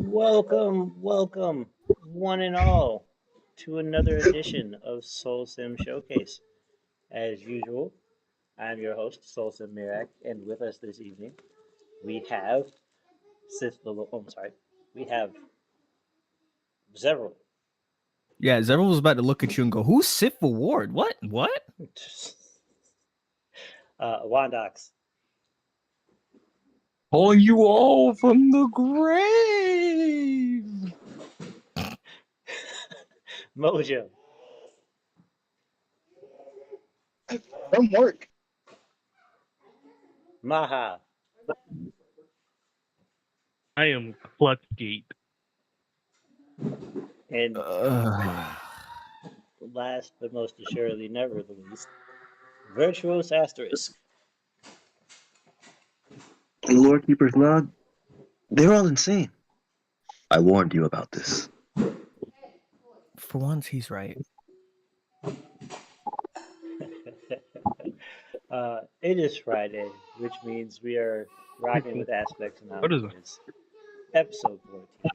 Welcome, one and all, to another edition of SoulSym Showcase. As usual, I'm your host, SoulSym Mirak, and with us this evening, we have we have Zevril, Yeah, Zevril was about to look at you and go, "Who's Sif Award? What? What?" Wondox, Pulling you all from the grave. Mojo, From work. Maha, I am Clutchgate. and Uh, last but most assuredly never the least, Virtuous Asterisk. The Lord Keeper's Log, they're all insane. I warned you about this. for once, he's right. It is Friday, which means we are rocking with Aspects What is it? Anonymous, episode 14.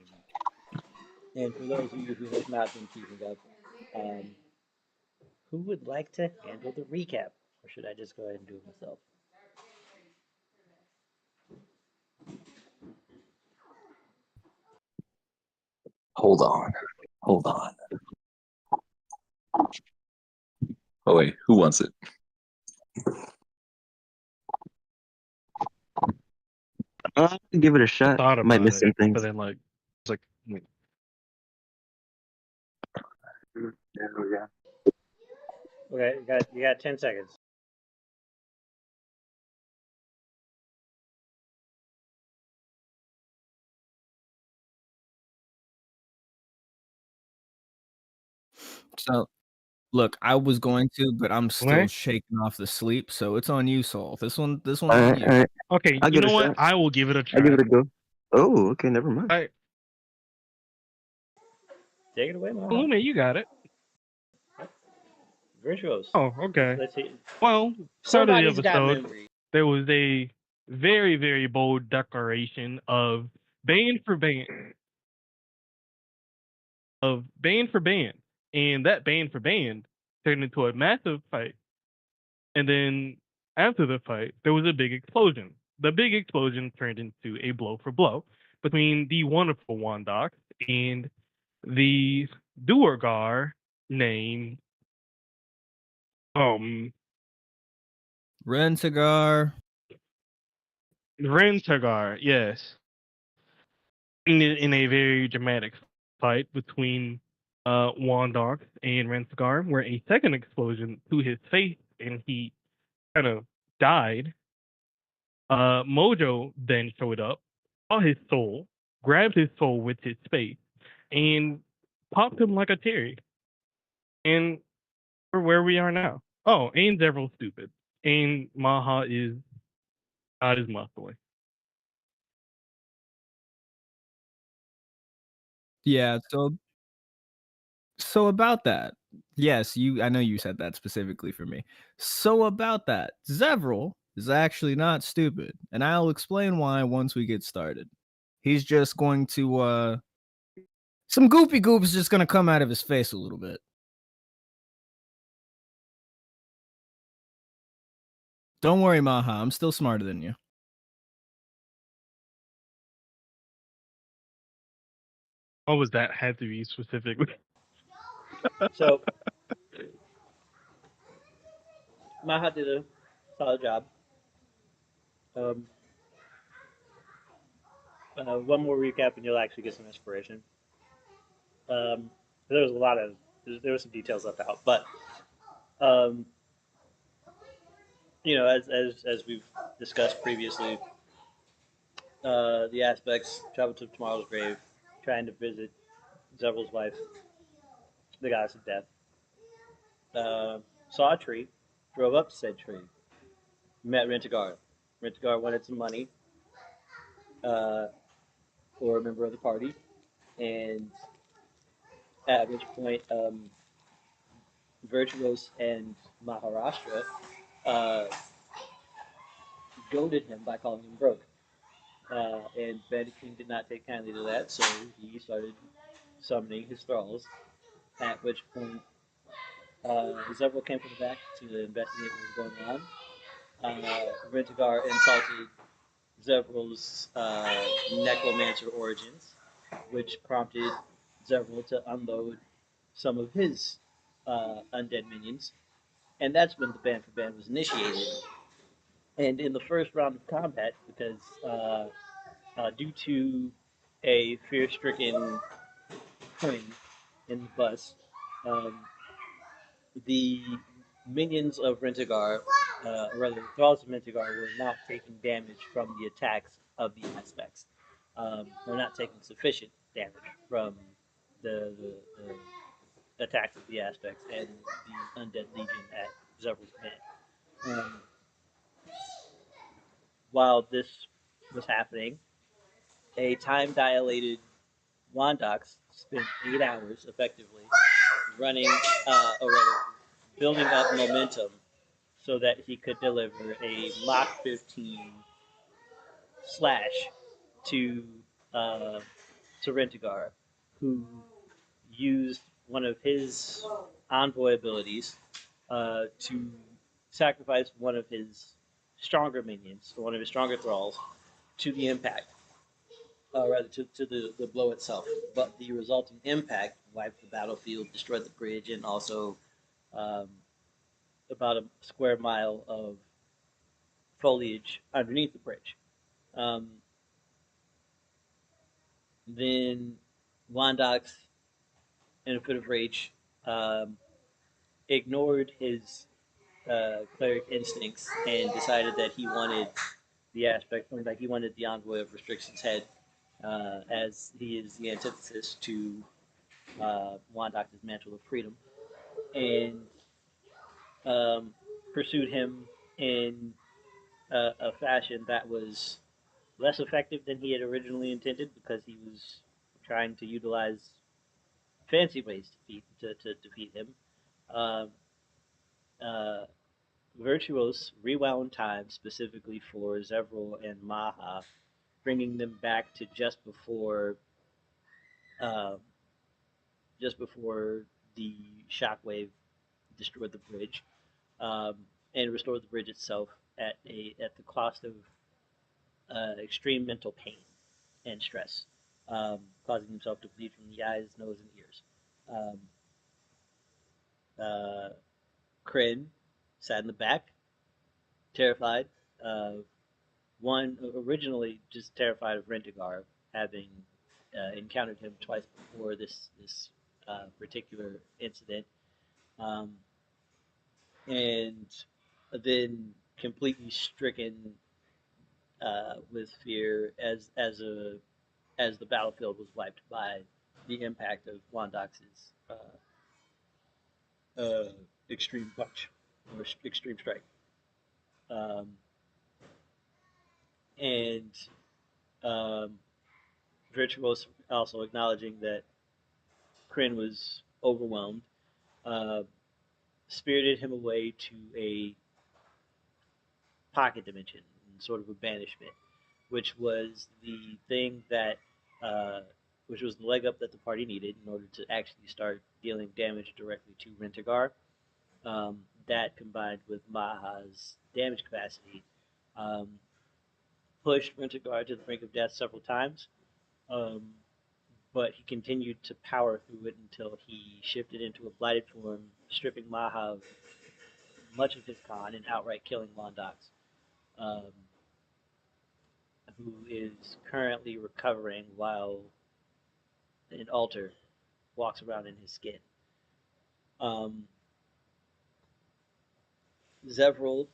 And for those of you who have not been keeping up, who would like to handle the recap? Or should I just go ahead and do it myself? Hold on. Oh wait, who wants it? Give it a shot. Thought about Might miss it, some things. but then it's like Yeah. Okay, you got 10 seconds. So, look, I was going to, but I'm still What? shaking off the sleep, so it's on you, Soul. This one's All on right, you. all right. okay. I'll You give it know a what? shot. I will give it a try. I'll give it a go. Oh, okay, never mind. I, Take it away, Maha. Lume, you got it. Virtuos. Oh, okay. Let's see. Well, start of the Somebody's got episode, memory. there was a very, very bold declaration of ban for ban. And that ban for ban turned into a massive fight. And then after the fight, there was a big explosion. The big explosion turned into a blow for blow between the wonderful Wondox and the Duergar named Rentigar. Rentigar, yes. In a very dramatic fight between Wondox and Rentigar, where a second explosion to his face and he kind of died. Mojo then showed up, saw his soul, grabbed his soul with his face, and popped him like a cherry. And we're where we are now. Oh, and Zevril's stupid. And Maha is not as muscly. Yeah, so about that. Yes, I know you said that specifically for me. So about that, Zevril is actually not stupid, and I'll explain why once we get started. He's just going to some goopy goop is just gonna come out of his face a little bit. Don't worry, Maha, I'm still smarter than you. What was that had to be specifically? So, Maha did a solid job. One more recap and you'll actually get some inspiration. There was a lot of there were some details left out, but um, as we've discussed previously, the aspects traveled to tomorrow's grave, trying to visit Zevril's wife, the goddess of death. Saw a tree, drove up to said tree, met Rentigar. Rentigar wanted some money for a member of the party, and at which point Virtuous and Maharashtra uh, goaded him by calling him broke. And Bandit King did not take kindly to that, so he started summoning his thralls. At which point, Zevril came from the back to investigate what was going on. Rentigar insulted Zevril's necromancer origins, which prompted Zevril to unload some of his undead minions, and that's when the band for band was initiated. And in the first round of combat, because due to a fear-stricken Krin in the bus, um, the minions of Rentigar, or rather the thralls of Rentigar, were not taking damage from the attacks of the aspects. They're not taking sufficient damage from the attacks of the aspects and the undead legion at Zevril's command. While this was happening, a time-dilated Wondox spent 8 hours effectively running, or rather, building up momentum so that he could deliver a Mach 15 slash to Rentigar, who used one of his envoy abilities to sacrifice one of his stronger minions, or one of his stronger thralls, to the impact, rather to the blow itself. But the resulting impact wiped the battlefield, destroyed the bridge, and also um, about a square mile of foliage underneath the bridge. Um, then Wondox, in a fit of rage, um, ignored his cleric instincts and decided that he wanted the aspect, like he wanted the envoy of restrictions head, as he is the antithesis to Wondox's mantle of freedom, and pursued him in a fashion that was less effective than he had originally intended, because he was trying to utilize fancy ways to defeat him. Um, uh, Vyrtuous rewound time specifically for Zevril and Maha, bringing them back to uh, just before the shockwave destroyed the bridge, um, and restored the bridge itself at the cost of extreme mental pain and stress, causing himself to bleed from the eyes, nose, and ears. Um, uh, Krin sat in the back, terrified. One originally just terrified of Rentigar, having encountered him twice before this particular incident, um, and then completely stricken with fear as the battlefield was wiped by the impact of Wondox's extreme punch or extreme strike. Um, and Virtuos also acknowledging that Krin was overwhelmed, uh, spirited him away to a pocket dimension, sort of a banishment, which was the thing that, which was the leg up that the party needed in order to actually start dealing damage directly to Rentigar. That combined with Maha's damage capacity um, pushed Rentigar to the brink of death several times. Um, but he continued to power through it until he shifted into a blighted form, stripping Maha of much of his con and outright killing Wondox, um, who is currently recovering while an altar walks around in his skin. Um, Zevril,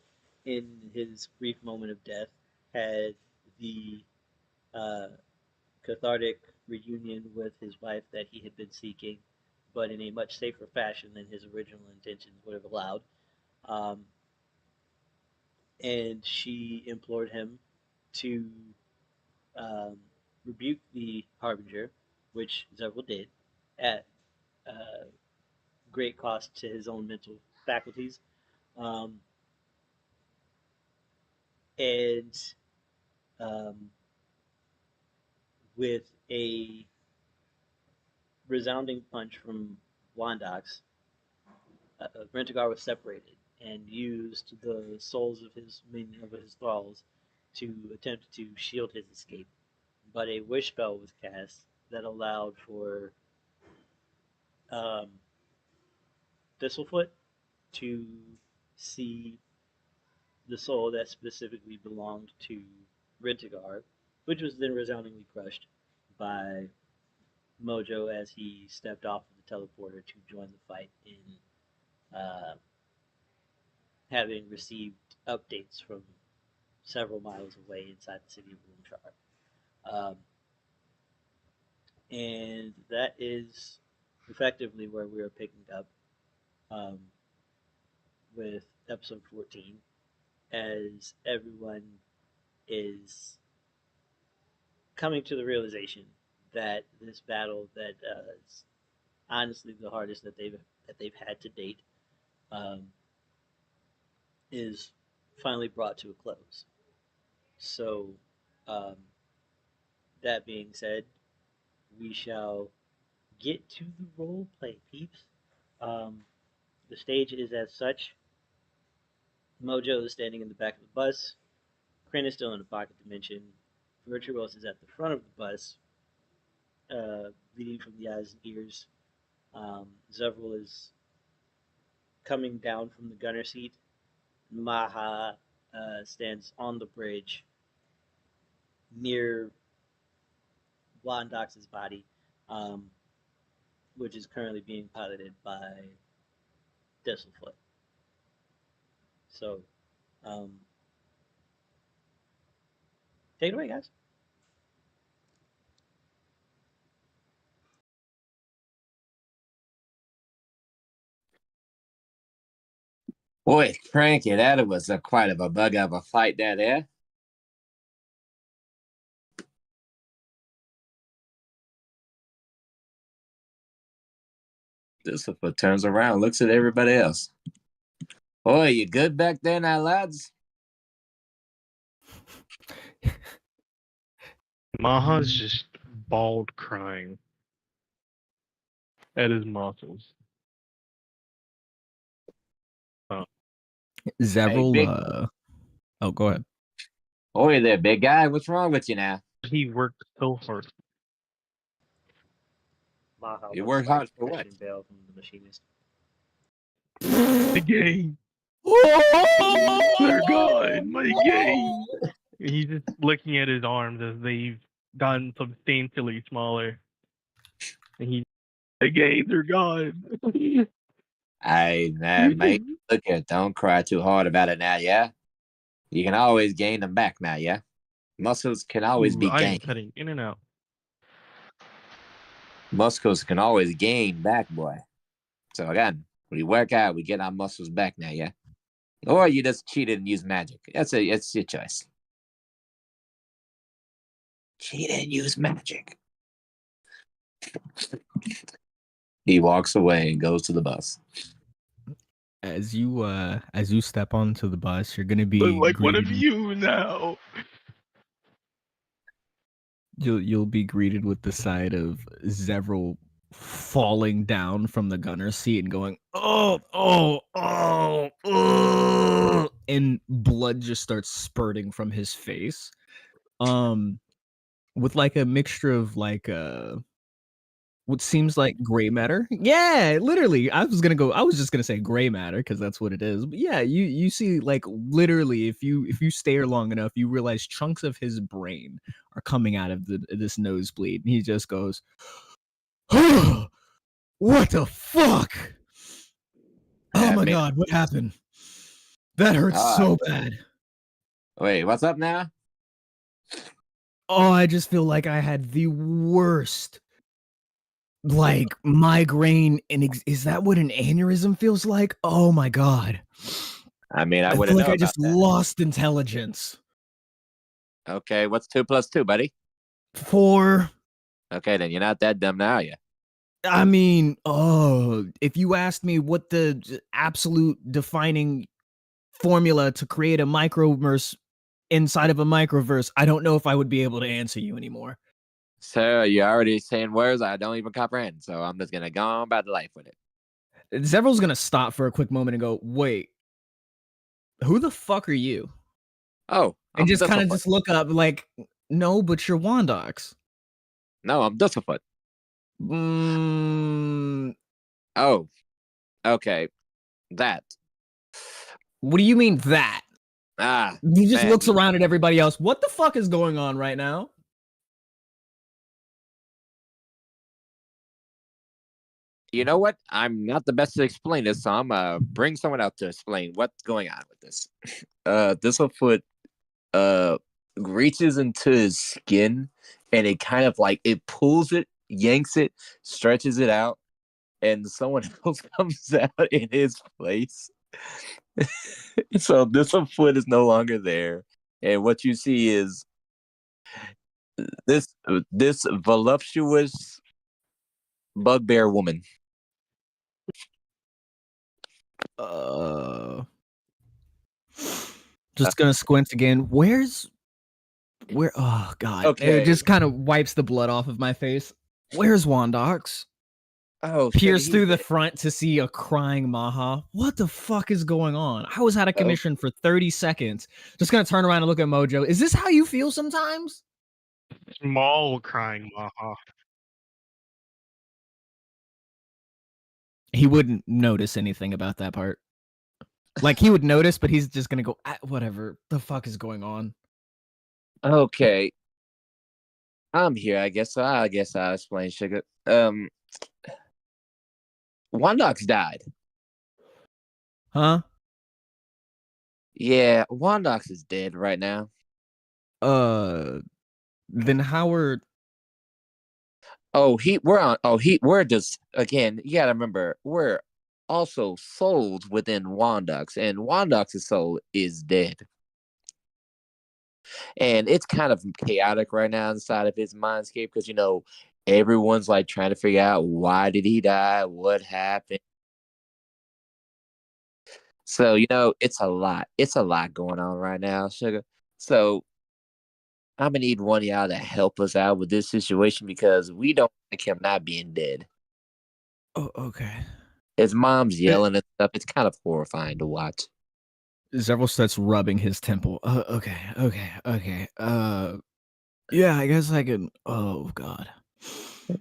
in his brief moment of death, had the uh, cathartic reunion with his wife that he had been seeking, but in a much safer fashion than his original intentions would have allowed. Um, and she implored him to um, rebuke the Harbinger, which Zevril did, at great cost to his own mental faculties. Um, and um, with a resounding punch from Wondox, Rentigar was separated and used the souls of his thralls to attempt to shield his escape. But a wish spell was cast that allowed for um, Thistlefoot to see the soul that specifically belonged to Rentigar, which was then resoundingly crushed by Mojo as he stepped off of the teleporter to join the fight having received updates from several miles away inside the city of Loomshar. And that is effectively where we are picking up um, with episode 14, as everyone is coming to the realization that this battle that is honestly the hardest that they've had to date is finally brought to a close. So, um, that being said, we shall get to the role play, peeps. The stage is as such. Mojo is standing in the back of the bus. Krin is still in the pocket dimension. Vyrtuous is at the front of the bus, bleeding from the eyes and ears. Zevril is coming down from the gunner seat. Maha stands on the bridge near Wondox's body, which is currently being piloted by Thistlefoot. So, take it away, guys. Boy, cranky, that was quite of a bug of a fight there. Thistlefoot turns around, looks at everybody else. Boy, you good back there now, lads? Maha's just bawled crying at his muscles. Zevril, big- oh, go ahead. Boy there, big guy. What's wrong with you now? He worked so hard. Maha You looks work like hard for what? Christian Bale from The Machinist. The game. They're gone. My game. He's just looking at his arms as they've gotten substantially smaller. And the games are gone. Hey, mate, look here. Don't cry too hard about it now, yeah? You can always gain them back now, yeah? Muscles can always be I am gained. cutting in and out. Muscles can always gain back, boy. So again, when we work out, we get our muscles back now, yeah? Or you just cheated and use magic. It's your choice. Cheat and use magic. He walks away and goes to the bus. As you step onto the bus, you're gonna be I'm like one of greeted- you now. You'll be greeted with the sight of Zevril falling down from the gunner seat and going, oh, and blood just starts spurting from his face. With like a mixture of like what seems like gray matter. Yeah, literally. I was just gonna say gray matter because that's what it is. But yeah, you see, like, literally, if you stare long enough, you realize chunks of his brain are coming out of this nosebleed, and he just goes, "Oh, what the fuck? Oh my god, what happened? That hurts so bad." Wait, what's up now? Oh, I just feel like I had the worst, like, migraine. And is that what an aneurysm feels like? Oh my god. I mean, I I wouldn't feel like know I just about that. lost intelligence. Okay, what's 2 + 2, buddy? 4. Okay, then you're not that dumb now, are you? I mean, if you asked me what the absolute defining formula to create a microverse inside of a microverse, I don't know if I would be able to answer you anymore. So you're already saying words I don't even comprehend. So I'm just gonna go on about the life with it. Zevril's gonna stop for a quick moment and go, "Wait, who the fuck are you?" Oh, And I'm just kind of Thistlefoot. just look up like, "No, but you're Wondox." No, I'm Thistlefoot. Mm, Oh, okay. That. what do you mean that? Ah, He just man. looks around at everybody else. What the fuck is going on right now? You know what? I'm not the best to explain this, so I'm bring someone out to explain what's going on with this. Thistlefoot reaches into his skin and it kind of like it pulls it, yanks it, stretches it out, and someone else comes out in his place. So Thistlefoot is no longer there. And what you see is this voluptuous bugbear woman. Just gonna squint again. Where? Oh god! Okay. It just kind of wipes the blood off of my face. Where's Wondox? Oh, Peers through the front to see a crying Maha. What the fuck is going on? I was out of commission for 30 seconds. Just gonna turn around and look at Mojo. Is this how you feel sometimes? Small crying Maha. He wouldn't notice anything about that part. Like he would notice, but he's just gonna go, whatever. The fuck is going on? Okay. I'm here, I guess. So I guess I'll explain, Sugar. Wondox died. Huh? Yeah, Wondox is dead right now. Then Howard. We're just again. You gotta remember, we're also souls within Wondox, and Wondox's soul is dead, and it's kind of chaotic right now inside of his mindscape because everyone's like trying to figure out why did he die, what happened. So it's a lot. It's a lot going on right now, Sugar. So I'm gonna need one of y'all to help us out with this situation because we don't like him not being dead. Oh, okay. His mom's yelling and stuff. It's kind of horrifying to watch. Zevril starts rubbing his temple. Okay. Yeah, I guess I can. Oh God.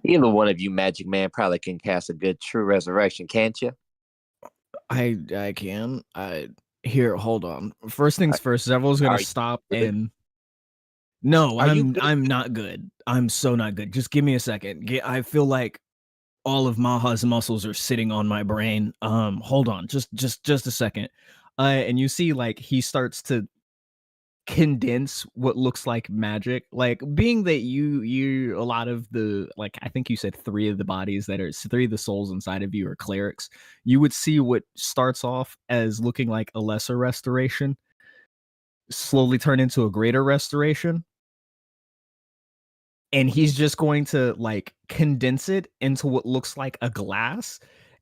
Either one of you, Magic Man, probably can cast a good True Resurrection, can't you? I can. Here. Hold on. First things first. Zevril's gonna Are you stop good? and. No, Are you good? I'm not good. I'm so not good. Just give me a second. I feel like all of Maha's muscles are sitting on my brain. Hold on. Just a second. And you see like he starts to condense what looks like magic, like being that you a lot of the, like, I think you said three of the bodies that are three of the souls inside of you are clerics. You would see what starts off as looking like a lesser restoration slowly turn into a greater restoration, and he's just going to like condense it into what looks like a glass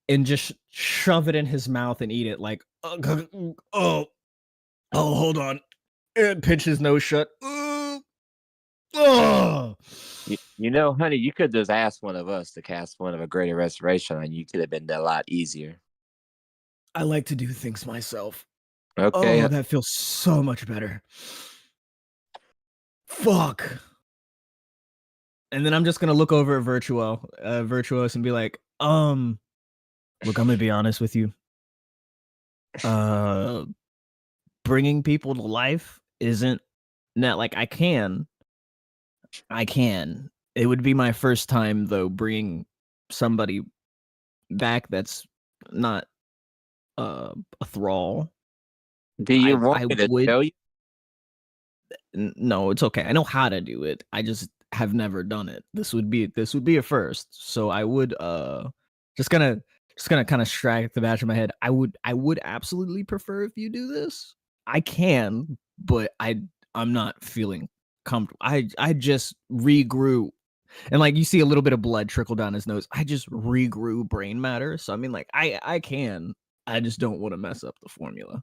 and just shove it in his mouth and eat it like oh hold on, and pinch his nose shut. Honey, you could just ask one of us to cast one of a greater restoration on you. Could have been a lot easier. I like to do things myself. Okay. Oh, that feels so much better. Fuck. And then I'm just gonna look over at Virtuous and be like, look, I'm gonna be honest with you. Bringing people to life isn't not like I can. It would be my first time though bringing somebody back that's not a thrall. Do you want me to tell you? No, it's okay. I know how to do it. I just have never done it. This would be a first. So I would just gonna kind of strike the back of my head. I would absolutely prefer if you do this. I can, but I'm not feeling comfortable. I just regrew, and like you see a little bit of blood trickle down his nose. I just regrew brain matter. So I mean, like I can. I just don't want to mess up the formula.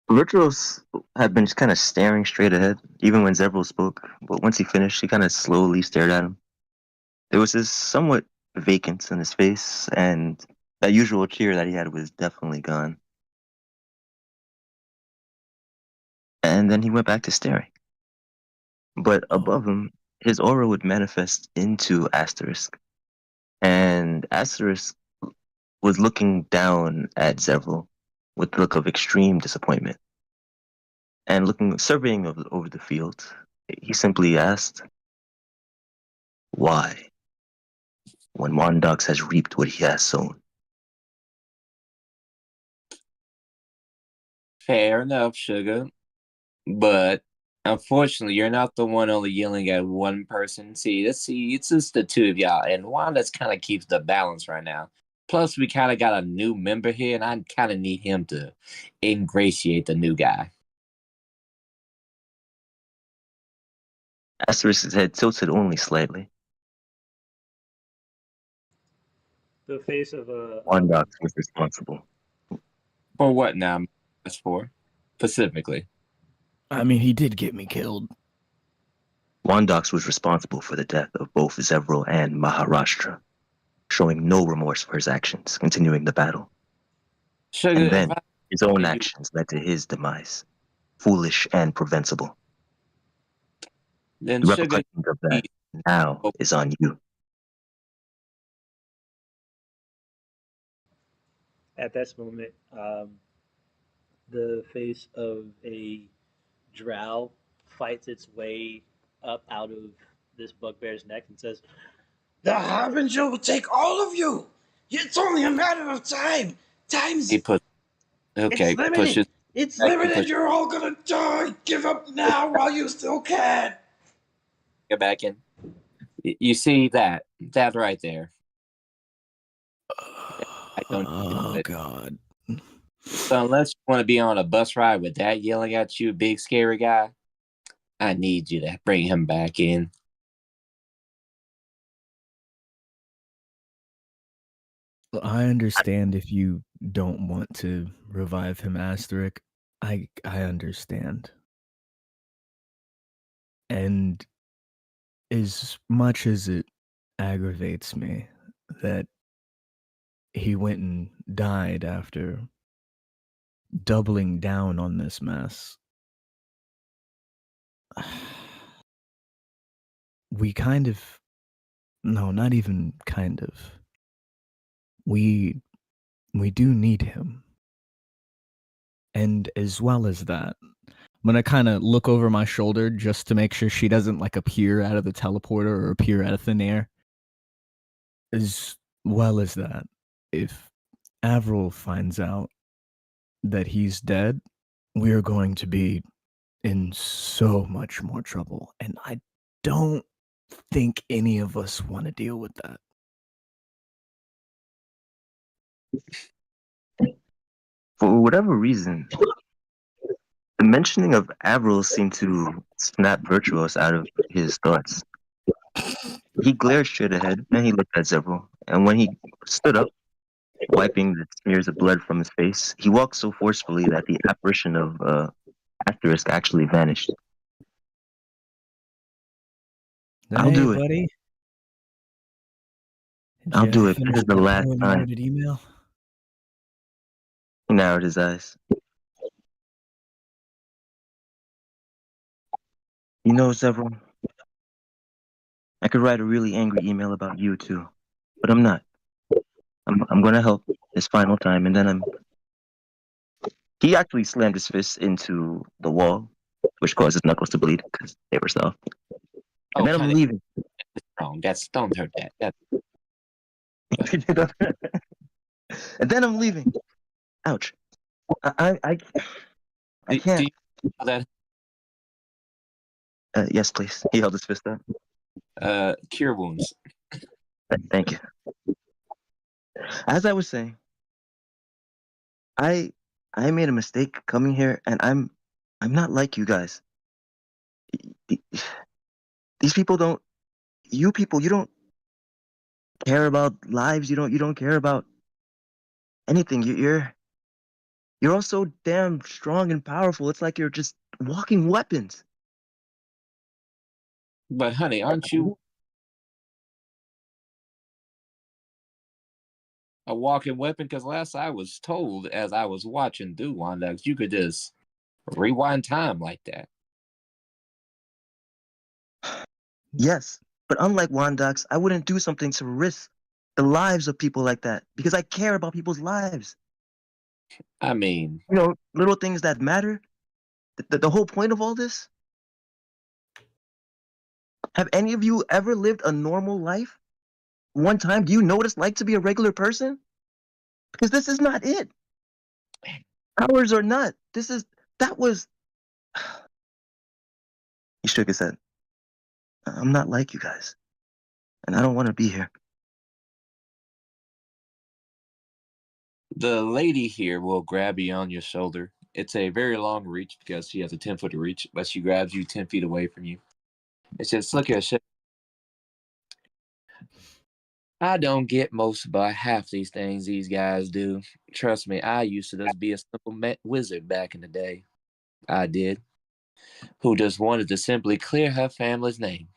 Vyrtuous had been just kind of staring straight ahead, even when Zevril spoke. But once he finished, he kind of slowly stared at him. There was this somewhat vacance in his face, and that usual cheer that he had was definitely gone. And then he went back to staring. But above him, his aura would manifest into Asterisk. And Asterisk was looking down at Zevril with a look of extreme disappointment. And surveying over the field, he simply asked, "Why, when Wondox has reaped what he has sown?" Fair enough, sugar. But unfortunately, you're not the one only yelling at one person. It's just the two of y'all, and Wanda's kind of keeps the balance right now. Plus, we kind of got a new member here, and I kind of need him to ingratiate the new guy. Asterisk's head tilted only slightly. The face of a Wondox was responsible. For what now? That's for specifically. I mean, he did get me killed. Wondox was responsible for the death of both Zevril and Maharashtra, showing no remorse for his actions, continuing the battle. Sugar, And then if I his own you- actions led to his demise, foolish and preventable. then The sugar, repercussions of that now is on you. At this moment, the face of a drow fights its way up out of this bugbear's neck and says, "The Harbinger will take all of you! It's only a matter of time! Time's he put okay, it's limited! pushes It's back and limited! push You're all gonna die! Give up now while you still can!" it back in. You see that right there. I don't Oh it. God. So unless you want to be on a bus ride with that yelling at you, big scary guy, I need you to bring him back in. I understand if you don't want to revive him, Asterisk. I understand. And as much as it aggravates me that he went and died after doubling down on this mess, we kind of, no, not even kind of, we do need him. And as well as that, I'm gonna kind of look over my shoulder just to make sure she doesn't like appear out of the teleporter or appear out of thin air. As well as that, if Avril finds out that he's dead, we're going to be in so much more trouble. And I don't think any of us want to deal with that. For whatever reason, the mentioning of Avril seemed to snap Virtuous out of his thoughts. He glared straight ahead, and he looked at Zevril. And when he stood up, wiping the smears of blood from his face, he walked so forcefully that the apparition of Asterisk actually vanished. I'll do it. Buddy. I'll do it. This is the last time. Email? He narrowed his eyes. You know, Zevril, I could write a really angry email about you too, but I'm not. I'm gonna help this final time, and then He actually slammed his fist into the wall, which caused his knuckles to bleed because they were soft. And then I'm leaving. Wrong. Don't hurt that. And then I'm leaving. Ouch. I can't. Do you know that? Yes, please. He held his fist up. Cure wounds. Thank you. As I was saying, I made a mistake coming here, and I'm not like you guys. These people don't. You people, you don't care about lives. You don't care about anything. You're all so damn strong and powerful. It's like you're just walking weapons. But honey, aren't you a walking weapon? Because last I was told, as I was watching through Wondox, you could just rewind time like that. Yes, but unlike Wondox, I wouldn't do something to risk the lives of people like that because I care about people's lives. I mean, You know, little things that matter. The whole point of all this. Have any of you ever lived a normal life? One time, do you know what it's like to be a regular person? Because this is not it. Ours are not. That was. He shook his head. I'm not like you guys, and I don't want to be here. the lady here will grab you on your shoulder. It's a very long reach because she has a 10-foot reach, but she grabs you 10 feet away from you. It says, look here, I don't get most about half these things these guys do. Trust me, I used to just be a simple wizard back in the day. I did. Who just wanted to simply clear her family's name.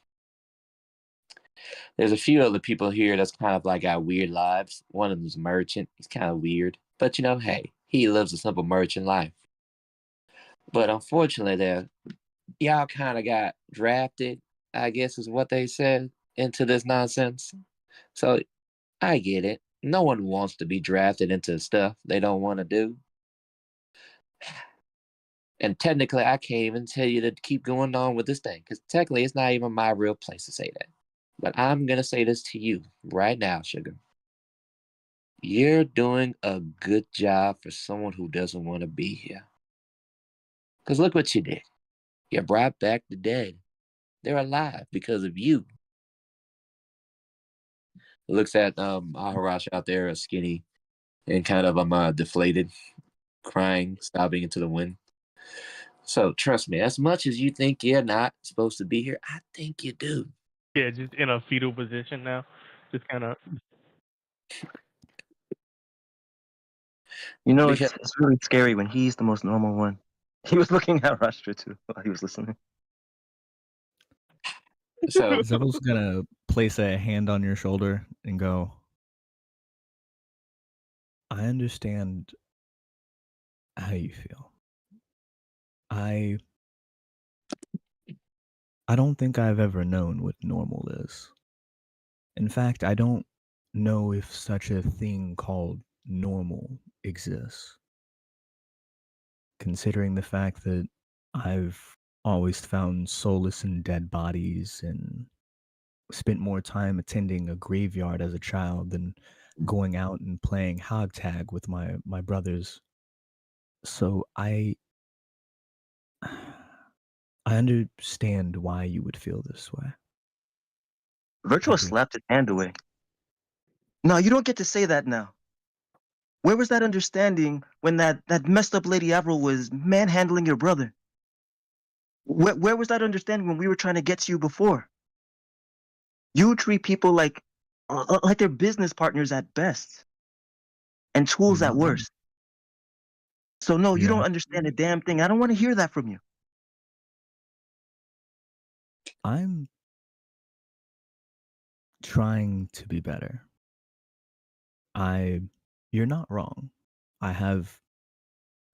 There's a few other people here that's kind of like got weird lives. One of them's a merchant. He's kind of weird. But you know, hey, he lives a simple merchant life. But unfortunately, y'all kind of got drafted, I guess is what they said, into this nonsense. So I get it. No one wants to be drafted into stuff they don't want to do. And technically, I can't even tell you to keep going on with this thing because technically, it's not even my real place to say that. But I'm going to say this to you right now, Sugar. You're doing a good job for someone who doesn't want to be here. Because look what you did. You brought back the dead. They're alive because of you. Looks at Aharash out there, skinny and kind of deflated, crying, sobbing into the wind. So trust me, as much as you think you're not supposed to be here, I think you do. Yeah, just in a fetal position now. Just kind of. You know, Because it's really scary when he's the most normal one. He was looking at Rashtra too while he was listening. so Zevril's gonna place a hand on your shoulder and go, I understand how you feel. I don't think I've ever known what normal is. In fact, I don't know if such a thing called normal exists. Considering the fact that I've always found solace in dead bodies and spent more time attending a graveyard as a child than going out and playing hog tag with my brothers. So I understand why you would feel this way. Virtuous slapped his hand away. No, you don't get to say that now. Where was that understanding when that messed up Lady Avril was manhandling your brother? Where was that understanding when we were trying to get to you before? You treat people like they're business partners at best and tools at worst. So no, you don't understand a damn thing. I don't want to hear that from you. I'm trying to be better. You're not wrong. I have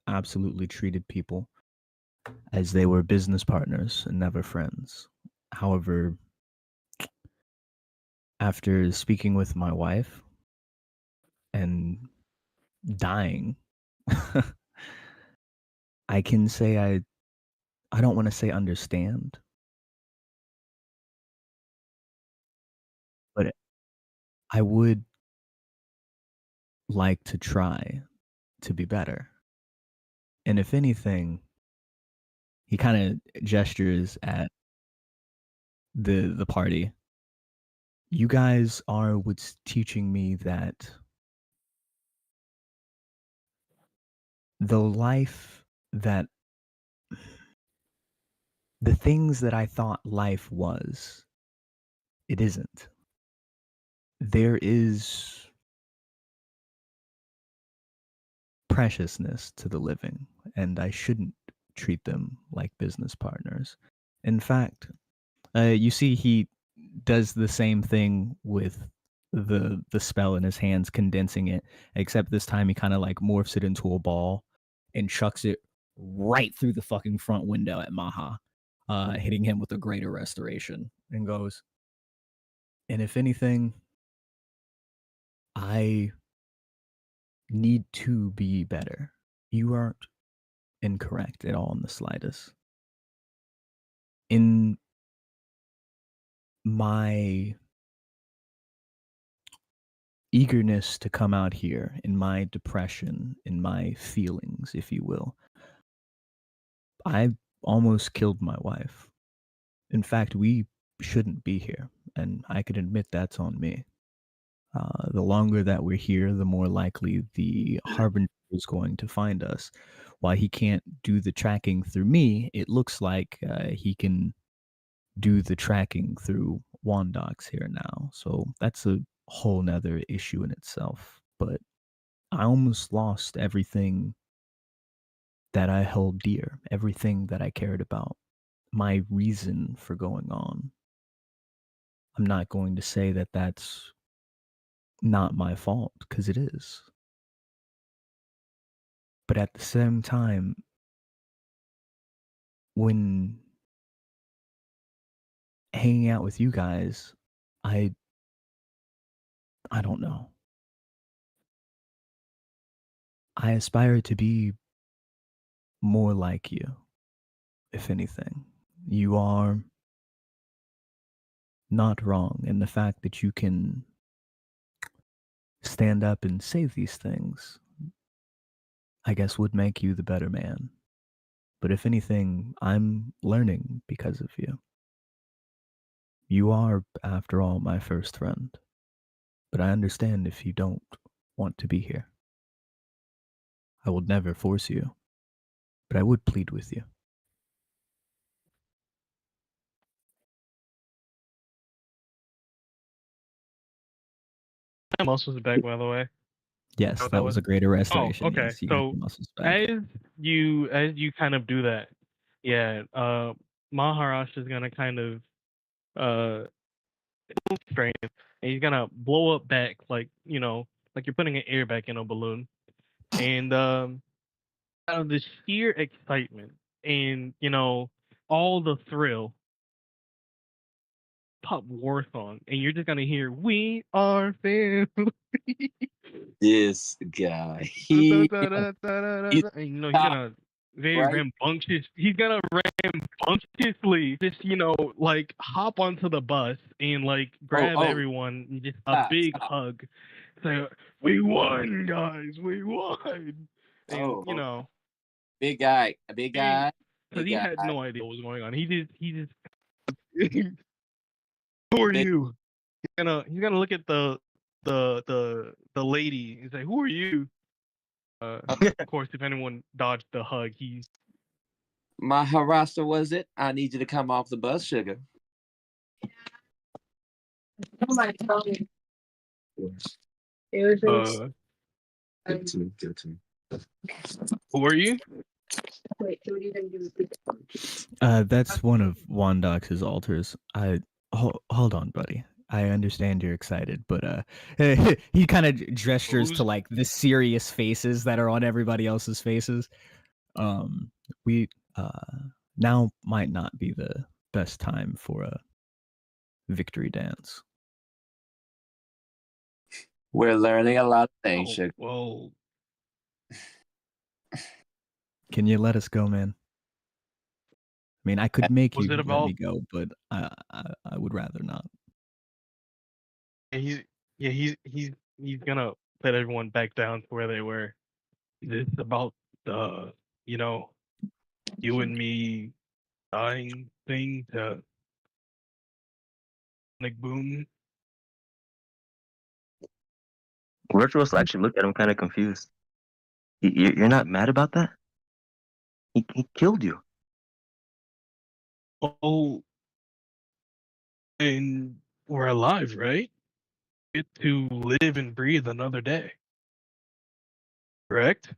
absolutely treated people as they were business partners and never friends. However, after speaking with my wife and dying, I can say I don't want to say understand, but I would like to try to be better. And if anything, he kind of gestures at the party. You guys are what's teaching me that the life that the things that I thought life was, it isn't. There is preciousness to the living, and I shouldn't treat them like business partners. In fact, you see, he does the same thing with the spell in his hands, condensing it. Except this time, he kind of like morphs it into a ball and chucks it right through the fucking front window at Maha, hitting him with a greater restoration, and goes, "And if anything, I need to be better. You aren't incorrect at all in the slightest. In my eagerness to come out here, in my depression, in my feelings, if you will, I almost killed my wife. In fact, we shouldn't be here, and I can admit that's on me. The longer that we're here, the more likely the Harbinger is going to find us. While he can't do the tracking through me, it looks like he can do the tracking through Wondox here now. So that's a whole nother issue in itself. But I almost lost everything that I held dear, everything that I cared about, my reason for going on. I'm not going to say that that's not my fault, because it is. But at the same time, when hanging out with you guys, I don't know. I aspire to be more like you, if anything. You are not wrong in the fact that you can stand up and say these things, I guess would make you the better man. But if anything, I'm learning because of you. You are, after all, my first friend. But I understand if you don't want to be here. I will never force you, but I would plead with you. My muscles back, by the way. Yes, Oh, that was a greater restoration. okay. Yes, you have So your muscles back. as you kind of do that, yeah, Maharaj is gonna kind of strain, and he's gonna blow up back like like you're putting an air back in a balloon, and out of the sheer excitement and all the thrill, pop war song, and you're just gonna hear "We Are Family." This guy, And, he's he's gonna very right. rambunctious. He's gonna rambunctiously just like hop onto the bus and like grab everyone and just a big hug. Say, "We won, guys! We won!" And big guy, a big guy, because he guy. had no idea what was going on. He just who are you? He's gonna look at the lady and say, "Who are you?" Of course, if anyone dodged the hug, he's Maharashtra, was it? I need you to come off the bus, sugar. Oh my God. It was Give it to me. Give it to me. who are you? wait, what are you gonna do? That's one of Wondox's altars. Hold on, buddy. I understand you're excited, but he kind of gestures to like the serious faces that are on everybody else's faces. We now might not be the best time for a victory dance. We're learning a lot of things, sugar. Well, Can you let us go, man? I mean, I could make was you it let about? me go, but I would rather not. He's gonna let everyone back down to where they were. Is this about the you and me dying thing to like boom? Virtuous actually looked at him kind of confused. You're not mad about that? He killed you. Oh, and we're alive, right? Get to live and breathe another day. Correct?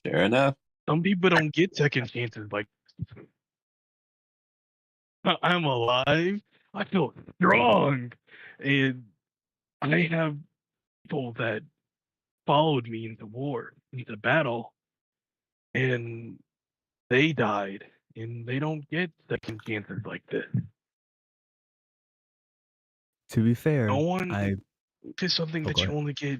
Fair enough. Some people don't get second chances like this. I'm alive. I feel strong. And I have people that followed me into war, into battle, and they died. And they don't get second chances like this. To be fair, No one I is something Oh, that go you ahead. only get.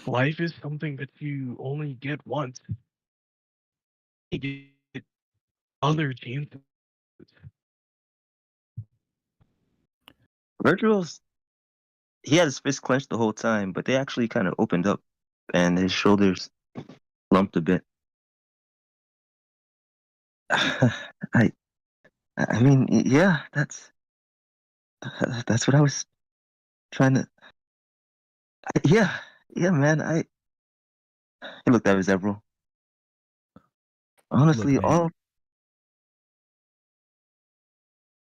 Life is something that you only get once. You get other chances. Virtuous, he had his fist clenched the whole time, but they actually kind of opened up, and his shoulders lumped a bit. I mean, yeah, that's what I was trying to. Yeah, yeah, man. He looked at his Zevril. Honestly, Look, man. all.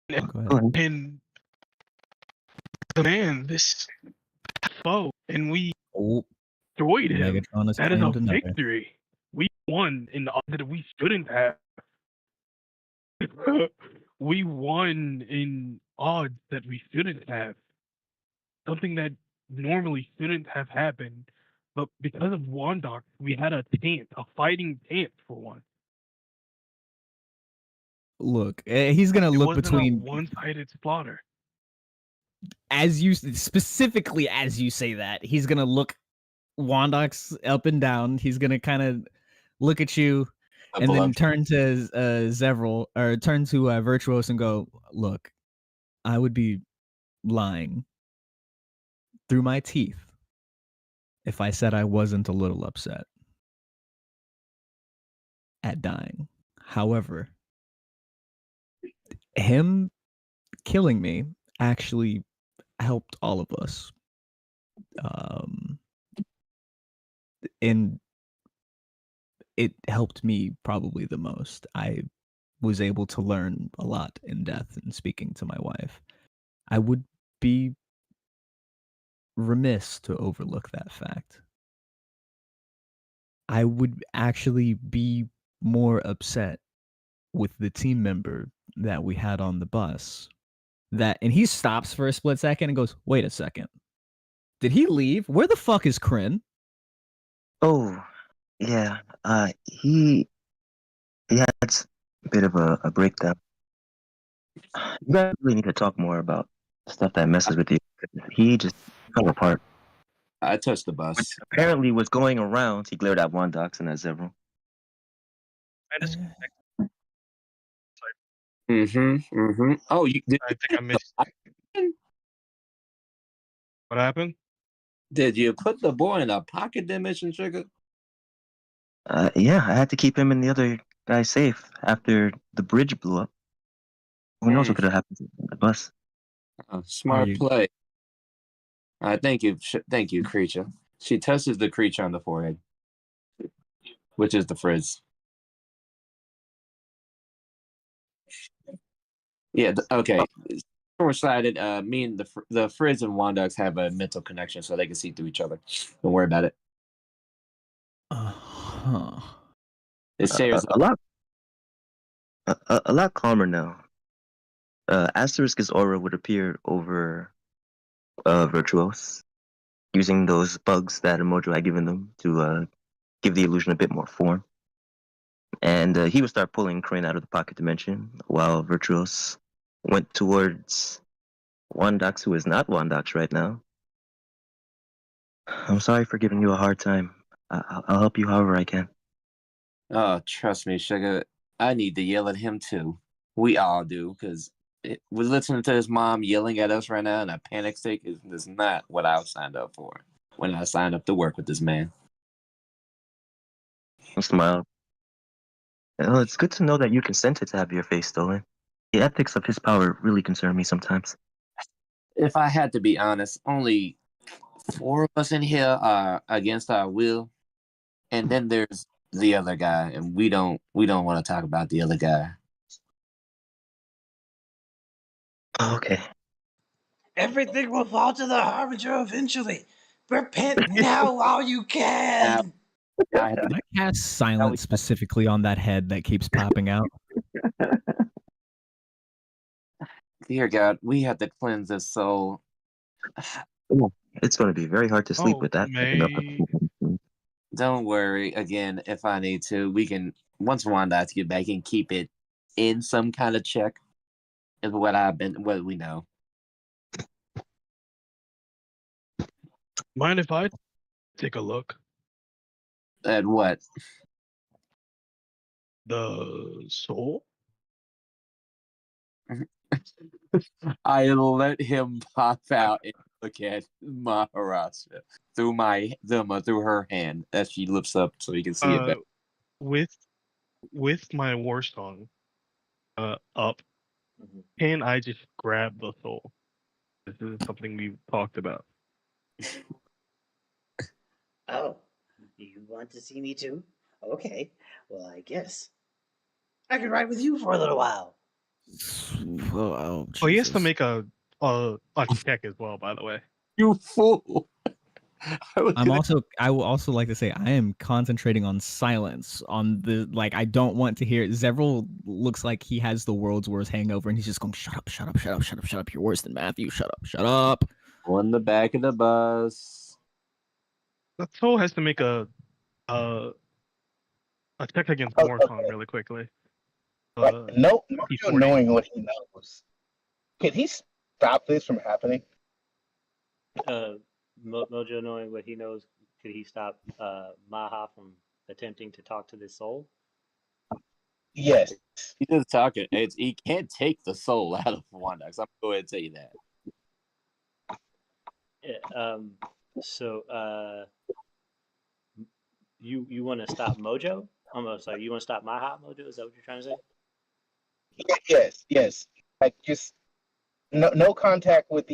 Go ahead. Go ahead. And the man, this foe, and we Oh, destroyed him. Megatron has That is a claimed another. victory. We won in the odds that we shouldn't have. We won in odds that we shouldn't have. Something that normally shouldn't have happened. But because of Wondox, we had a chance, a fighting chance for one. Look, he's gonna It look wasn't between a one-sided slaughter. as you specifically as you say that. He's gonna look Wondox up and down. He's gonna kind of look at you and then turn to Zevril or turn to Vyrtuous and go, "Look, I would be lying through my teeth if I said I wasn't a little upset at dying. However, him killing me actually helped all of us. And it helped me probably the most. I was able to learn a lot in death and speaking to my wife. I would be remiss to overlook that fact. I would actually be more upset with the team member that we had on the bus. And he stops for a split second and goes, "Wait a second. Did he leave? Where the fuck is Krin?" Oh, yeah. He had a bit of a breakdown. You guys really need to talk more about stuff that messes with you. He just fell apart. I touched the bus. Apparently, was going around. He glared at Wondox and at Zevril. I just, Oh, you did, I think I missed. What happened? did you put the boy in a pocket dimension, Trigger? Yeah, I had to keep him and the other guy safe after the bridge blew up. Who knows what could have happened to the bus? Smart you- play. Thank you, creature. She touches the creature on the forehead, which is the frizz. Yeah. Okay. Short-sighted. Me and the frizz and Wondox have a mental connection, so they can see through each other. Don't worry about it. It shares A lot calmer now. Asterisk's aura would appear over Vyrtuous, using those bugs that Mojo had given them to give the illusion a bit more form. And he would start pulling Krin out of the pocket dimension while Vyrtuous went towards Wondox, who is not Wondox right now. I'm sorry for giving you a hard time. I'll help you however I can. Oh, trust me, Sugar. I need to yell at him too. We all do, because we're listening to his mom yelling at us right now, and a panic state is not what I signed up for when I signed up to work with this man. He smiled. Well, it's good to know that you consented to have your face stolen. The ethics of his power really concern me sometimes. If I had to be honest, only 4 of us in here are against our will, and then there's the other guy, and we don't want to talk about the other guy. Okay. Everything will fall to the Harbinger eventually. Repent now while you can. Can I cast silence specifically on that head that keeps popping out? Dear God, we have to cleanse this soul. It's going to be very hard to sleep with that. Don't worry. Again, if I need to, we can. Once Wanda has to get back and keep it in some kind of check. Is what we know. Mind if I take a look? At what? The soul? I let him pop out and look at Maharashtra through her hand as she lifts up so he can see it better. With my war song up, can I just grab the soul? This is something we've talked about. Oh, you want to see me too? Okay, well, I guess I can ride with you for a little while. Oh, he has to Jesus. make a check as well, by the way. You fool! I will also like to say I am concentrating on silence on the I don't want to hear. Zevril looks like he has the world's worst hangover and he's just going, shut up, shut up, shut up, shut up, shut up. You're worse than Matthew. Shut up, shut up. On the back of the bus. The soul has to make a check against Warsong really quickly. Mojo knowing what he knows, can he stop this from happening? Mojo knowing what he knows, could he stop Maha from attempting to talk to this soul? Yes. He just talking. He can't take the soul out of Wondox. I'm going to go ahead and tell you that. You want to stop Mojo? I'm sorry, you want to stop Maha, Mojo? Is that what you're trying to say? Yes. Like just no contact with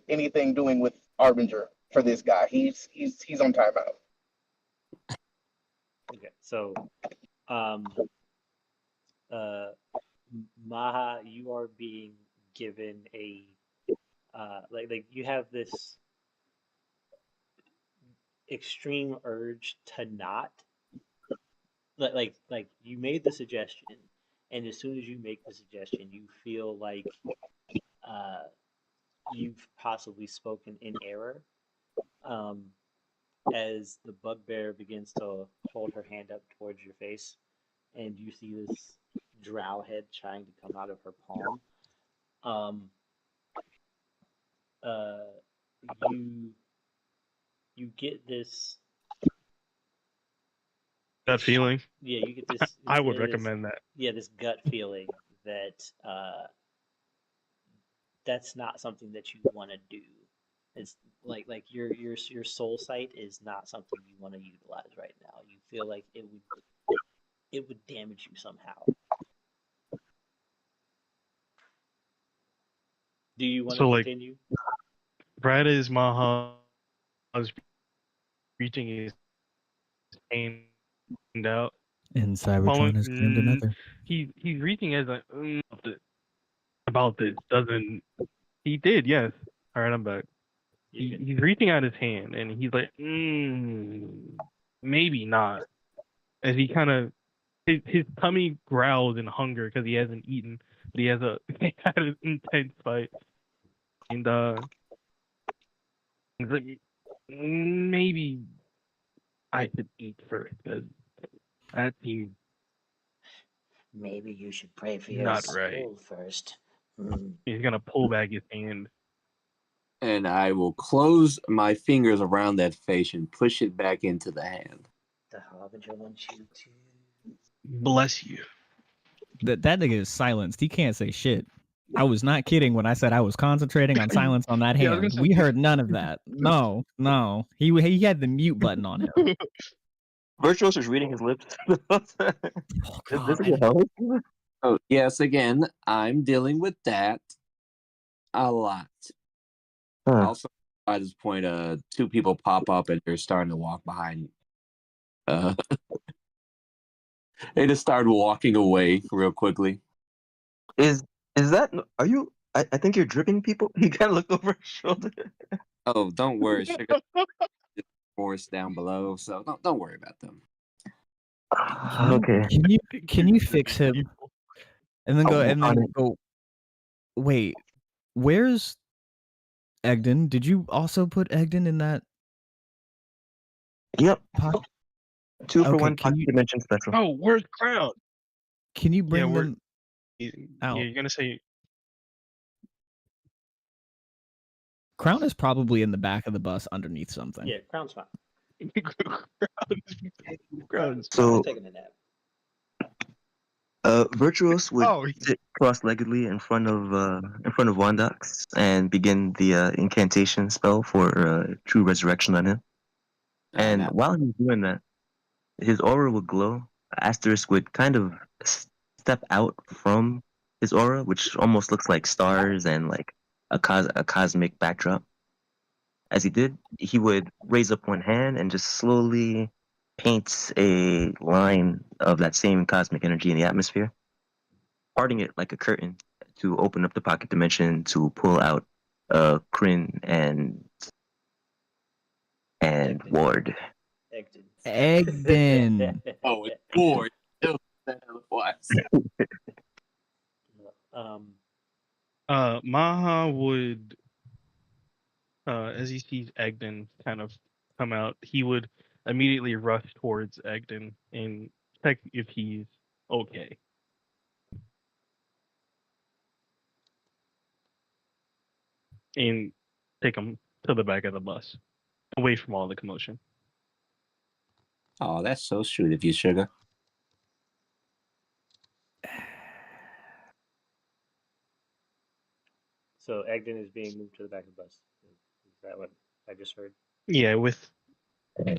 anything doing with Arbinger for this guy. He's on timeout. Okay, so Maha, you are being given a like you have this extreme urge to not like you made the suggestion, and as soon as you make the suggestion you feel like you've possibly spoken in error, as the bugbear begins to hold her hand up towards your face and you see this drow head trying to come out of her palm. You get this gut feeling. Yeah, you get this. I would recommend that. Yeah, this gut feeling that that's not something that you want to do. It's like your soul sight is not something you want to utilize right now. You feel like it would damage you somehow. Do you want to continue? Brad is Maha's reaching his hand out. And Cybertron has claimed another. He's reaching as about this. Doesn't he did, yes. Alright, I'm back. He's reaching out his hand and he's like, maybe not. As he kind of his tummy growls in hunger because he hasn't eaten, but he had an intense fight. And he's like, maybe I should eat first because that seems maybe you should pray for your not soul right. first. He's gonna pull back his hand. And I will close my fingers around that face and push it back into the hand. The Harbinger wants you to bless you. That nigga is silenced. He can't say shit. I was not kidding when I said I was concentrating on silence on that hand. We heard none of that. No. He had the mute button on him. Vyrtuous is reading his lips. Oh, yes, again, I'm dealing with that a lot. Also, at this point, two people pop up and they're starting to walk behind. They just started walking away real quickly. Is that? Are you? I think you're dripping people. He kind of looked over his shoulder. Oh, don't worry, sugar. force down below, so don't worry about them. Okay. Can you fix him and then go and then go? Wait, where's Egden? Did you also put Egden in that? Yep. Pocket? 2 for Okay, 1 can pocket you dimension special. Oh, where's Crown? can you bring we're- them Yeah, out? you're gonna say Crown is probably in the back of the bus underneath something. Yeah, Crown's fine. Crown's So He's taking a nap. Virtuous would Oh, sit cross-leggedly in front of Wondox and begin the incantation spell for true resurrection on him. And while he's doing that, his aura would glow. Asterisk would kind of step out from his aura, which almost looks like stars and like a cosmic backdrop. As he did, he would raise up one hand and just slowly paint a line of that same cosmic energy in the atmosphere, parting it like a curtain to open up the pocket dimension to pull out Krin and Ward. Egden. Oh, it's bored. Maha would, as he sees Egden kind of come out, he would immediately rush towards Egden and check if he's okay. And take him to the back of the bus, away from all the commotion. Oh, that's so sweet of you, sugar. So Egden is being moved to the back of the bus. Is that what I just heard? Yeah, with Okay.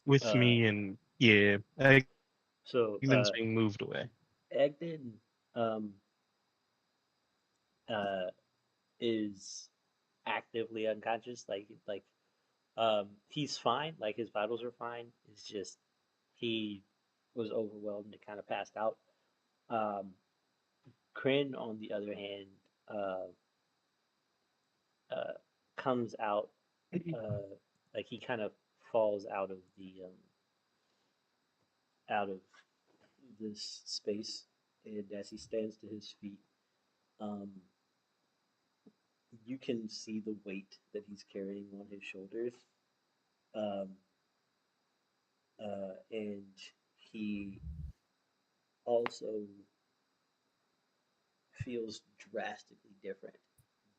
with me and yeah, So Egden's being moved away. Egden is actively unconscious. He's fine. Like his vitals are fine. It's just he was overwhelmed and kind of passed out. Krin, on the other hand, comes out like he kind of falls out of this space, and as he stands to his feet, you can see the weight that he's carrying on his shoulders, and he also feels drastically different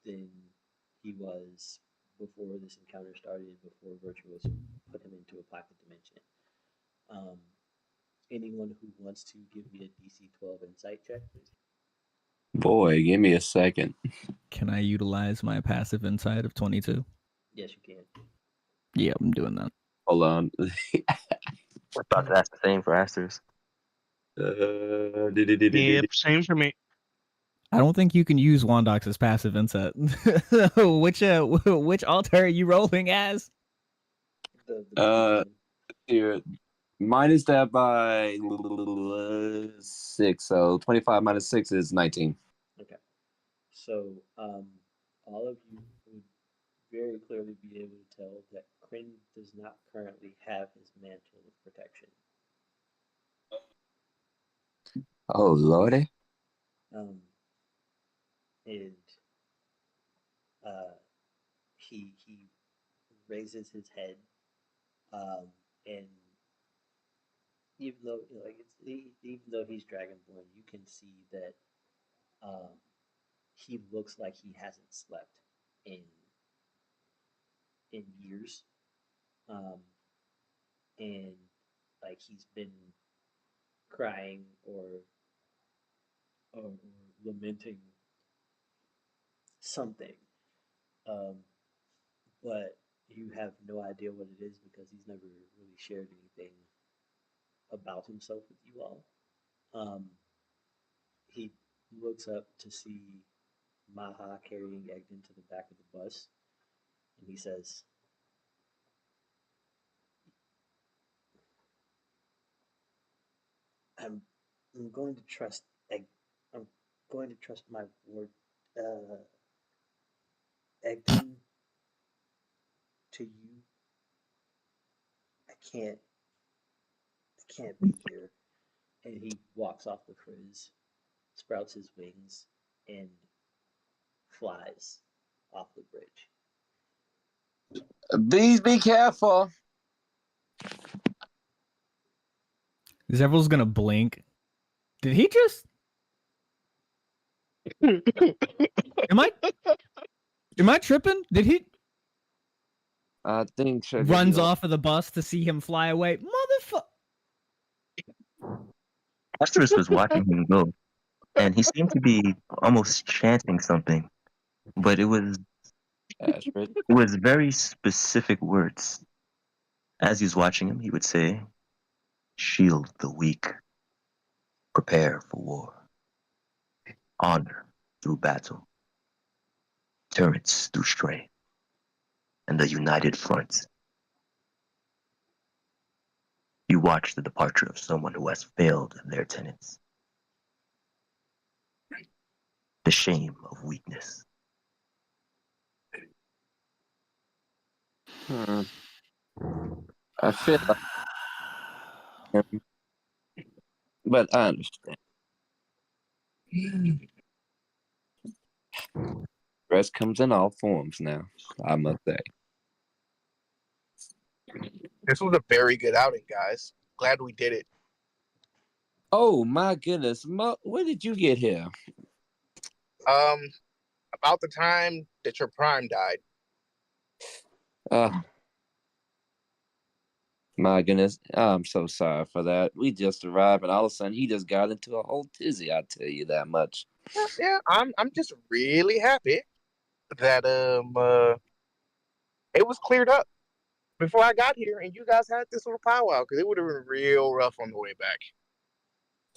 than he was before this encounter started and before Virtuous put him into a pocket dimension. Anyone who wants to give me a DC 12 insight check, please? Boy, give me a second. Can I utilize my passive insight of 22? Yes, you can. Yeah, I'm doing that. Hold on. We're about to ask the same for Asterisk. Yep, same for me. I don't think you can use Wandox's passive insight. Which altar are you rolling as? Here, minus that by 6, so 25 minus 6 is 19. Okay. So, all of you would very clearly be able to tell that Krin does not currently have his mantle of protection. Oh, lordy. And he raises his head, and even though even though he's Dragonborn, you can see that he looks like he hasn't slept in years, and like he's been crying or lamenting something, but you have no idea what it is because he's never really shared anything about himself with you all. He looks up to see Maha carrying Egden to the back of the bus, and he says, I'm going to trust I'm going to trust my ward, Egden to you, I can't be here. And he walks off the frizz, sprouts his wings, and flies off the bridge. Bees, be careful. Zevril's gonna blink. Did he just? Am I tripping? Did he? I think Runs off of the bus to see him fly away. Motherfucker. Asterisk was watching him go, and he seemed to be almost chanting something, but it was very specific words. As he was watching him, he would say, "Shield the weak, prepare for war, honor through battle, turrets through strength, and the united front." You watch the departure of someone who has failed their tenets. The shame of weakness. I feel like him, but I understand. Stress comes in all forms now, I must say. This was a very good outing, guys. Glad we did it. Oh my goodness, when did you get here? About the time that your prime died. My goodness, I'm so sorry for that. We just arrived, and all of a sudden, he just got into a whole tizzy. I tell you that much. Yeah, I'm just really happy that it was cleared up before I got here, and you guys had this little powwow because it would have been real rough on the way back.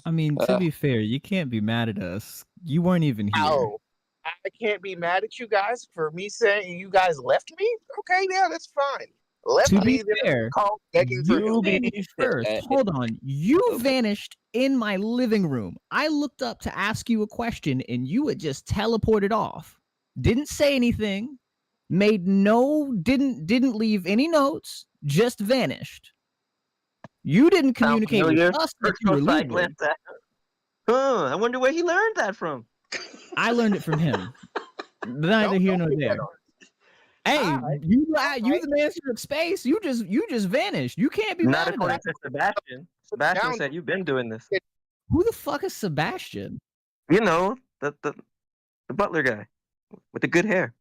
I mean, to be fair, you can't be mad at us. You weren't even here. Oh, I can't be mad at you guys for me saying you guys left me. Okay, yeah, that's fine. To be fair, begging for help. First, hold on. You vanished in my living room. I looked up to ask you a question, and you had just teleported off. Didn't say anything. Didn't leave any notes. Just vanished. You didn't communicate with us that you were leaving. I wonder where he learned that from. I learned it from him. Neither here nor there. Hey, you the master of space. You just vanished. You can't be Not mad according at to Sebastian. Sebastian said you've been doing this. Who the fuck is Sebastian? You know, the butler guy with the good hair.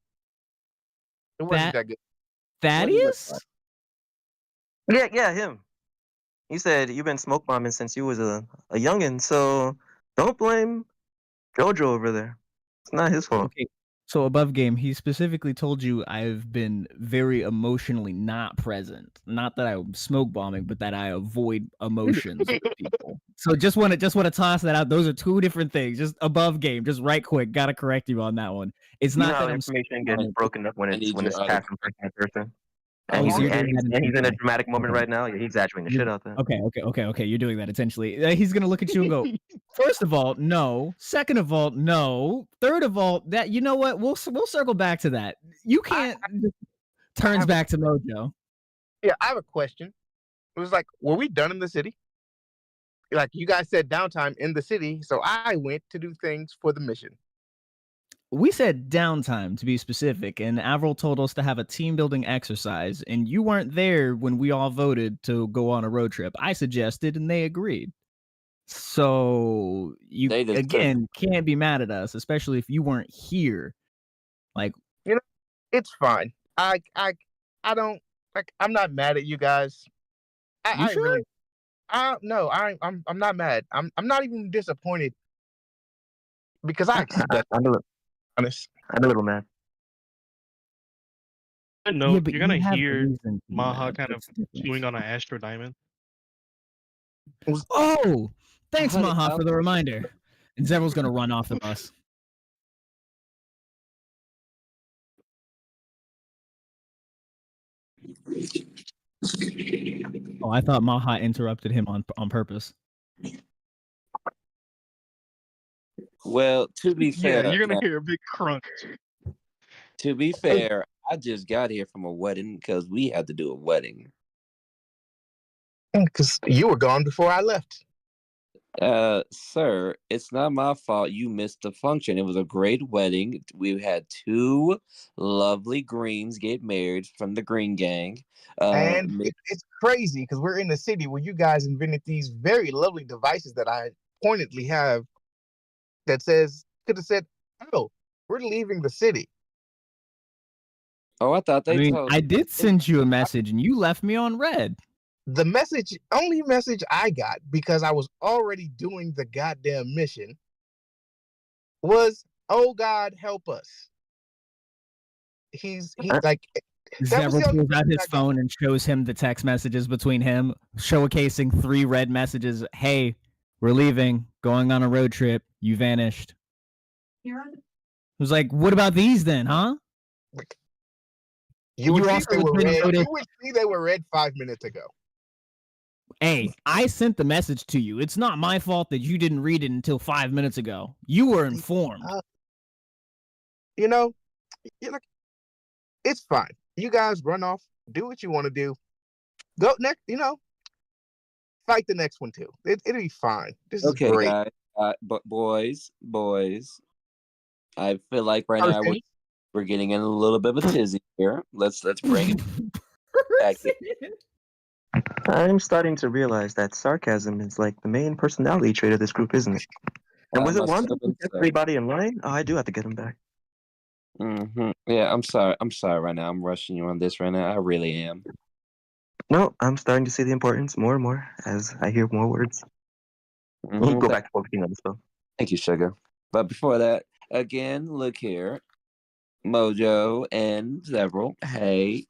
It wasn't that good. Thaddeus? Yeah, him. He said you've been smoke bombing since you was a youngin', so don't blame Jojo over there. It's not his fault. Okay. So above game, he specifically told you I've been very emotionally not present. Not that I'm smoke bombing, but that I avoid emotions with people. So just want to toss that out. Those are two different things. Just above game, just right quick. Gotta correct you on that one. It's not that information gets broken up when it's passed from person to person. Oh, And so he's in a dramatic moment right now. Yeah, he's exaggerating the shit out there. Okay. You're doing that intentionally. He's gonna look at you and go, first of all, no. Second of all, no. Third of all, that you know what? We'll circle back to that. You can't. Turns back to Mojo. Yeah, I have a question. It was like, were we done in the city? Like you guys said, downtime in the city, so I went to do things for the mission. We said downtime to be specific, and Avril told us to have a team building exercise, and you weren't there when we all voted to go on a road trip. I suggested, and they agreed. So you again can't be mad at us, especially if you weren't here. Like, you know, it's fine. I don't like. I'm not mad at you guys. I sure? really. No, I'm not mad. I'm not even disappointed because I expect. I'm a little mad. No, Yeah, but you're gonna you have hear reason to be Maha mad. kind of That's the difference. chewing on an Astro Diamond. Oh, thanks, Maha, for the reminder. And Zevril's gonna run off the bus. Oh, I thought Maha interrupted him on purpose. Well, to be fair, Yeah, you're gonna hear a big crunch. To be fair, I just got here from a wedding because we had to do a wedding. Because you were gone before I left. Sir, it's not my fault you missed the function. It was a great wedding. We had two lovely greens get married from the Green Gang. And it's crazy because we're in the city where you guys invented these very lovely devices that I pointedly have that could have said, oh, we're leaving the city. Oh, I thought I they mean, told I did send you a message and you left me on red. The only message I got, because I was already doing the goddamn mission, was, oh God, help us. He's like, that was Zevril the only pulls out message his I got. phone and shows him the text messages between him, showcasing 3 red messages. Hey, we're leaving, going on a road trip. You vanished. It was like, what about these then, huh? You would see also they were didn't red. notice- You would see they were red 5 minutes ago. Hey, I sent the message to you. It's not my fault that you didn't read it until 5 minutes ago. You were informed. You know, it's fine. You guys run off, do what you want to do. Go next, fight the next one too. It'll be fine. This is okay, great. guys. But boys, I feel like right now we're getting in a little bit of a tizzy here. Let's bring it back in. I'm starting to realize that sarcasm is like the main personality trait of this group, isn't it? And was it must Wanda have who been kept so. everybody in line? Oh, I do have to get him back. Yeah, I'm sorry. I'm sorry right now. I'm rushing you on this right now. I really am. No, I'm starting to see the importance more and more as I hear more words. Go back to focusing on the spell. Thank you, Sugar. But before that, again, look here. Mojo and Zevril. Hey,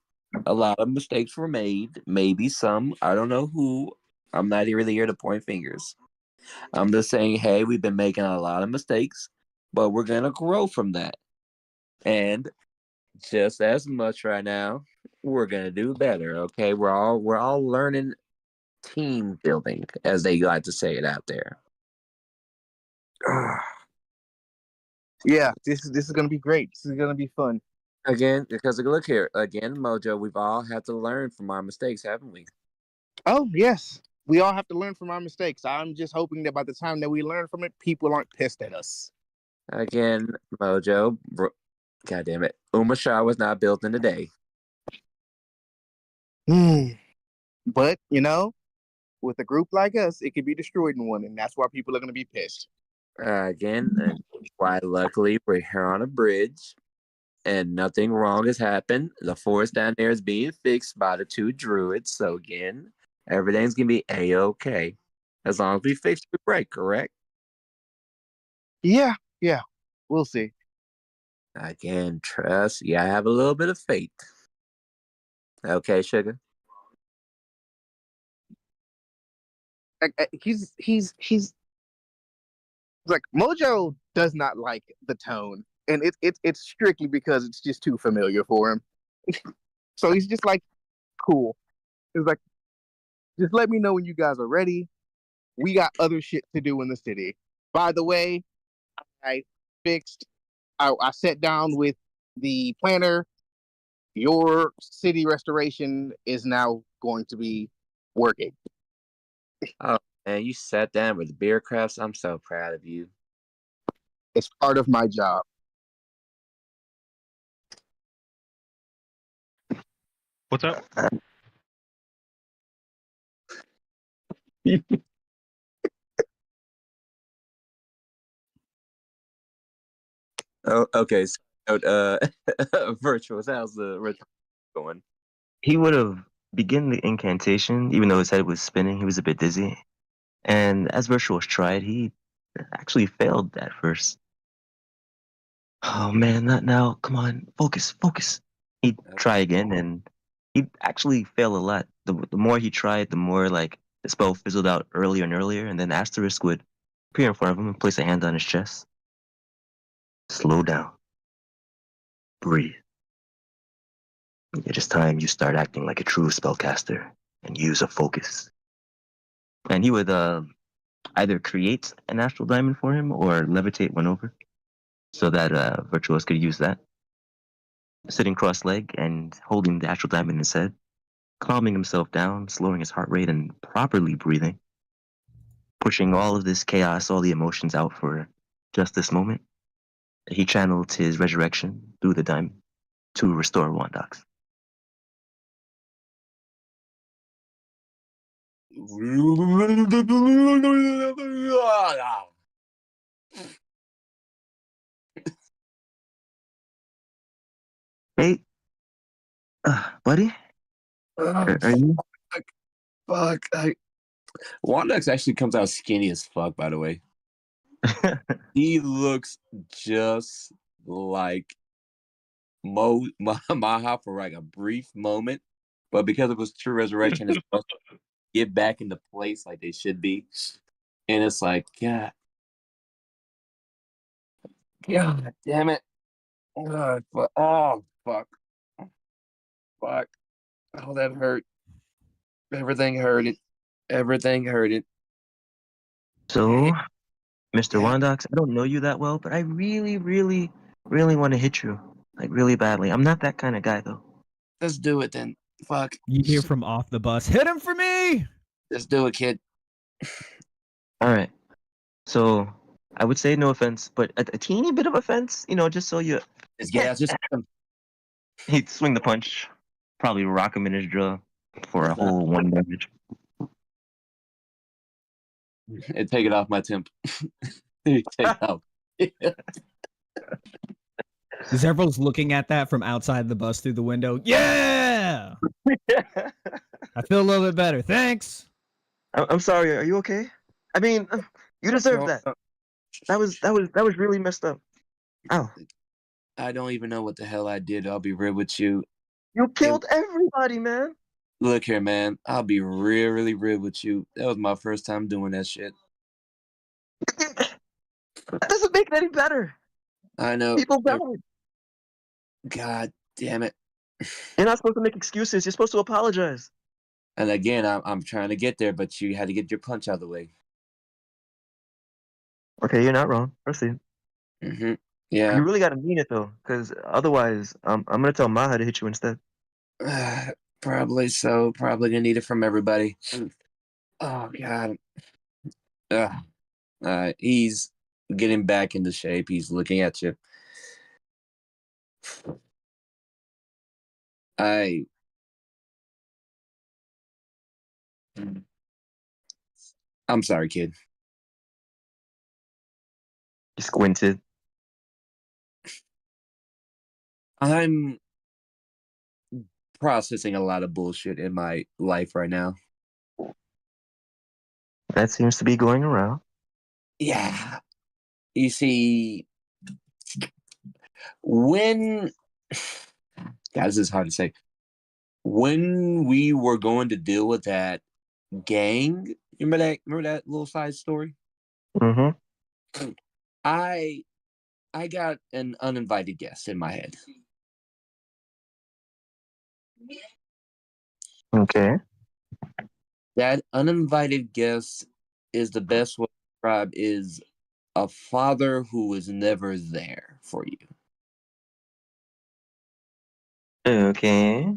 a lot of mistakes were made. Maybe some. I don't know who. I'm not really here to point fingers. I'm just saying, hey, we've been making a lot of mistakes, but we're gonna grow from that. And just as much right now, we're gonna do better. Okay, we're all learning team building, as they like to say it out there. Yeah, this is gonna be great. This is gonna be fun. Again, because look here, again, Mojo, we've all had to learn from our mistakes, haven't we? Oh yes, we all have to learn from our mistakes. I'm just hoping that by the time that we learn from it, people aren't pissed at us. Again, Mojo, God damn it, Umashar was not built in a day. But with a group like us, it could be destroyed in one, and that's why people are gonna be pissed. Again, and why luckily we're here on a bridge and nothing wrong has happened. The forest down there is being fixed by the 2 druids. So again, everything's gonna be A-okay. As long as we fix the break, correct? Yeah. We'll see. Again, trust. Yeah, I have a little bit of faith. Okay, Sugar? He's like, Mojo does not like the tone, and it's strictly because it's just too familiar for him. So he's just like, cool. He's like, just let me know when you guys are ready. We got other shit to do in the city. By the way, I sat down with the planner. Your city restoration is now going to be working. Oh, man, you sat down with the beer crafts. I'm so proud of you. It's part of my job. What's up? Oh, okay. So, Virtuous, how's the ritual going? He would have begun the incantation, even though his head was spinning. He was a bit dizzy. And as Virtuous tried, he actually failed at first. Oh man, not now. Come on, focus. He'd try again, and he'd actually fail a lot. The more he tried, the more like the spell fizzled out earlier and earlier, and then Asterisk would appear in front of him and place a hand on his chest. Slow down. Breathe. It is time you start acting like a true spellcaster and use a focus. And he would either create an astral diamond for him or levitate one over so that Virtuous could use that. sitting cross-legged and holding the astral diamond in his head, calming himself down, slowing his heart rate, and properly breathing, pushing all of this chaos, all the emotions out for just this moment. He channeled his resurrection through the diamond to restore Wondox. Hey, buddy, are you? Fuck. Wondox actually comes out skinny as fuck, by the way. He looks just like Maha for like a brief moment, but because of his true resurrection, his muscles get back into place like they should be. And it's like, God damn it. Oh, fuck. Oh, that hurt. Everything hurt it. So, Mr. Yeah. Wondox, I don't know you that well, but I really, really, really want to hit you. Like, really badly. I'm not that kind of guy, though. Let's do it then. Fuck. You hear from off the bus, hit him for me! Let's do it, kid. All right. So, I would say no offense, but a teeny bit of offense, just so you... He'd swing the punch, probably rock him in his jaw for a whole 1 damage. And take it off my temp. Take it off. Zevril's looking at that from outside the bus through the window. Yeah! I feel a little bit better. Thanks. I'm sorry. Are you okay? I mean, you deserve that. That was really messed up. Ow. I don't even know what the hell I did. I'll be real with you. You killed everybody, man. Look here, man. I'll be really real with you. That was my first time doing that shit. That doesn't make it any better. I know. People died. God damn it. You're not supposed to make excuses. You're supposed to apologize. And again, I'm trying to get there, but you had to get your punch out of the way. Okay, you're not wrong. Proceed. Mm-hmm. Yeah. You really got to mean it, though, because otherwise, I'm going to tell Maha to hit you instead. Probably so. Probably going to need it from everybody. Oh, God. He's getting back into shape. He's looking at you. I'm sorry, kid. He squinted. I'm processing a lot of bullshit in my life right now. That seems to be going around. Yeah. You see, when... God, this is hard to say. When we were going to deal with that gang, remember that little side story? Mm-hmm. I got an uninvited guest in my head. Okay. That uninvited guest is the best way to describe is a father who is never there for you. Okay.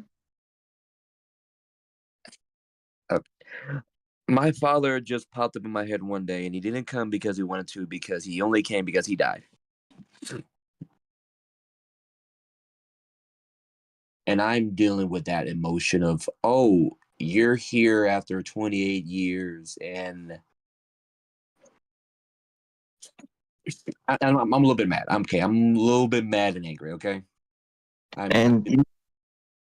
My father just popped up in my head one day, and he didn't come because he wanted to, because he only came because he died. And I'm dealing with that emotion of, oh, you're here after 28 years, and I'm a little bit mad. I'm a little bit mad and angry, okay?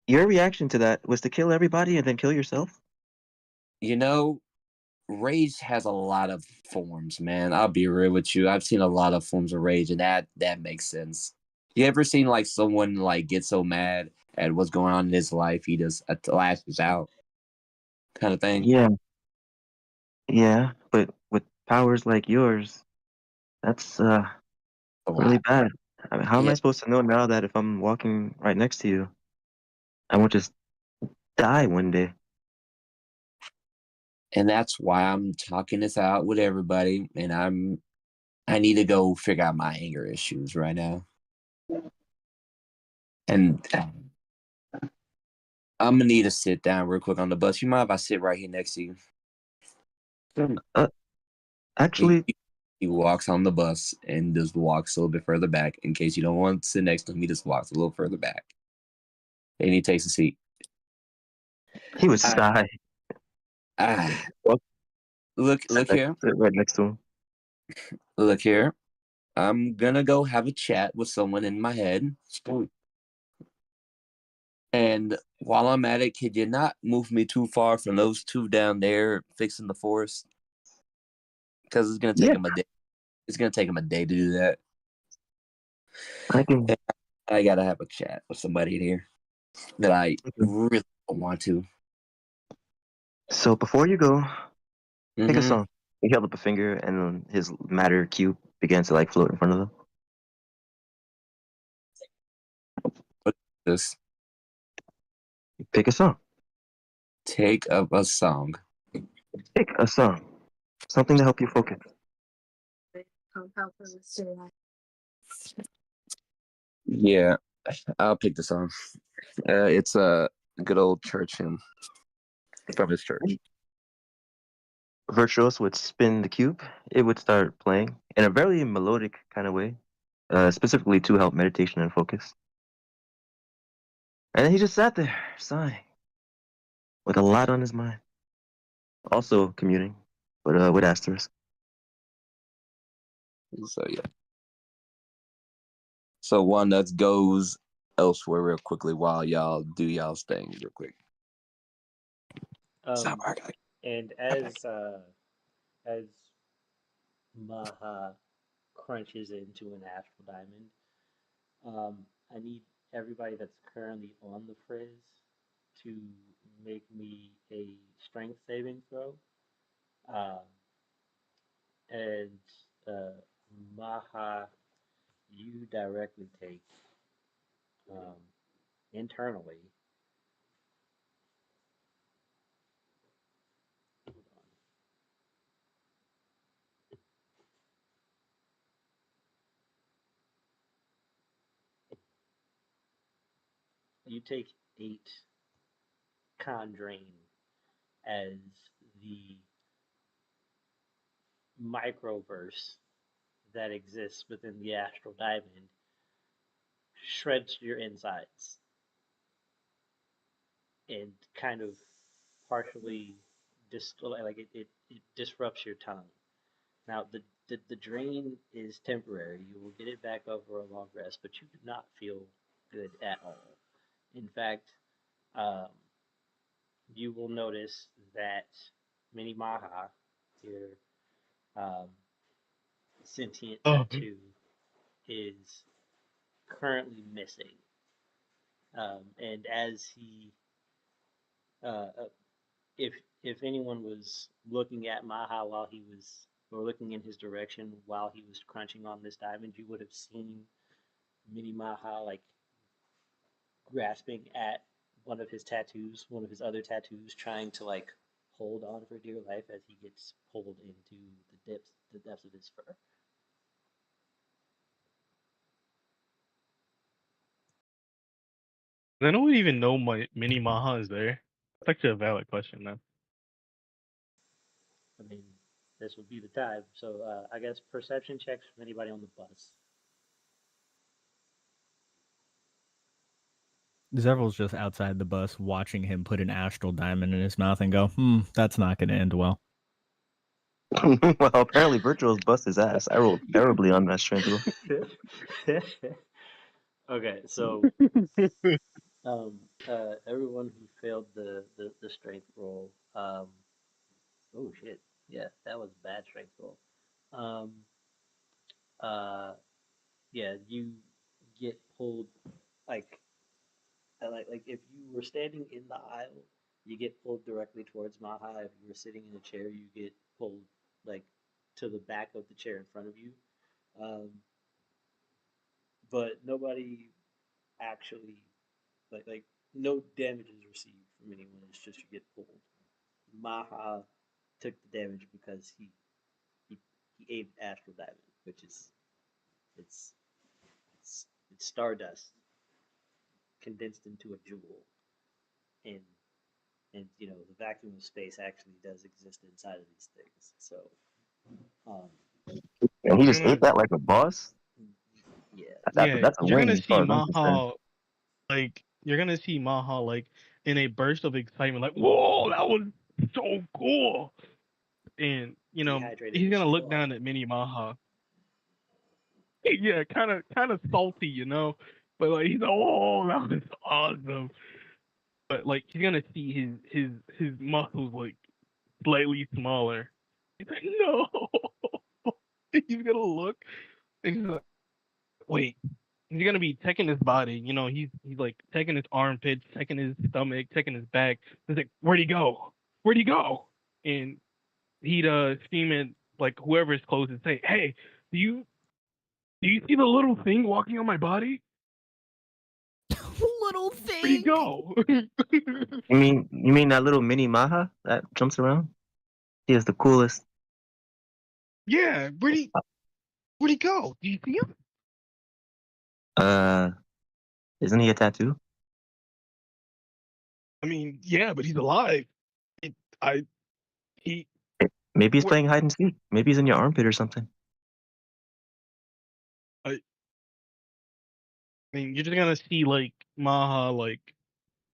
Your reaction to that was to kill everybody and then kill yourself? Rage has a lot of forms, man. I'll be real with you. I've seen a lot of forms of rage, and that makes sense. You ever seen like someone like get so mad at what's going on in his life, he just lashes out, kind of thing? Yeah, but with powers like yours, that's really bad. I mean, how am I supposed to know now that if I'm walking right next to you, I won't just die one day? And that's why I'm talking this out with everybody, and I need to go figure out my anger issues right now. And I'm gonna need to sit down real quick on the bus. You mind if I sit right here next to you? Actually, He walks on the bus and just walks a little bit further back. In case you don't want to sit next to him, he just walks a little further back. And he takes a seat. he was I- shy. Look here. Sit right next to him. Look here. I'm gonna go have a chat with someone in my head. And while I'm at it, could you not move me too far from those two down there fixing the forest? Because it's gonna take him a day. It's gonna take him a day to do that. I can. I gotta have a chat with somebody in here that I really don't want to. So before you go, pick a Mhm. song. He held up a finger, and his matter cube began to like float in front of them. Just Pick a song. take up a song. Pick a song. Something to help you focus. Yeah, I'll pick the song. It's a good old church hymn from his church. Virtuous would spin the cube. It would start playing in a very melodic kind of way, specifically to help meditation and focus. And then he just sat there, sighing, with a lot on his mind. Also commuting, but with asterisk. So yeah. So Wondox goes elsewhere real quickly while y'all do y'all's thing real quick. And as Maha crunches into an astral diamond, I need everybody that's currently on the frizz to make me a strength saving throw. Um, and Maha, you directly take um, internally. Hold on. You take 8 con drain as the microverse that exists within the astral diamond shreds your insides and kind of partially it disrupts your tongue. Now the drain is temporary. You will get it back over a long rest, but you do not feel good at all. In fact, um, you will notice that Mini Maha, your um, sentient tattoo, is currently missing. And as he, if anyone was looking at Maha while he was, or looking in his direction while he was crunching on this diamond, you would have seen Mini Maha like grasping at one of his tattoos, one of his other tattoos, trying to like hold on for dear life as he gets pulled into the depths of his fur. Does anyone even know my Mini Maha is there? That's actually a valid question, man. I mean, this would be the time. So I guess perception checks from anybody on the bus. Zevril's just outside the bus watching him put an astral diamond in his mouth and go, that's not going to end well. Well, apparently Virtual's bust his ass. I rolled terribly on that strength roll. Okay, so everyone who failed the strength roll, oh shit, yeah, that was a bad strength roll. Um, yeah, you get pulled like like if you were standing in the aisle, you get pulled directly towards Maha. If you were sitting in a chair, you get pulled like to the back of the chair in front of you. Um, but nobody actually like no damage is received from anyone. It's just you get pulled. Maha took the damage because he, he ate Astral Diamond, which is it's it's stardust. condensed into a jewel, and you know the vacuum of space actually does exist inside of these things. So, um, And he You're just gonna ate that like a boss. yeah, That's a you're win gonna as far see as I'm concerned. Maha you're gonna see Maha in a burst of excitement, like, whoa, that was so cool. And dehydrated he's the gonna shit look off. down at Mini Maha. Yeah, kind of salty, but like he's like, oh, that was awesome. But like he's gonna see his muscles like slightly smaller. He's like, no. He's gonna look and he's like, wait. He's gonna be checking his body. He's like checking his armpits, checking his stomach, checking his back. He's like, where'd he go? Where'd he go? And he'd scream at like whoever's close and say, hey, do you see the little thing walking on my body? Little Where'd he thing. go? You mean that little mini Maha that jumps around? He is the coolest. Yeah, where'd he go? Do you see him? Isn't he a tattoo? I mean, yeah, but he's alive. It, I he Maybe he's where, playing hide and seek. Maybe he's in your armpit or something. I mean, you're just gonna see like Maha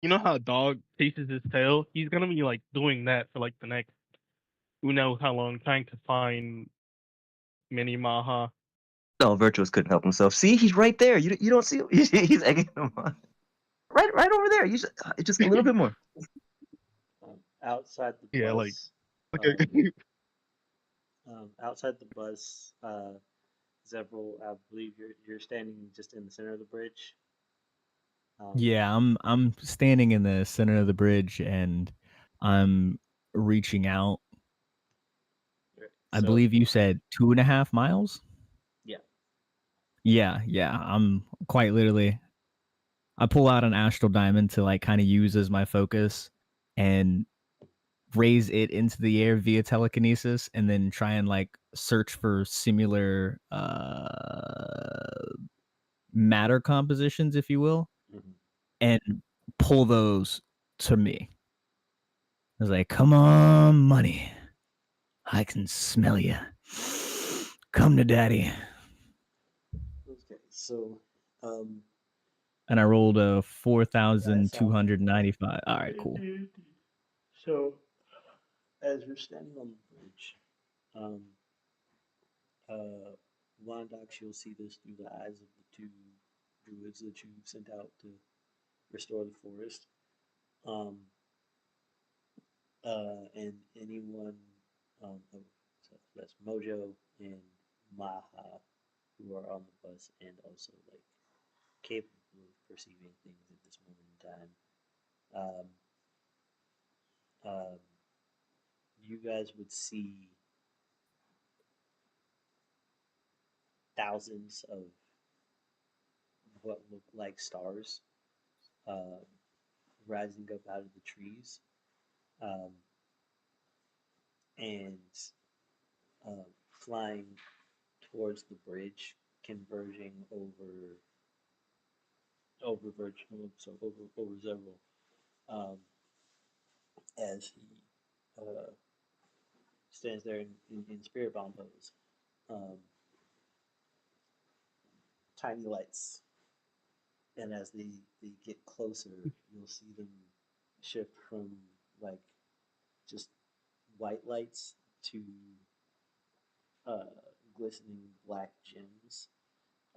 you know how a dog chases his tail? He's gonna be like doing that for like the next who knows how long, trying to find Mini Maha. No, Virtuous couldn't help himself. See, he's right there. You don't see him. He's egging him on. Right over there. You just a little bit more. Outside the Yeah, bus, okay. outside the bus, Zevril, I believe you're standing just in the center of the bridge. Yeah, I'm standing in the center of the bridge and I'm reaching out. I So, believe you said 2.5 miles. yeah. Yeah. I'm quite literally. I pull out an astral diamond to like kind of use as my focus and raise it into the air via telekinesis, and then try and like search for similar matter compositions, if you will, Mhm. and pull those to me. I was like, come on, money. I can smell you. Come to daddy. Okay, so, And I rolled a 4,295. All right, cool. So, as you're standing on the bridge, Wondox, you'll see this through the eyes of the two druids that you sent out to restore the forest. And anyone, so that's Mojo and Maha, who are on the bus and also like capable of perceiving things at this moment in time. You guys would see thousands of what look like stars uh, rising up out of the trees, um, and uh, flying towards the bridge, converging over Zevril, um, as he stands there in spirit bomb pose. Um, Tiny lights, and as they get closer, you'll see them shift from like just white lights to uh, glistening black gems.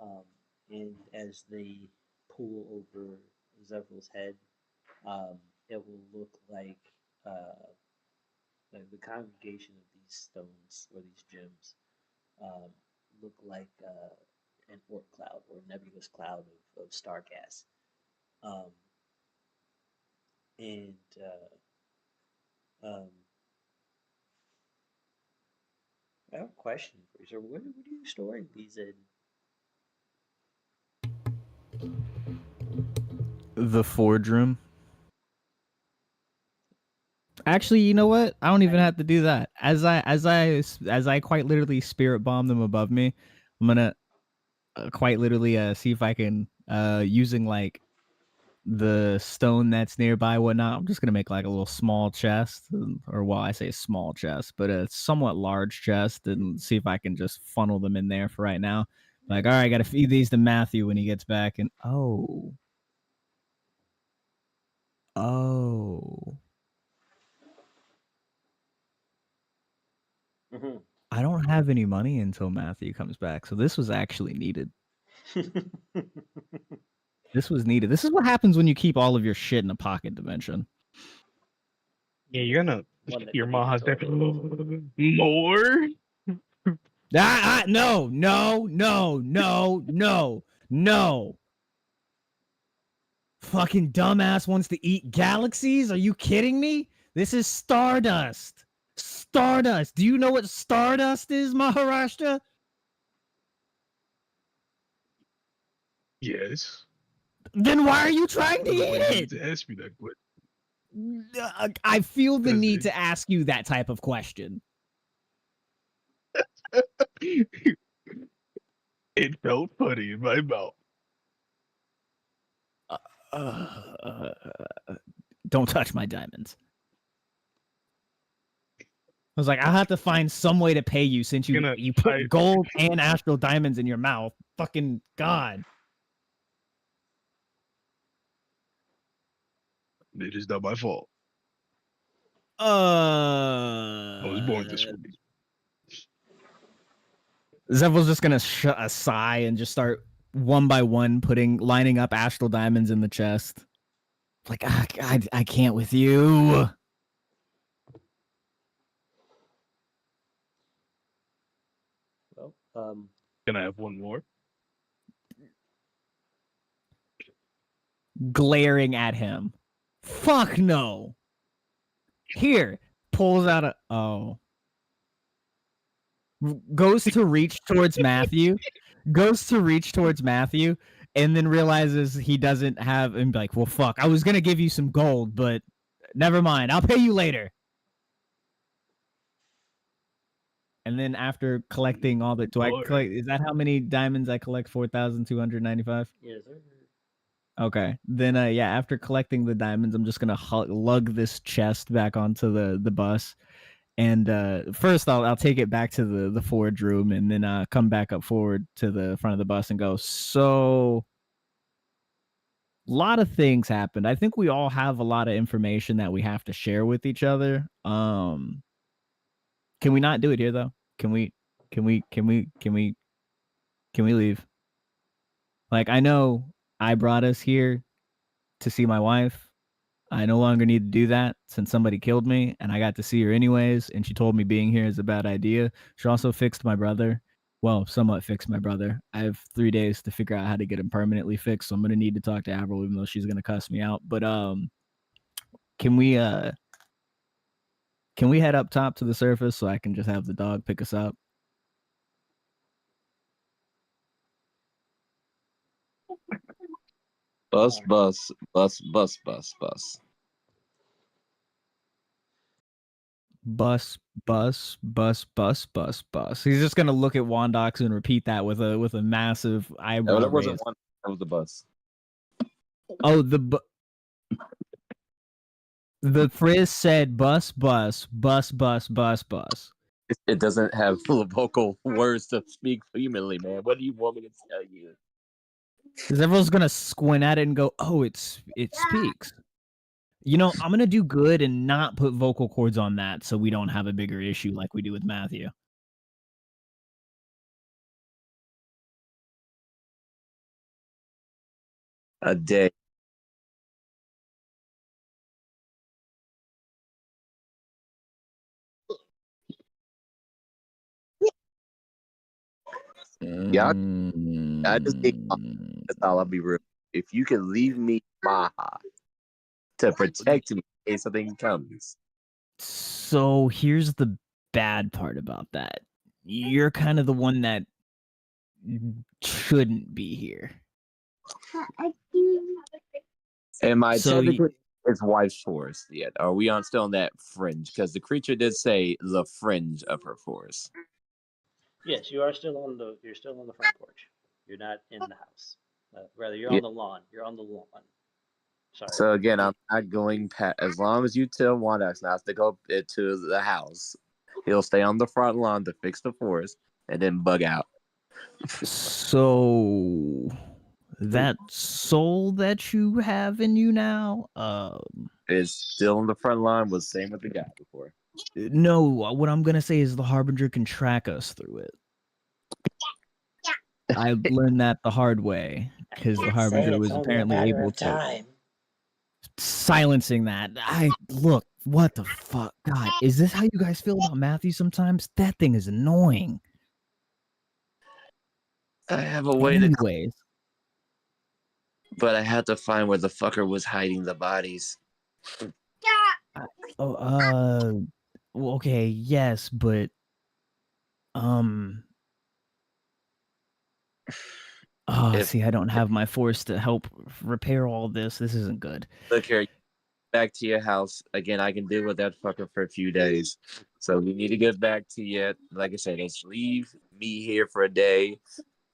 Um, and as they pull over Zevril's head, it will look uh, like the congregation of these stones or these gems um, look like an Oort cloud or a nebulous cloud of star gas. Um, and um, I have a question for you, sir. What are you storing these in? The forge room. Actually, you know what? I don't even have to do that. As I quite literally spirit bomb them above me, I'm gonna quite literally see if I can using like the stone that's nearby, whatnot. I'm just gonna make like a little small chest, or well, I say small chest, but a somewhat large chest, and see if I can just funnel them in there for right now. Like, all right, I gotta feed these to Matthew when he gets back, and oh. Mhm. I don't have any money until Matthew comes back, so this was actually needed. This was needed. This is what happens when you keep all of your shit in a pocket dimension. Yeah, you're gonna One that your can be Maha's controlled. definitely more. No. Fucking dumbass wants to eat galaxies? Are you kidding me? This is Stardust. Stardust. Do you know what Stardust is, Maharashtra? Yes. Then why are you trying to Why eat you need it? to ask me that question? I feel the Does need it? to ask you that type of question. It felt funny in my mouth. Don't touch my diamonds. I was like, I have to find some way to pay you since you put gold and astral diamonds in your mouth. Fucking God. It is not my fault. I was born this way. Zevril's just gonna shut a sigh and just start one by one lining up astral diamonds in the chest. Like, I can't with you. Well, Can I have one more? Glaring at him. Fuck no. Here, pulls out a goes to reach towards Matthew, and then realizes he doesn't have, and be like, well, fuck, I was gonna give you some gold, but never mind, I'll pay you later. And then after collecting all the, do I collect? Is that how many diamonds I collect? 4,295. yes, sir. Okay, then yeah, after collecting the diamonds, I'm just gonna lug this chest back onto the bus, and first I'll take it back to the forge room, and then come back up forward to the front of the bus and go. So, a lot of things happened. I think we all have a lot of information that we have to share with each other. Can we not do it here though? Can we leave? Like, I know I brought us here to see my wife. I no longer need to do that since somebody killed me, and I got to see her anyways, and she told me being here is a bad idea. She also fixed my brother. Well, somewhat fixed my brother. I have 3 days to figure out how to get him permanently fixed, so I'm gonna need to talk to Avril, even though she's gonna cuss me out. But can we head up top to the surface so I can just have the dog pick us up? Bus, bus, bus, bus, bus, bus. Bus, bus, bus, bus, bus, bus. He's just gonna look at Wondox and repeat that with a massive eyebrow No, that raise. wasn't one. That was the bus. Oh, the Frizz said bus, bus, bus, bus, bus, bus. It doesn't have vocal words to speak humanly, man. What do you want me to tell you? Because everyone's gonna squint at it and go, "Oh, it speaks." You know, I'm gonna do good and not put vocal cords on that, so we don't have a bigger issue like we do with Matthew. A day. Yeah, I just think that's all. I'll be real. If you can leave me Maha to protect me in case something comes. So here's the bad part about that. You're kind of the one that shouldn't be here. Am I So technically his wife's force yet? Are we on still on that fringe? Because the creature did say the fringe of her force. Yes, you're still on the front porch. You're not in the house. Rather, you're Yeah. on the lawn. You're on the lawn. Sorry. So again, I'm not going past. As long as you tell Wondox not to go into the house, he'll stay on the front lawn to fix the forest and then bug out. So that soul that you have in you now, It's still on the front lawn. Was same with the guy before. no, what I'm gonna say is the Harbinger can track us through it. I learned that the hard way because the Harbinger was apparently able to time. silencing that. Look, what the fuck, God, is this how you guys feel about Matthew sometimes? That thing is annoying. I have a way Anyways, but I had to find where the fucker was hiding the bodies. well, okay, yes, but see, I don't have my force to help repair all this. This isn't good. Look here, back to your house again. I can deal with that fucker for a few days. So we need to get back to you. Like I said, let's leave me here for a day.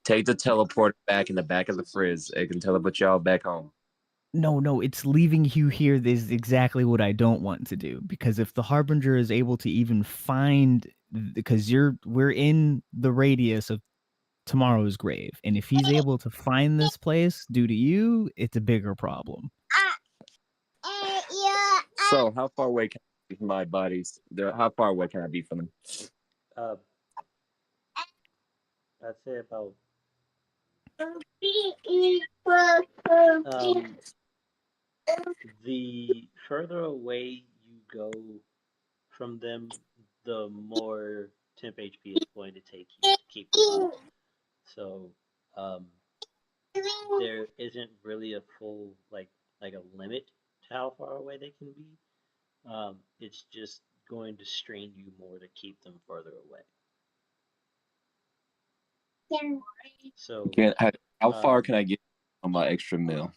Take the teleport back in the back of the frizz. It can teleport y'all back home. No, it's leaving you here. This is exactly what I don't want to do, because if the Harbinger is able to even find, because we're in the radius of tomorrow's grave, and if he's able to find this place due to you, it's a bigger problem. So how far away can I be from my bodies? How far away can I be from them? I'd say about the further away you go from them, the more temp HP it's going to take you to keep them up. So there isn't really a full like a limit to how far away they can be. It's just going to strain you more to keep them further away. So How far can I get on my extra meal?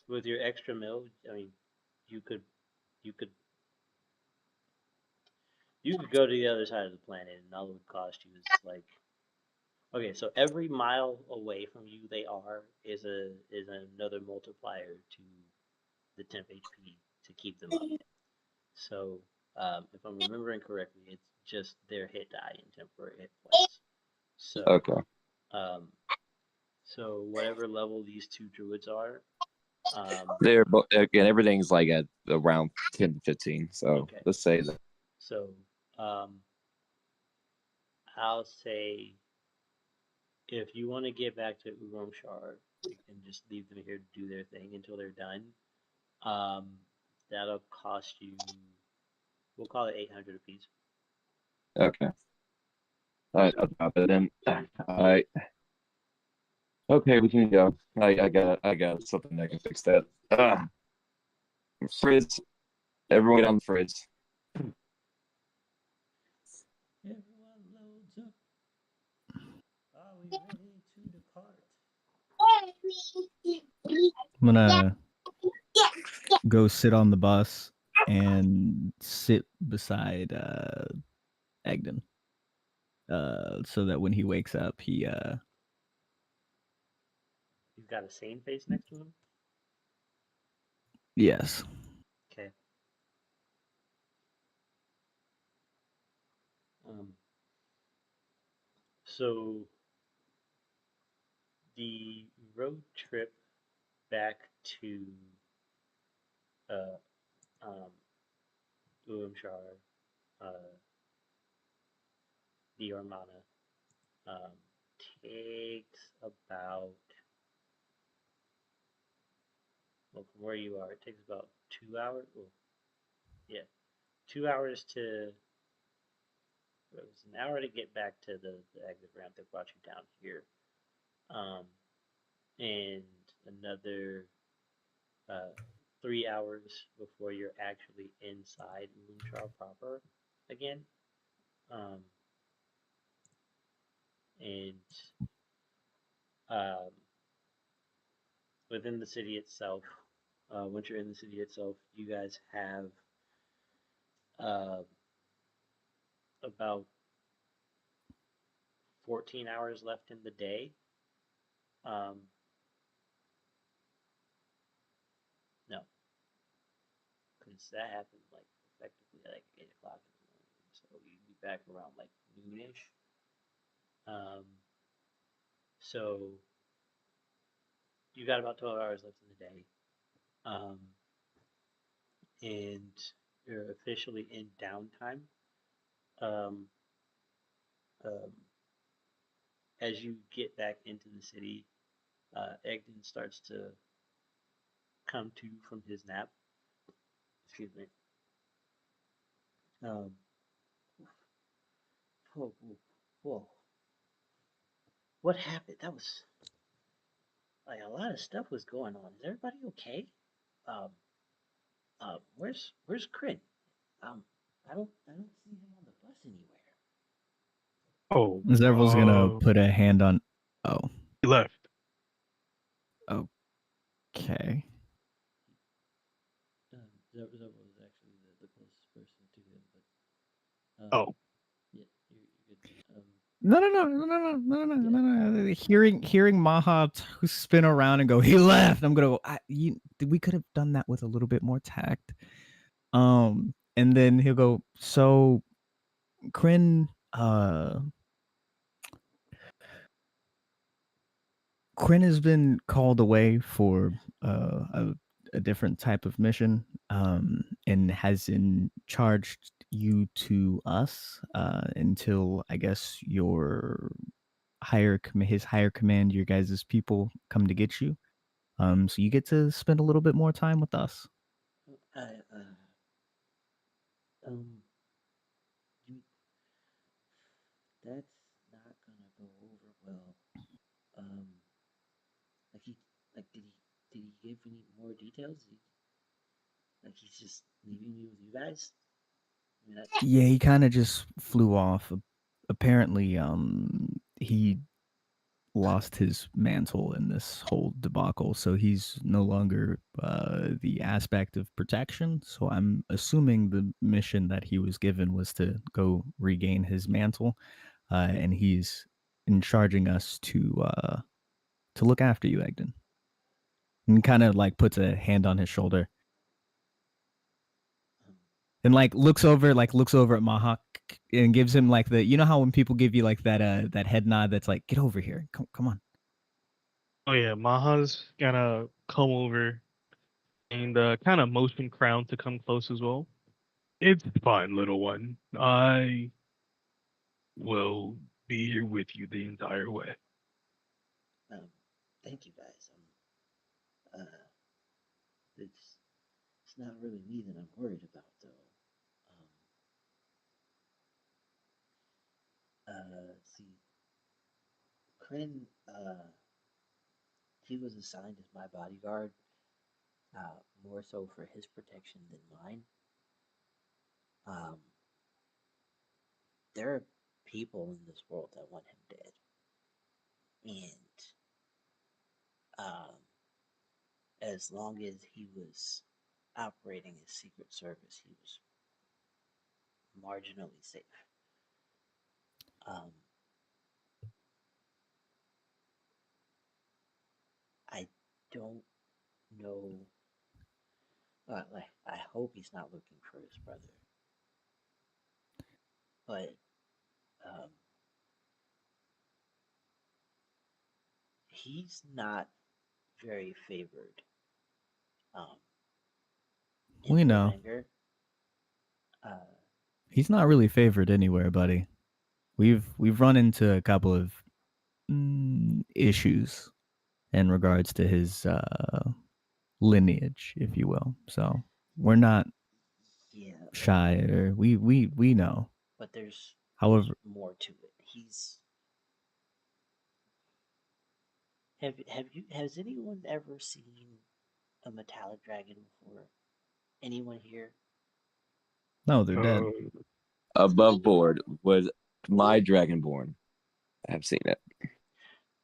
with your extra meal, I mean, you could go to the other side of the planet, and all it would cost you is like, okay, so every mile away from you they are is another multiplier to the temp HP to keep them up. So if I'm remembering correctly, it's just their hit die and temporary hit points. So Okay. So whatever level these two druids are, They're again, everything's like at around 10 to 15. So okay. let's say that. So I'll say if you want to get back to Urumshar and just leave them here to do their thing until they're done, that'll cost you, we'll call it 800 apiece. Okay. All right, I'll drop it in. All right. Okay, we can go. I got something that can fix that. Frizz. Everyone get on the frizz. Everyone loads up. Are we ready to depart? I'm gonna go sit on the bus and sit beside Egden, so that when he wakes up, he You've got a sane face next to him? yes. Okay. So the road trip back to Urumshar, the Armana, takes about, well, from where you are, it takes about 2 hours. Well, yeah, 2 hours to, it was an hour to get back to the exit ramp that brought you down here. And another 3 hours before you're actually inside Moonshar proper again. And within the city itself, once you're in the city itself, you guys have about 14 hours left in the day. since that happened like effectively like 8 o'clock in the morning, so you'd be back around like noonish. Um, so you got about 12 hours left in the day, um, and you're officially in downtime. Um, um, as you get back into the city, Egden starts to come to from his nap. Excuse me. Um, whoa, whoa, whoa. What happened? That was like a lot of stuff was going on. Is everybody okay? Um, where's Krin? Um, I don't see him on the bus anywhere. Oh, Zerval's gonna put a hand on. Oh, he left. okay. Zevril was actually the closest person to him, but Oh, yeah, you're good. No. Hearing Maha spin around and go, he left. I'm gonna go. We could have done that with a little bit more tact. And then he'll go. So, Krin, Krin has been called away for a different type of mission, and has charged you to us until I guess your his higher command, your guys' people, come to get you. So you get to spend a little bit more time with us. I um, you, that's not gonna go over well. Um, like he, did he give any more details? Like he's just leaving me with you guys? I mean, that, Yeah, he kind of just flew off. Apparently, he lost his mantle in this whole debacle, so he's no longer the aspect of protection. So I'm assuming the mission that he was given was to go regain his mantle, and he's in charging us to look after you, Egden. And kind of like puts a hand on his shoulder um, and looks over at Mahak and gives him like the, you know how when people give you like that head nod that's like, get over here, come on. oh yeah. Maha's gonna come over and kind of motion Crown to come close as well. It's fine, little one. I will be here with you the entire way. um, thank you guys. It's it's not really me that I'm worried about though. See, Krin, he was assigned as my bodyguard, more so for his protection than mine. Um, there are people in this world that want him dead, and um, as long as he was operating as Secret Service, he was marginally safe. Um, I don't know. Like, I hope he's not looking for his brother, but um, he's not very favored. Um, in We know Vyrtuous. Uh, he's not really favored anywhere, buddy. We've run into a couple of issues in regards to his lineage, if you will. So we're not yeah, shy, or we know. but there's However, more to it. He's have you has anyone ever seen a metallic dragon before? Anyone here? no, they're dead. Above board was my Dragonborn. I've seen it.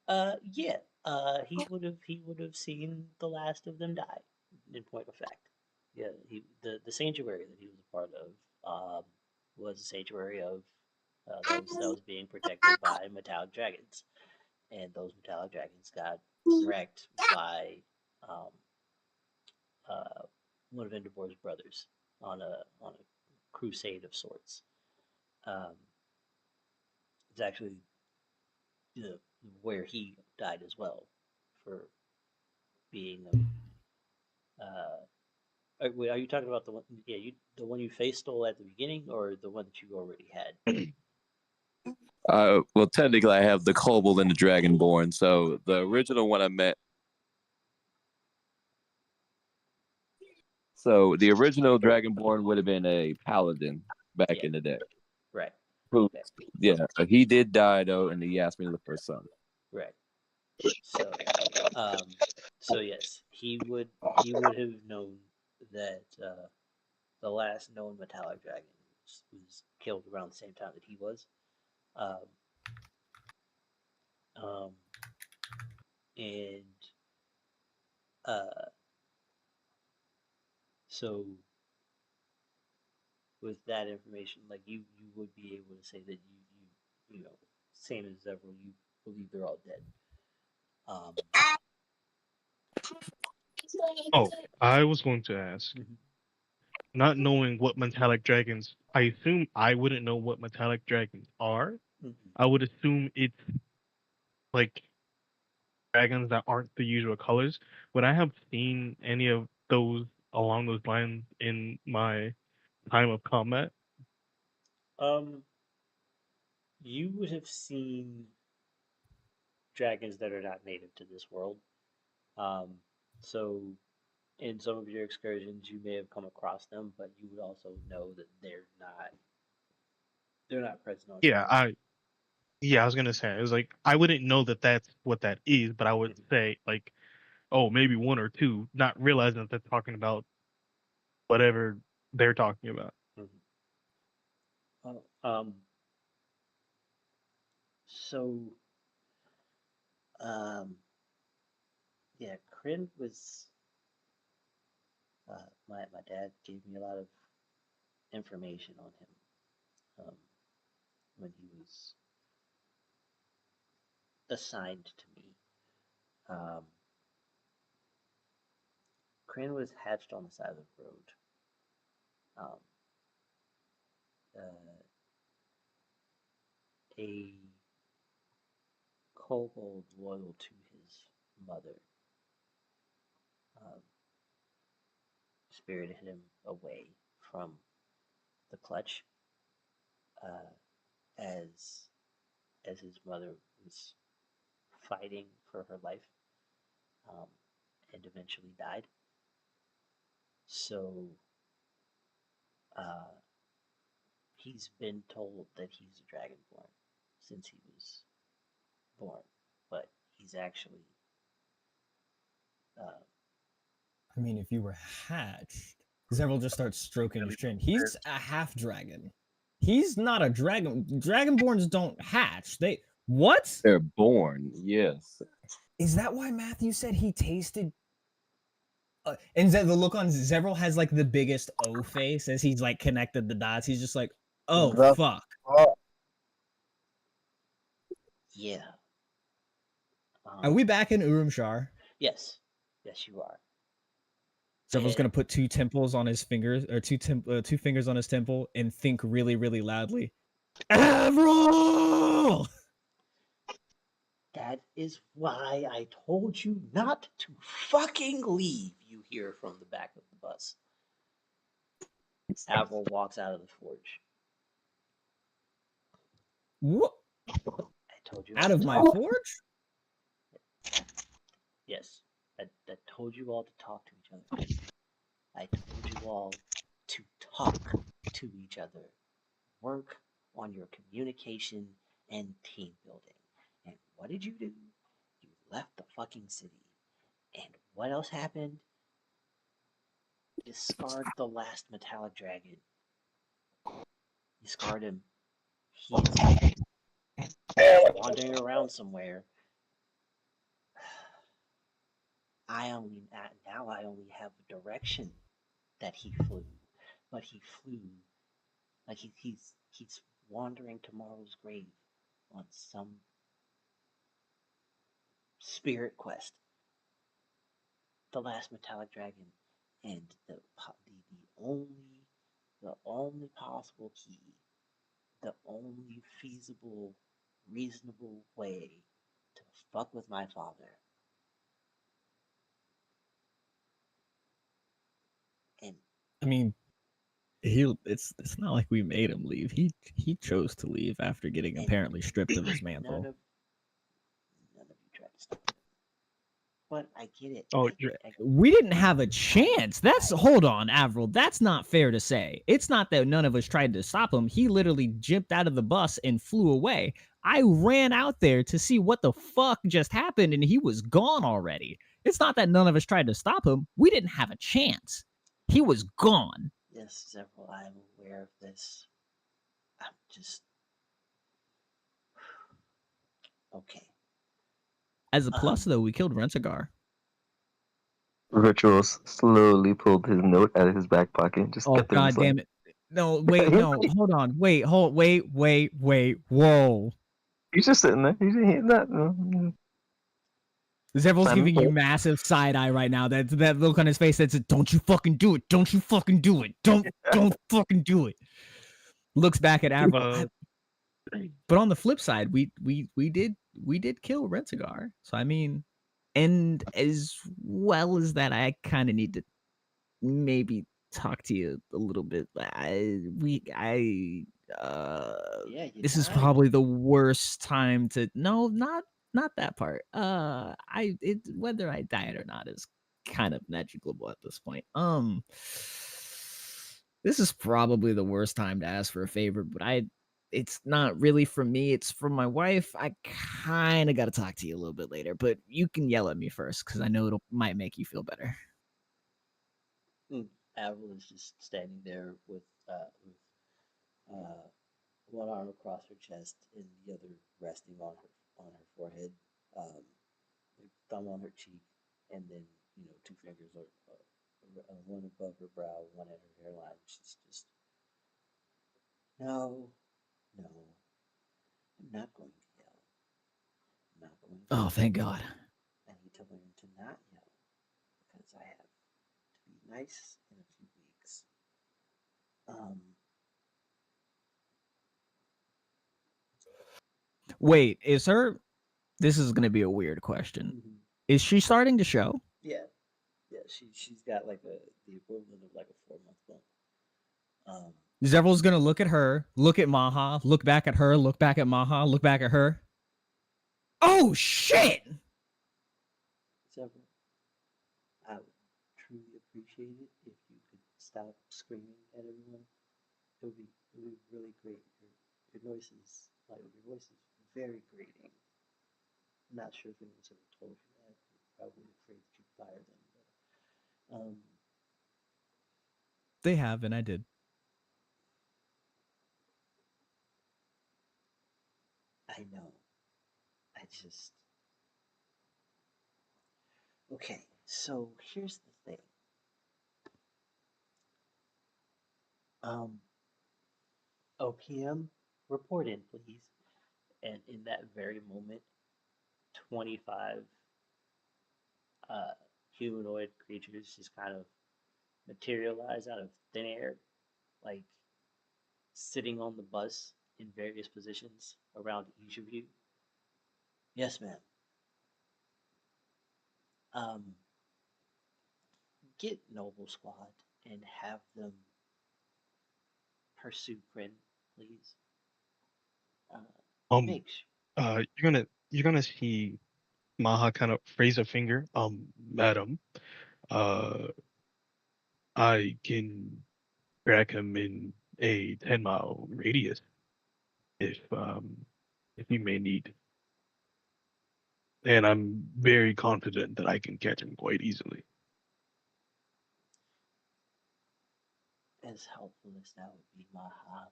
Yeah. He would have seen the last of them die. In point of fact, yeah. The sanctuary that he was a part of was a sanctuary of that was being protected by metallic dragons, and those metallic dragons got wrecked by um, one of Enderbor's brothers. on a crusade of sorts. It's actually the where he died as well for being wait, are you talking about the one? Yeah, the one you face stole at the beginning, or the one that you already had? Well, technically, I have the Kobold and the Dragonborn. So the original one I met. So the original Dragonborn would have been a paladin back in the day. Right. Who, yeah, he did die though, and he asked me to look for his son. Right. So yes, he would have known that the last known metallic dragon was killed around the same time that he was. Um, um, and so with that information, like you would be able to say that you know, same as Zevril, you believe they're all dead. Oh, I was going to ask. Not knowing what metallic dragons, I assume I wouldn't know what metallic dragons are. I would assume it's like dragons that aren't the usual colors. Would I have seen any of those along those lines in my time of combat? You would have seen dragons that are not native to this world. So in some of your excursions, you may have come across them, but you would also know that they're not present on Yeah, Earth. I was gonna say it was like I wouldn't know that that's what that is, but I would say like, oh, maybe one or two, not realizing that they're talking about whatever they're talking about. Oh, so, um, yeah, Krin was. My dad gave me a lot of information on him when he was assigned to me. Um, Krin was hatched on the side of the road. Um, a kobold loyal to his mother um, spirited him away from the clutch uh, as his mother was fighting for her life um, and eventually died. So uh, he's been told that he's a dragonborn since he was born, but he's actually I mean, if you were hatched, Zevril just starts stroking his chin. He's a half dragon. He's not a dragon. Dragonborns don't hatch. What? They're born, yes. Is that why Matthew said he tasted? And the look on Zevril has like the biggest O face as he's like connected the dots. He's just like, oh fuck. yeah. Are we back in Urumshar? Yes, yes, you are. Zevril's gonna put two temples on his fingers, or two fingers on his temple, and think really, really loudly. Avril! That is why I told you not to fucking leave, you hear from the back of the bus. Avril walks out of the forge. What? I told you. Out of my forge? Yes. I told you all to talk to each other. I told you all to talk to each other. Work on your communication and team building. And what did you do? You left the fucking city. And what else happened? You scarred the last metallic dragon. You scarred him. He's wandering around somewhere. I only have a direction that he flew, but he flew like he's wandering tomorrow's grave on some spirit quest. The last metallic dragon, and the only the only possible key, the only feasible, reasonable way to fuck with my father. And I mean, it's not like we made him leave. He chose to leave after getting apparently stripped of his none mantle. of you tried to stop it. But I get it. Oh, I get it. We didn't have a chance. That's hold on, Avril. That's not fair to say. It's not that none of us tried to stop him. He literally jumped out of the bus and flew away. I ran out there to see what the fuck just happened, and he was gone already. It's not that none of us tried to stop him. We didn't have a chance. He was gone. Yes, Zevril, I'm aware of this. I'm just okay. As a plus, though, we killed Rentigar. Virtuous slowly pulled his note out of his back pocket and just Oh kept it god inside. damn it. No, wait, no, hold on. Wait, whoa. He's just sitting there. He's not. No. Zevril's Simon giving you Pegg. massive side eye right now. That look on his face that says, "Don't you fucking do it! Don't you fucking do it! Don't fucking do it!" Looks back at Avril. But on the flip side, we did kill Rentigar. So I mean, and as well as that, I kind of need to maybe talk to you a little bit. Yeah, you This is died. probably the worst time to not that part. Whether I died or not is kind of negligible at this point. This is probably the worst time to ask for a favor, but it's not really from me, it's from my wife. I kind of got to talk to you a little bit later, but you can yell at me first because I know it might make you feel better. Avril is just standing there with one arm across her chest and the other resting on her forehead, her thumb on her cheek, and then two fingers one above her brow, one at her hairline. She's just no, I'm not going to yell. I'm not going to. Oh, thank God. I need to learn to not yell because I have to be nice in a few weeks. Wait, this is going to be a weird question. Is she starting to show? Yeah, she's got like the equivalent of like a 4-month bump. Zevril's going to look at her, look at Maha, look back at her, look back at Maha, look back at her. Oh, shit! Zevril, I would truly appreciate it if you could stop screaming at everyone. It would be really great. Your voice is very grating. I'm not sure if anyone's ever told you that. You're probably afraid that you'd fire them. But, They have, and I did. I know. I just. Okay, so here's the thing. OPM, report in, please. And in that very moment, 25 humanoid creatures just kind of materialize out of thin air, like sitting on the bus in various positions around each of you. Yes, ma'am. Get Noble Squad and have them pursue Krin, please. Make sure. You're gonna see Maha kind of raise a finger. Madam, I can track him in a 10-mile radius if you may need. And I'm very confident that I can catch him quite easily. As helpful as that would be, Maha,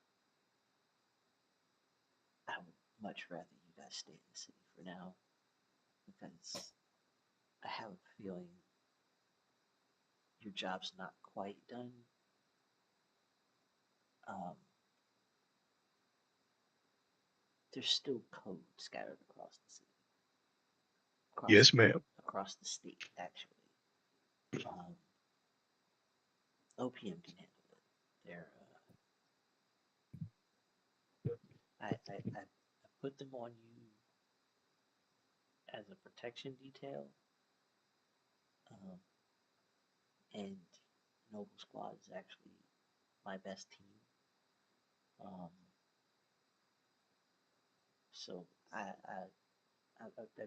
I would much rather you guys stay in the city for now, because I have a feeling your job's not quite done. There's still code scattered across the city. Yes, ma'am. Across the state, actually. OPM can handle it. I put them on you as a protection detail, um, and Noble Squad is actually my best team. So I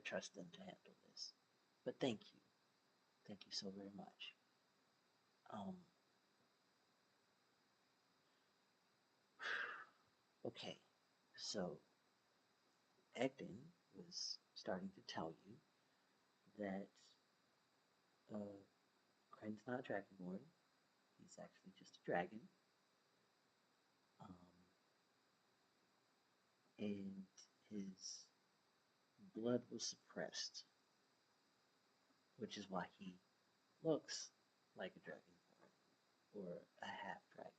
trust them to handle this. But thank you so very much. Okay, so Egden was starting to tell you that Krin's not a dragonborn. He's actually just a dragon. And his blood was suppressed, which is why he looks like a dragonborn or a half dragon.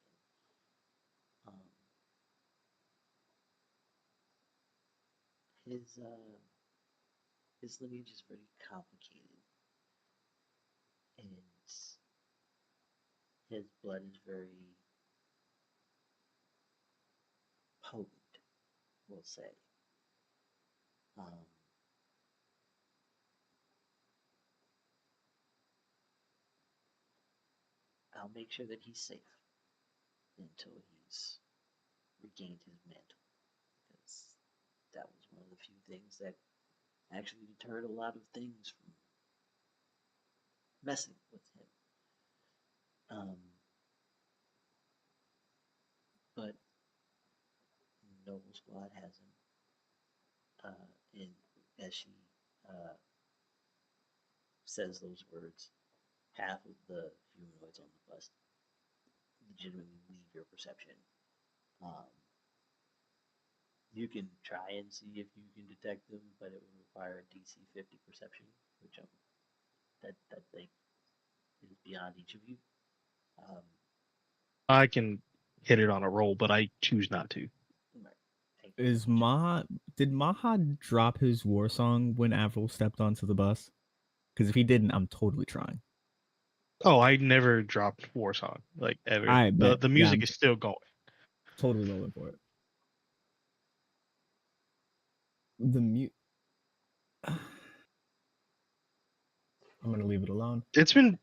His lineage is very complicated, and his blood is very potent, we'll say. I'll make sure that he's safe until he's regained his mantle, because that was one of the few things that actually deterred a lot of things from messing with him. But Noble Squad has him, and as she says those words, half of the humanoids on the bus legitimately leave your perception. You can try and see if you can detect them, but it would require a DC 50 perception, which that thing is beyond each of you. I can hit it on a roll, but I choose not to. Is Maha? Did Maha drop his war song when Avril stepped onto the bus? Because if he didn't, I'm totally trying. Oh, I never dropped war song like ever. I The bet. music Yeah, is still going. totally rolling for it. The mute. I'm gonna leave it alone. It's been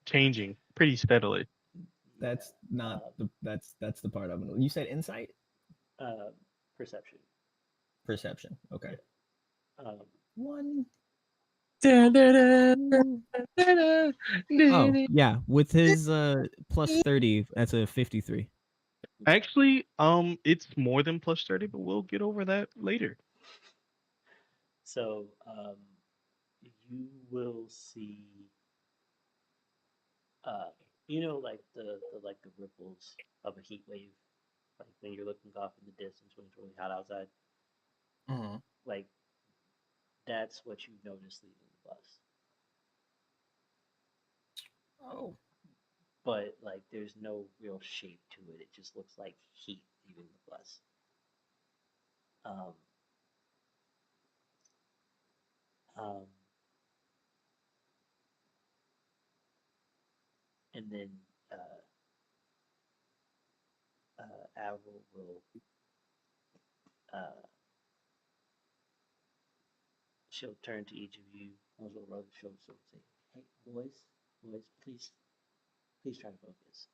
changing pretty steadily. That's not the that's the part I'm gonna. You said insight, Perception. perception. Okay. Yeah. One. Oh Oh yeah, with his plus 30, that's a 53. Actually, it's more than plus 30, but we'll get over that later. So you will see, like the ripples of a heat wave, like when you're looking off in the distance when it's really hot outside. Like that's what you notice leaving the bus. Oh. But like there's no real shape to it. It just looks like heat leaving the bus. And then Avril will she'll turn to each of you. She'll say, "Hey, boys, please try to focus.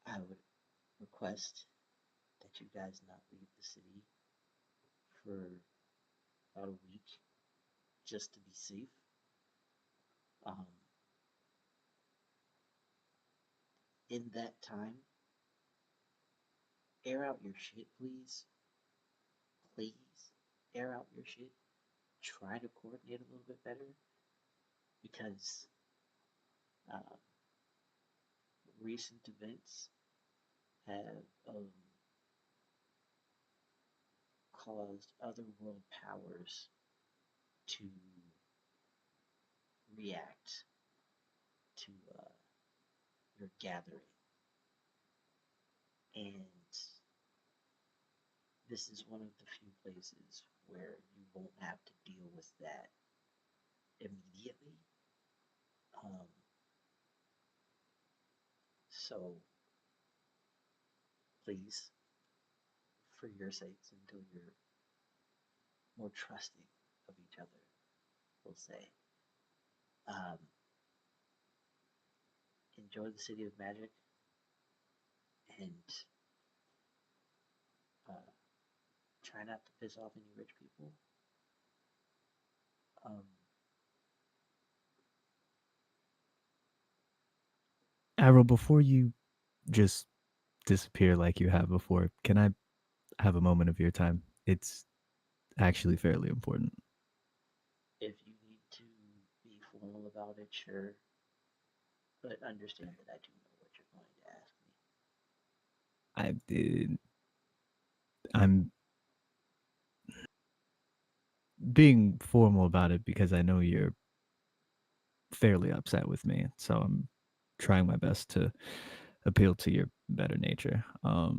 I would request that you guys not leave the city for about a week, just to be safe. In that time, air out your shit, please. Please, air out your shit. Try to coordinate a little bit better, because recent events have caused other world powers to react to your gathering. And this is one of the few places where you won't have to deal with that immediately. So please, for your sakes, until you're more trusting of each other, we'll say, um, enjoy the city of magic and uh, try not to piss off any rich people. Um, Arrow, before you just disappear like you have before, can I have a moment of your time? It's actually fairly important. if you need to be formal about it, sure, but understand that I do know what you're going to ask me. I'm being formal about it because I know you're fairly upset with me, so I'm trying my best to appeal to your better nature. I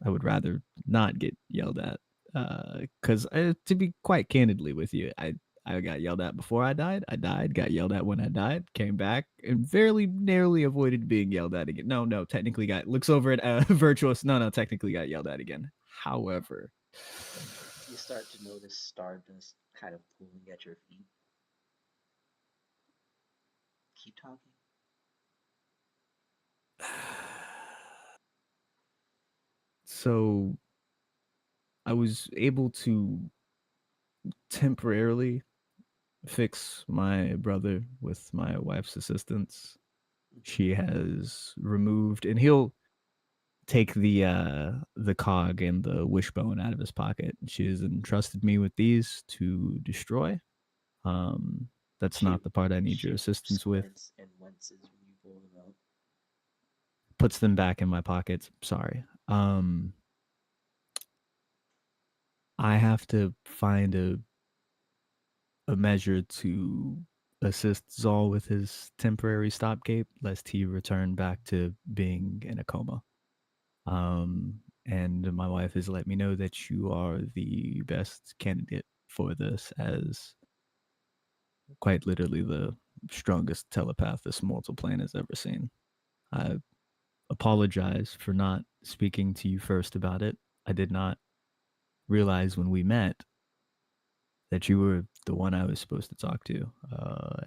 would rather not get yelled at, because to be quite candidly with you, I got yelled at before I died. I died, got yelled at when I died, came back, and fairly narrowly avoided being yelled at again. No, technically got looks over at Virtuous. No, technically got yelled at again. However, You start to notice stardust kind of pulling at your feet. Keep talking. so I was able to temporarily fix my brother with my wife's assistance. She has removed, and he'll take the cog and the wishbone out of his pocket. She has entrusted me with these to destroy. Um, that's not the part I need your assistance with. Squints and winces when you pull them out. Puts them back in my pockets. Sorry. I have to find a measure to assist Zol with his temporary stopgap, lest he return back to being in a coma. And my wife has let me know that you are the best candidate for this, as quite literally the strongest telepath this mortal plane has ever seen. I apologize for not speaking to you first about it. I did not realize when we met that you were the one I was supposed to talk to,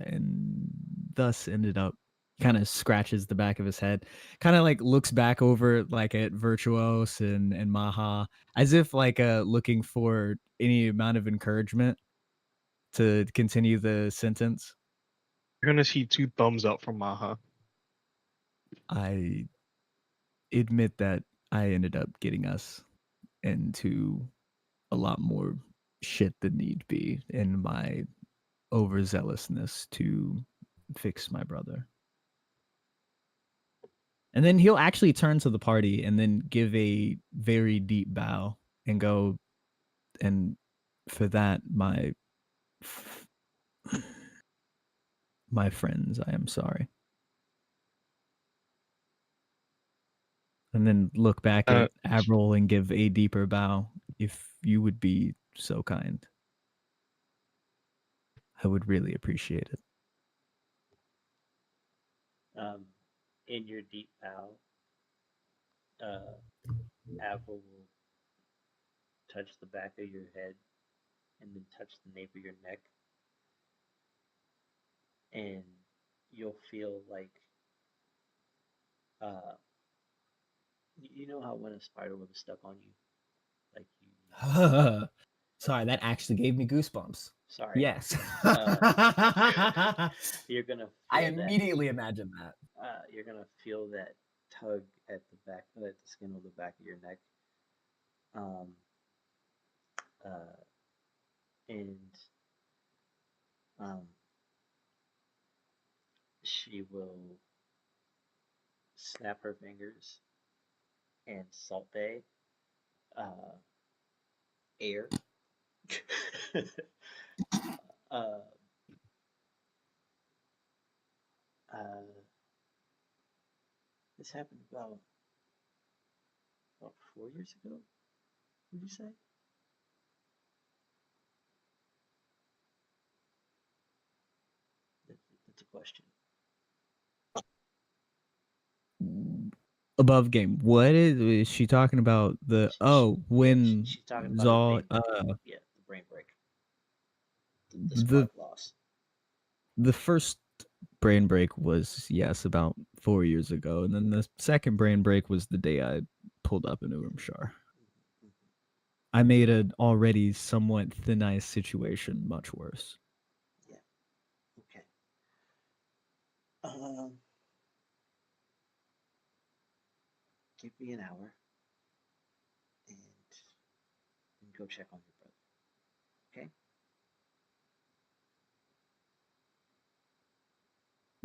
and thus ended up kind of scratches the back of his head, kind of like looks back over like at Virtuous and Maha, as if like looking for any amount of encouragement to continue the sentence. You're gonna see two thumbs up from Maha. I admit that I ended up getting us into a lot more shit than need be in my overzealousness to fix my brother. And then he'll actually turn to the party and then give a very deep bow and go, and for that, my friends, I am sorry. And then look back at Avril and give a deeper bow, if you would be so kind. I would really appreciate it. In your deep bow, Apple will touch the back of your head and then touch the nape of your neck, and you'll feel like you know how when a spider web is stuck on you, like you. Sorry, that actually gave me goosebumps. Sorry. Yes. You're gonna. I immediately imagined that. You're gonna feel that tug at the back, at the skin of the back of your neck. And she will snap her fingers and saute air. uh, this happened about 4 years ago. Would you say? That's a question. Above game. What is she talking about? When She's talking about Zol the brain break, the the spark loss. the first brain break was about 4 years ago, and then the second brain break was the day I pulled up in Urumshar. I made an already somewhat thin ice situation much worse. Yeah. Okay. Give me an hour, and go check on your brother. Okay.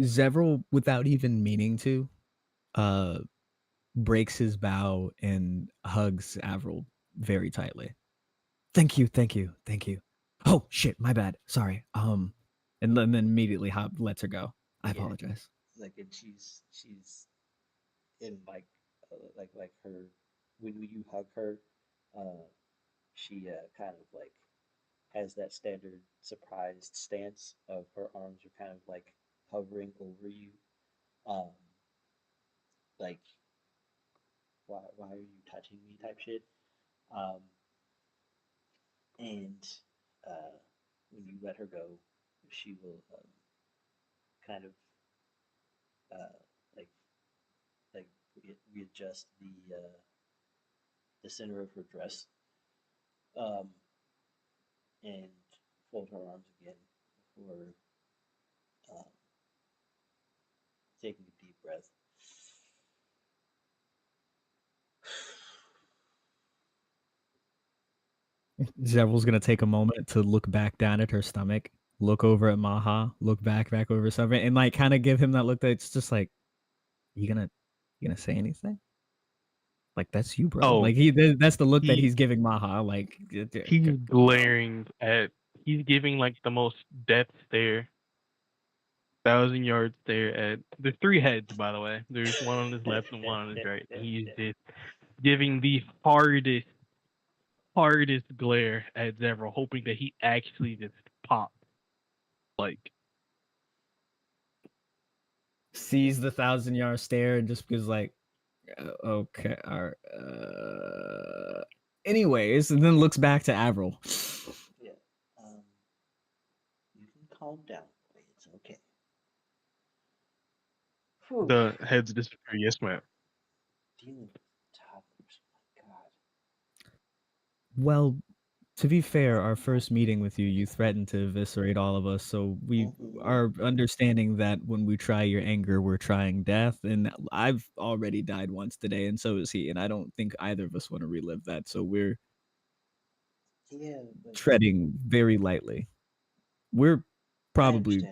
Zevril, without even meaning to, breaks his bow and hugs Avril very tightly. Thank you, thank you, thank you. Oh shit, my bad. Sorry. And then immediately lets her go. I apologize. Like, and she's in like her when you hug her, she kind of like has that standard surprised stance of her arms are kind of like hovering over you, um, like why are you touching me type shit, um, and when you let her go, she will kind of uh, like readjust the center of her dress, um, and fold her arms again before um, taking a deep breath. Zevril's gonna take a moment to look back down at her stomach, look over at Maha, look back over something, and like kind of give him that look that's just like, you gonna say anything? Like that's you, bro. Oh, Like that's the look that he's giving Maha. Like he's glaring at. He's giving like the most death stare. 1,000-yard stare at. There's 3 heads, by the way. There's one on his left and one on his right. He's just giving the hardest glare at Zevril, hoping that he actually just pops. Like, sees the 1,000-yard stare and just goes like, okay, all right. Anyways, and then looks back to Avril. Yeah. You can calm down. It's okay. Whew. the heads disappear. Yes, ma'am. Dealing with toddlers. My God. Well, to be fair, our first meeting with you threatened to eviscerate all of us, so we are understanding that when we try your anger, we're trying death, and I've already died once today, and so is he, and I don't think either of us want to relive that, so we're treading very lightly. We're probably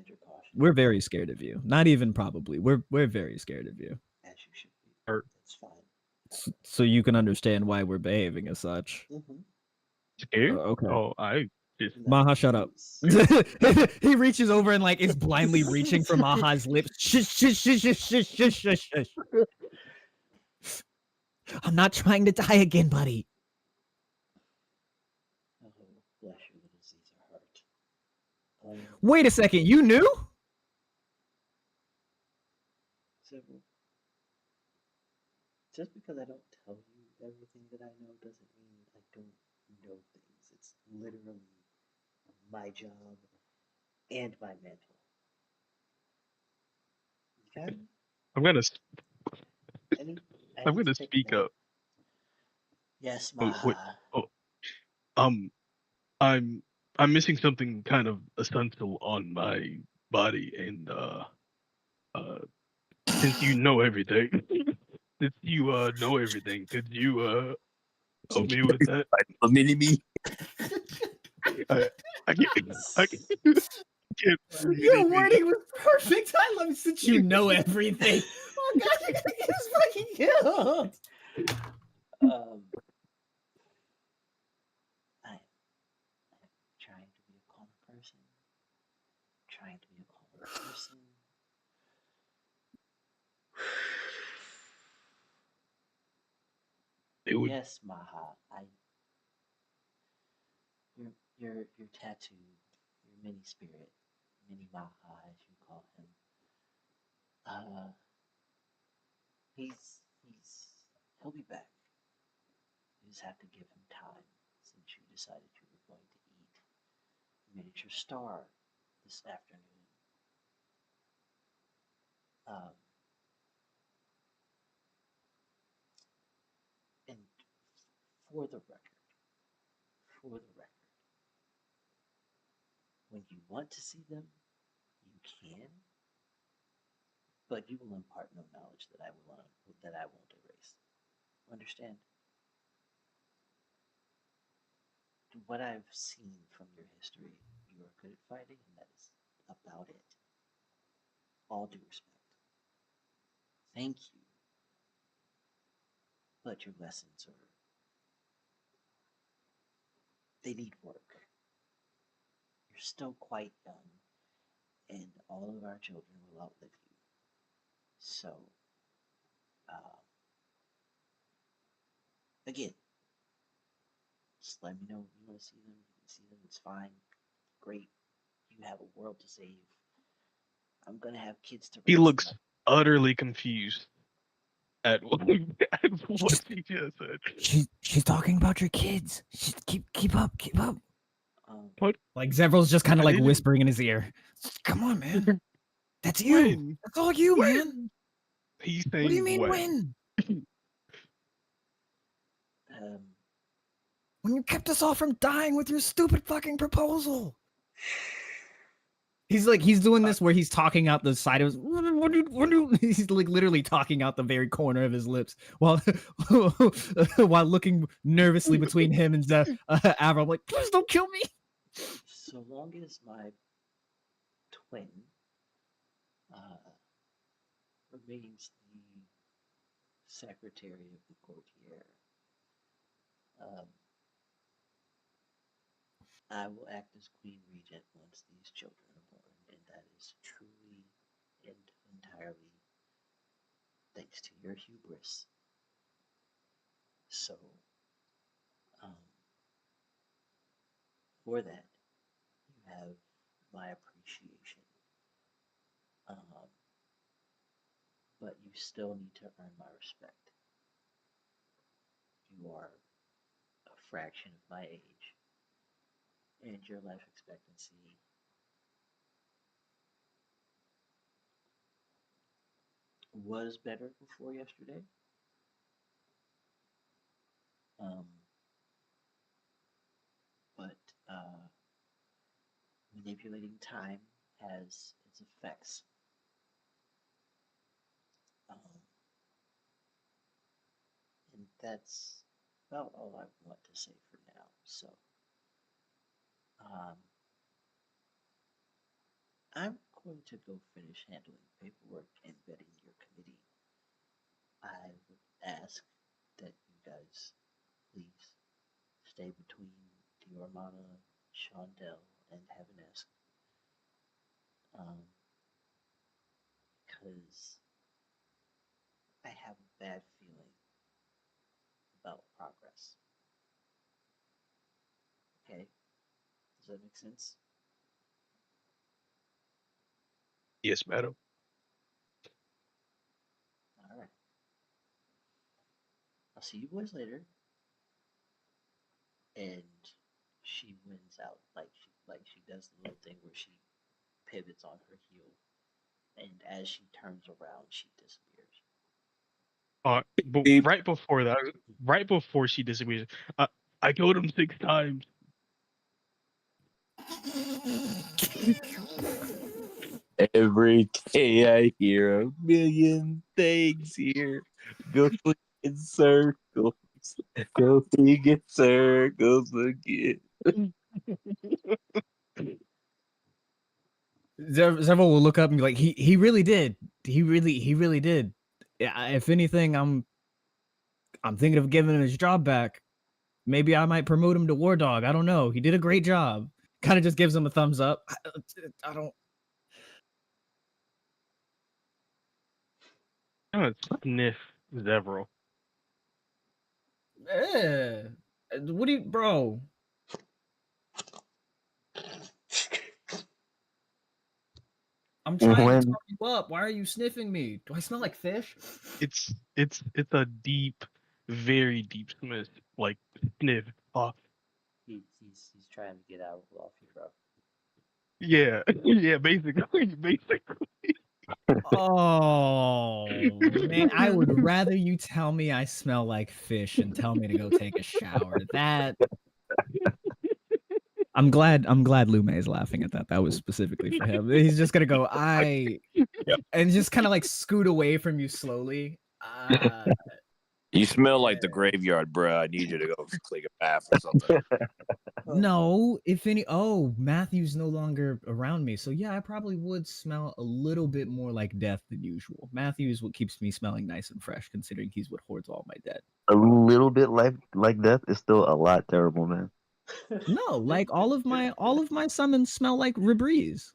we're very scared of you. Not even probably. We're very scared of you. As you should be. That's fine. So you can understand why we're behaving as such. Scared? Okay. Oh, I just. Maha, shut up. He reaches over and like is blindly reaching for Maha's lips. Shush, shush, shush, shush, shush, shush, shush, shush. I'm not trying to die again, buddy. Oh, bless your little Caesar heart. Wait a second, you knew? Several. Just because I don't tell you everything that I know doesn't mean I don't know things. It's literally my job and my mental. Okay? I'm gonna I speak up. Yes, Oh, wait. Maha. Oh, I'm missing something kind of essential on my body, and since you know everything, since you know everything, could you help me with that? A mini me. I can't. Your wording was perfect. I love it since you know everything. Oh god, you're gonna get us fucking killed. I'm trying to be a calm person. Trying to be a calm person. Yes, Maha. Your tattoo, your mini spirit, mini Maha, as you call him. He's He'll be back. You just have to give him time since you decided you were going to eat miniature star this afternoon. And for the record, when you want to see them, you can, but you will impart no knowledge that I won't erase. Understand? What I've seen from your history, you are good at fighting, and that is about it. All due respect. Thank you. But your lessons they need work. You're still quite young, and all of our children will outlive you. So, again, just let me know if you want to see them. You can see them, it's fine. Great. You have a world to save. I'm gonna have kids to raise. He looks utterly confused at what she just said. She's talking about your kids. Keep up. What? Like Zevril's just kind of I like didn't- whispering in his ear. Come on, man. That's you. When? That's all you, When? man. He's saying What do you mean when? When you kept us all from dying with your stupid fucking proposal. He's doing this where he's talking out the side of his. He's like literally talking out the very corner of his lips while while looking nervously between him and Avra. I'm like, please don't kill me. So long as my twin remains the secretary of the courtier, I will act as queen regent once these children are born, and that is truly and entirely thanks to your hubris. So, for that, you have my appreciation. But you still need to earn my respect. You are a fraction of my age, and your life expectancy was better before yesterday. But manipulating time has its effects. And that's about all I want to say for now. So, I'm going to go finish handling paperwork and vetting your committee. I would ask that you guys please stay between Diormana, Shondell, and Heavenesque. Because I have a bad feeling about progress. Okay? Does that make sense? Yes, madam. Alright. I'll see you boys later. And she wins out. Like she does the little thing where she pivots on her heel. And as she turns around, she disappears. But right before that, right before she disappears, I killed him 6 times. Every day I hear a million things here. Go in circles. Go in circles again. Zevil will look up and be like, he really did. He really did. Yeah, if anything, I'm thinking of giving him his job back. Maybe I might promote him to War Dog. I don't know. He did a great job. Kind of just gives him a thumbs up. I don't. I'm gonna sniff Zevril. What do you, bro? I'm trying to When turn you up. Why are you sniffing me? Do I smell like fish? It's a deep, very deep sniff, like sniff. Fuck. He's trying to get out off you, bro. Yeah, yeah. Basically. Oh man, I would rather you tell me I smell like fish and tell me to go take a shower. That I'm glad Lume is laughing at that. That was specifically for him. He's just gonna go, and just kind of like scoot away from you slowly. You smell like the Yeah. graveyard, bruh. I need you to go take a bath or something. No, if any. Oh, Matthew's no longer around me, so yeah, I probably would smell a little bit more like death than usual. Matthew is what keeps me smelling nice and fresh, considering he's what hoards all my dead. a little bit like death is still a lot terrible, man. No, like all of my summons smell like Rebreeze.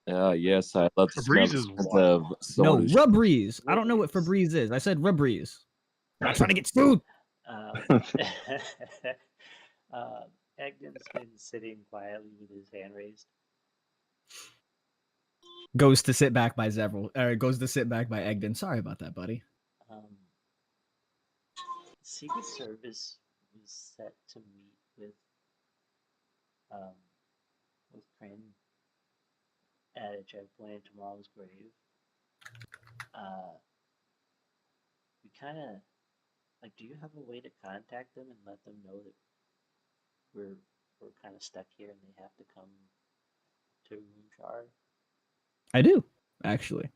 Yes, I love to smell Febreze the is scent wild. of No, someone who's Rubreeze. I don't know what Febreze is. I said Rubreeze. I'm not trying to get sued. Egden's been sitting quietly with his hand raised. Goes to sit back by Zevril. Goes to sit back by Egden. Sorry about that, buddy. Secret Service was set to meet with Krin at a checkpoint in Tomorrow's Grave. We kind of like. Do you have a way to contact them and let them know that we're kind of stuck here and they have to come to Roomchar? I do, actually.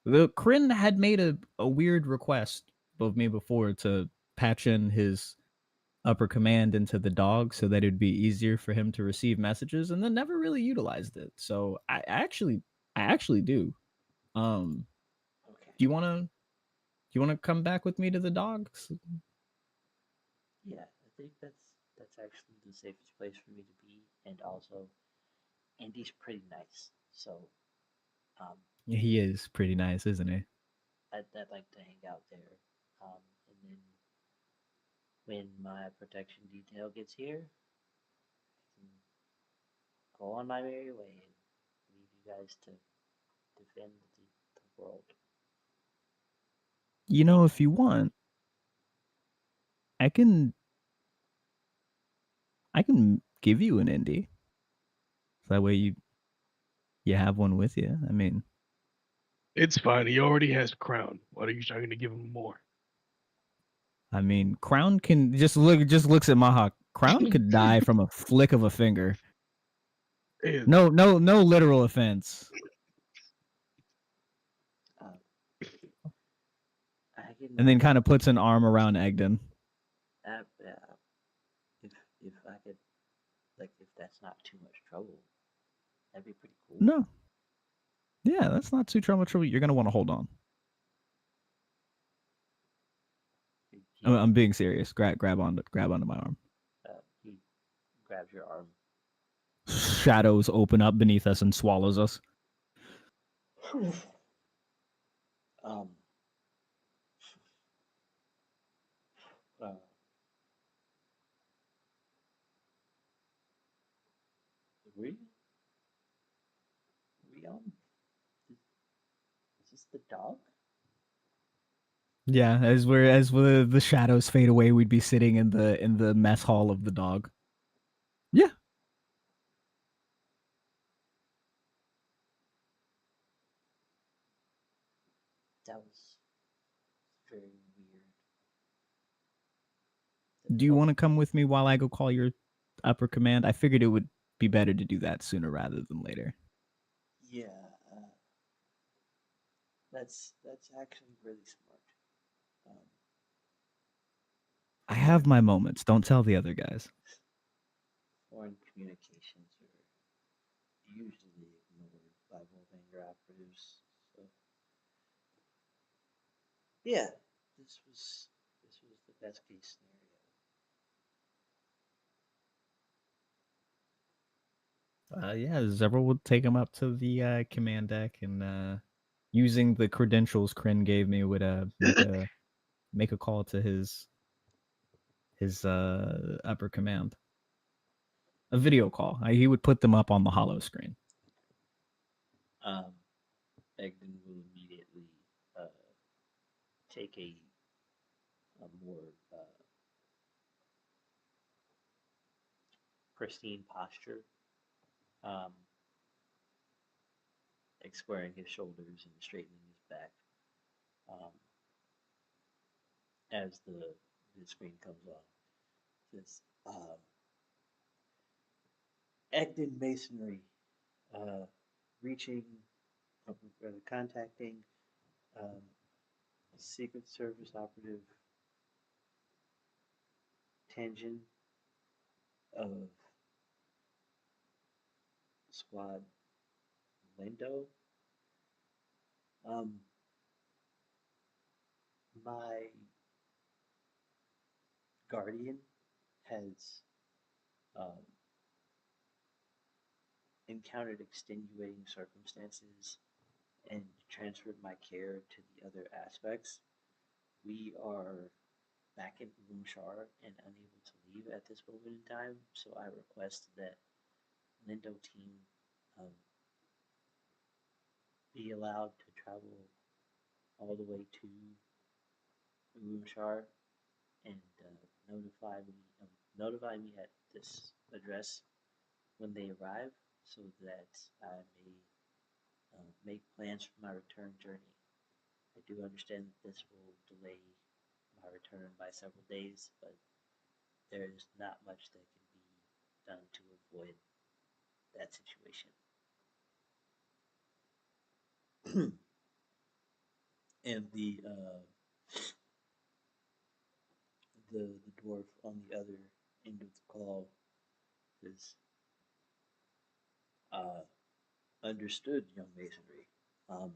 The Krin had made a weird request of me before to patch in his upper command into the dog so that it'd be easier for him to receive messages, and then never really utilized it. So I actually do. Okay. Do you wanna come back with me to the dogs? Yeah, I think that's actually the safest place for me to be, and also Andy's pretty nice, so He is pretty nice, isn't he? I'd like to hang out there, and then when my protection detail gets here, I can go on my merry way and leave you guys to defend the world. You know, if you want, I can give you an indie. That way you have one with you. I mean, It's fine. He already has crown. Why are you trying to give him more? Crown can just looks at Maha. Crown could die from a flick of a finger. No literal offense. And then kind of puts an arm around Egden. If I could, like, if that's not too much trouble, that'd be pretty cool. No. Yeah, that's not too trouble. You're gonna want to hold on. I'm being serious. Grab onto my arm. He grabs your arm. Shadows open up beneath us and swallows us. Is this the dog? Yeah, as the shadows fade away, we'd be sitting in the mess hall of the dog. Yeah. That was very weird. Do you want to come with me while I go call your upper command? I figured it would be better to do that sooner rather than later. Yeah, that's actually really smart. I have my moments. Don't tell the other guys. Foreign communications are usually ignored by Wolvanger operatives. So yeah, this was the best case scenario. Yeah, Zevril would take him up to the command deck and using the credentials Krin gave me would make a call to his upper command. A video call. He would put them up on the hollow screen. Um, Egden will immediately take a more pristine posture, um, like squaring his shoulders and straightening his back um, as the screen comes on. This Egden Masonry reaching, contacting um, Secret Service operative Tenjin of Squad Lindo. Um, my guardian has um, encountered extenuating circumstances and transferred my care to the other aspects. We are back in Umshar and unable to leave at this moment in time, so I request that Lindo team um, be allowed to travel all the way to Umshar and notify me at this address when they arrive, so that I may make plans for my return journey. I do understand that this will delay my return by several days, but there is not much that can be done to avoid that situation. And the dwarf on the other end of the call is understood, young masonry. Um,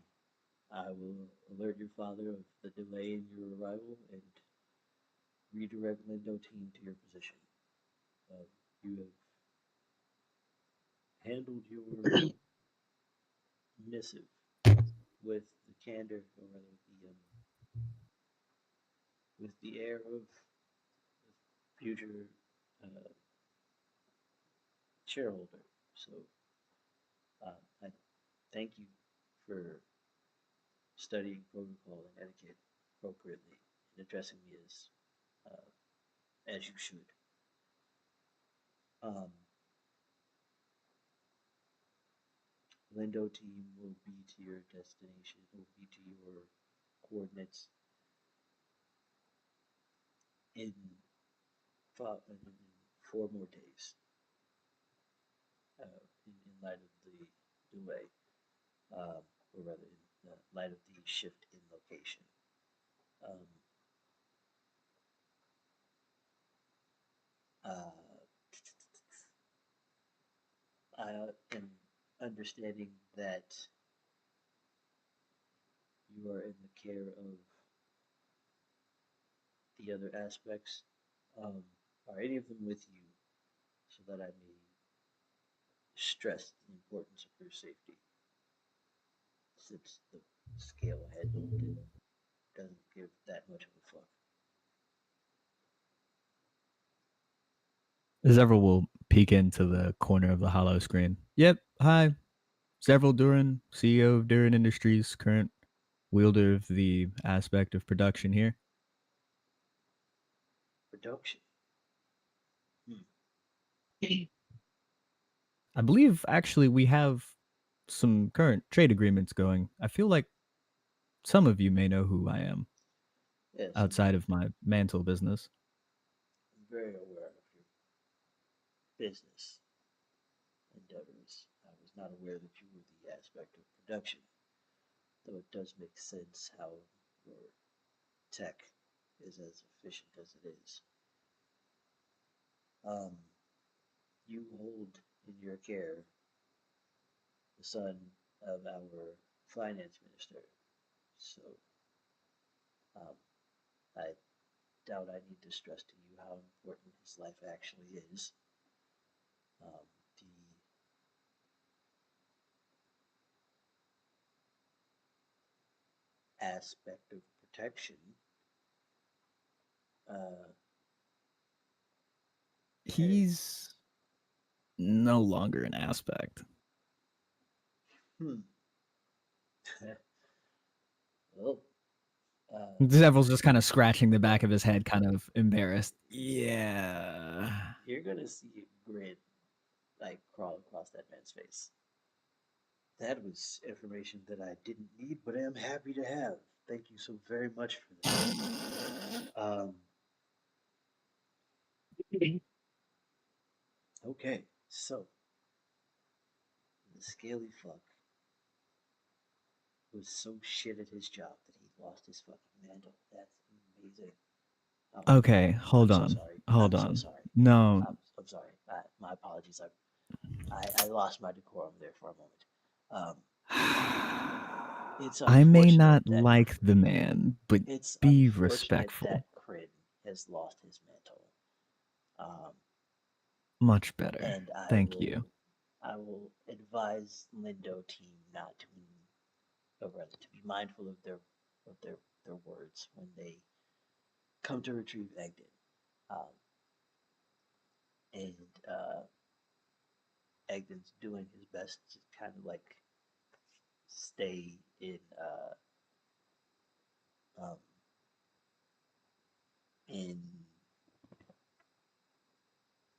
I will alert your father of the delay in your arrival and redirect Lindo team to your position. You have handled your missive with the candor, or rather with the air of future uh, shareholder. So I thank you for studying protocol and etiquette appropriately and addressing me as you should. Um, Lindo team will be to your destination, will be to your coordinates in, in 4 more days, in light of the delay, or rather, in light of the shift in location. Um, uh, I am understanding that you are in the care of the other aspects. Are any of them with you so that I may stress the importance of your safety? Since the scale ahead doesn't give that much of a fuck. Zevril will peek into the corner of the hollow screen. Yep. Hi. Zevril Duran, CEO of Duran Industries, current wielder of the aspect of production here. Production. I believe actually we have some current trade agreements going. I feel like some of you may know who I am Yes, outside of my mantle business. I'm very aware of your business endeavors. I was not aware that you were the aspect of production, though it does make sense how your tech is as efficient as it is. Um, you hold in your care the son of our finance minister, so um, I doubt I need to stress to you how important his life actually is. The aspect of protection. Uh, He's no longer an aspect. hmm. Well, Zevril's just kind of scratching the back of his head, kind of embarrassed. Yeah. you're gonna see a grin like crawl across that man's face. That was information that I didn't need, but I am happy to have. Thank you so very much for that. Okay, so the scaly fuck was so shit at his job that he lost his fucking mantle. That's amazing. Okay, hold I'm so on. sorry. Hold I'm so on. sorry. No. I'm sorry. My apologies. I lost my decorum there for a moment. It's I may unfortunate not that like the man, but it's be unfortunate respectful. that Krin has lost his mantle. Much better. And Thank you. I will advise Lindo team not to, or rather, to be mindful of their words when they come to retrieve Egdon. And Egdon's doing his best to kind of like stay um, in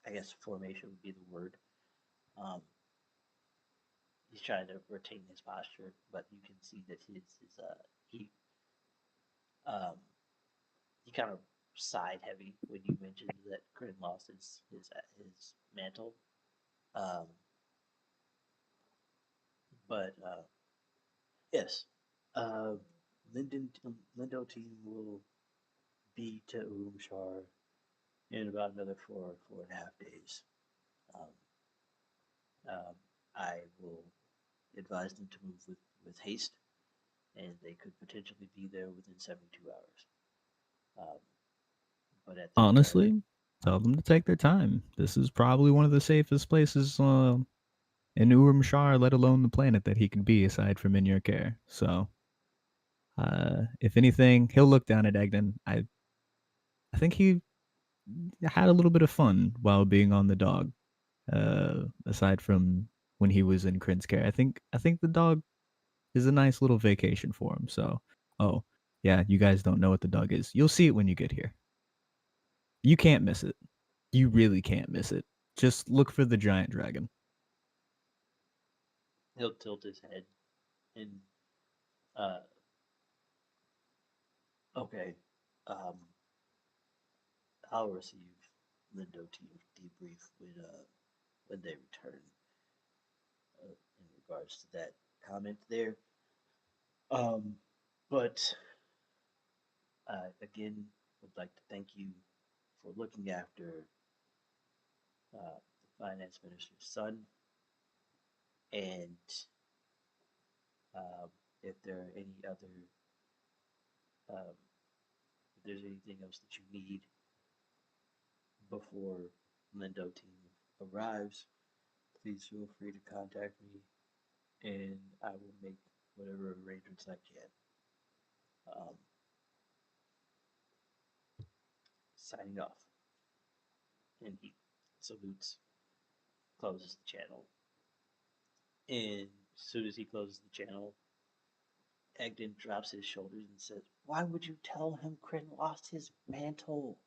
I guess formation would be the word. Um, he's trying to retain his posture, but you can see that he um, he kind of sighed heavy when you mentioned that Krin lost his mantle. Um, but yes, uh, Lindo team will be to Urumshar in about another 4.5 days. Um, um, I will advise them to move with haste, and they could potentially be there within 72 hours. But at this Honestly, point, tell them to take their time. This is probably one of the safest places in Urumshar, let alone the planet that he could be aside from in your care. So, if anything, he'll look down at Egden. I think he had a little bit of fun while being on the dog. Aside from when he was in Krin's care, I think the dog is a nice little vacation for him. So, oh yeah, you guys don't know what the dog is. You'll see it when you get here. You can't miss it. You really can't miss it. Just look for the giant dragon. he'll tilt his head and uh, okay, um, I'll receive Lindo team debrief when they return in regards to that comment there. Um, but again, would like to thank you for looking after the finance minister's son, and um, if there are any other, um, if there's anything else that you need before Lindo team arrives, please feel free to contact me, and I will make whatever arrangements I can. Um, Signing off. And he salutes, closes the channel. And as soon as he closes the channel, Egdon drops his shoulders and says, "Why would you tell him Krin lost his mantle?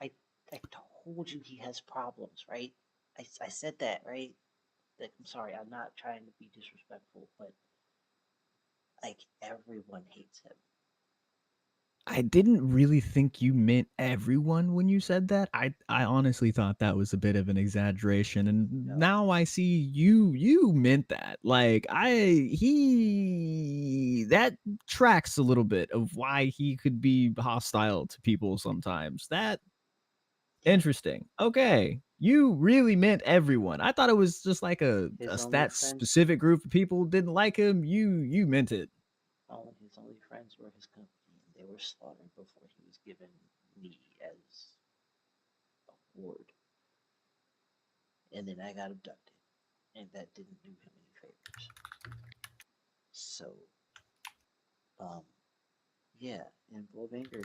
I, I told you he has problems, right? I said that, right? Like, I'm sorry, I'm not trying to be disrespectful, but like everyone hates him." I didn't really think you meant everyone when you said that. I honestly thought that was a bit of an exaggeration, and No. now I see you meant that. Like he that tracks a little bit of why he could be hostile to people sometimes. That interesting. Okay. You really meant everyone. I thought it was just like His a only that friends, specific group of people didn't like him. You meant it. his only friends were his company, and they were slaughtered before he was given me as a ward. And then I got abducted, and that didn't do him any favors. So, um, yeah, and Volvanger,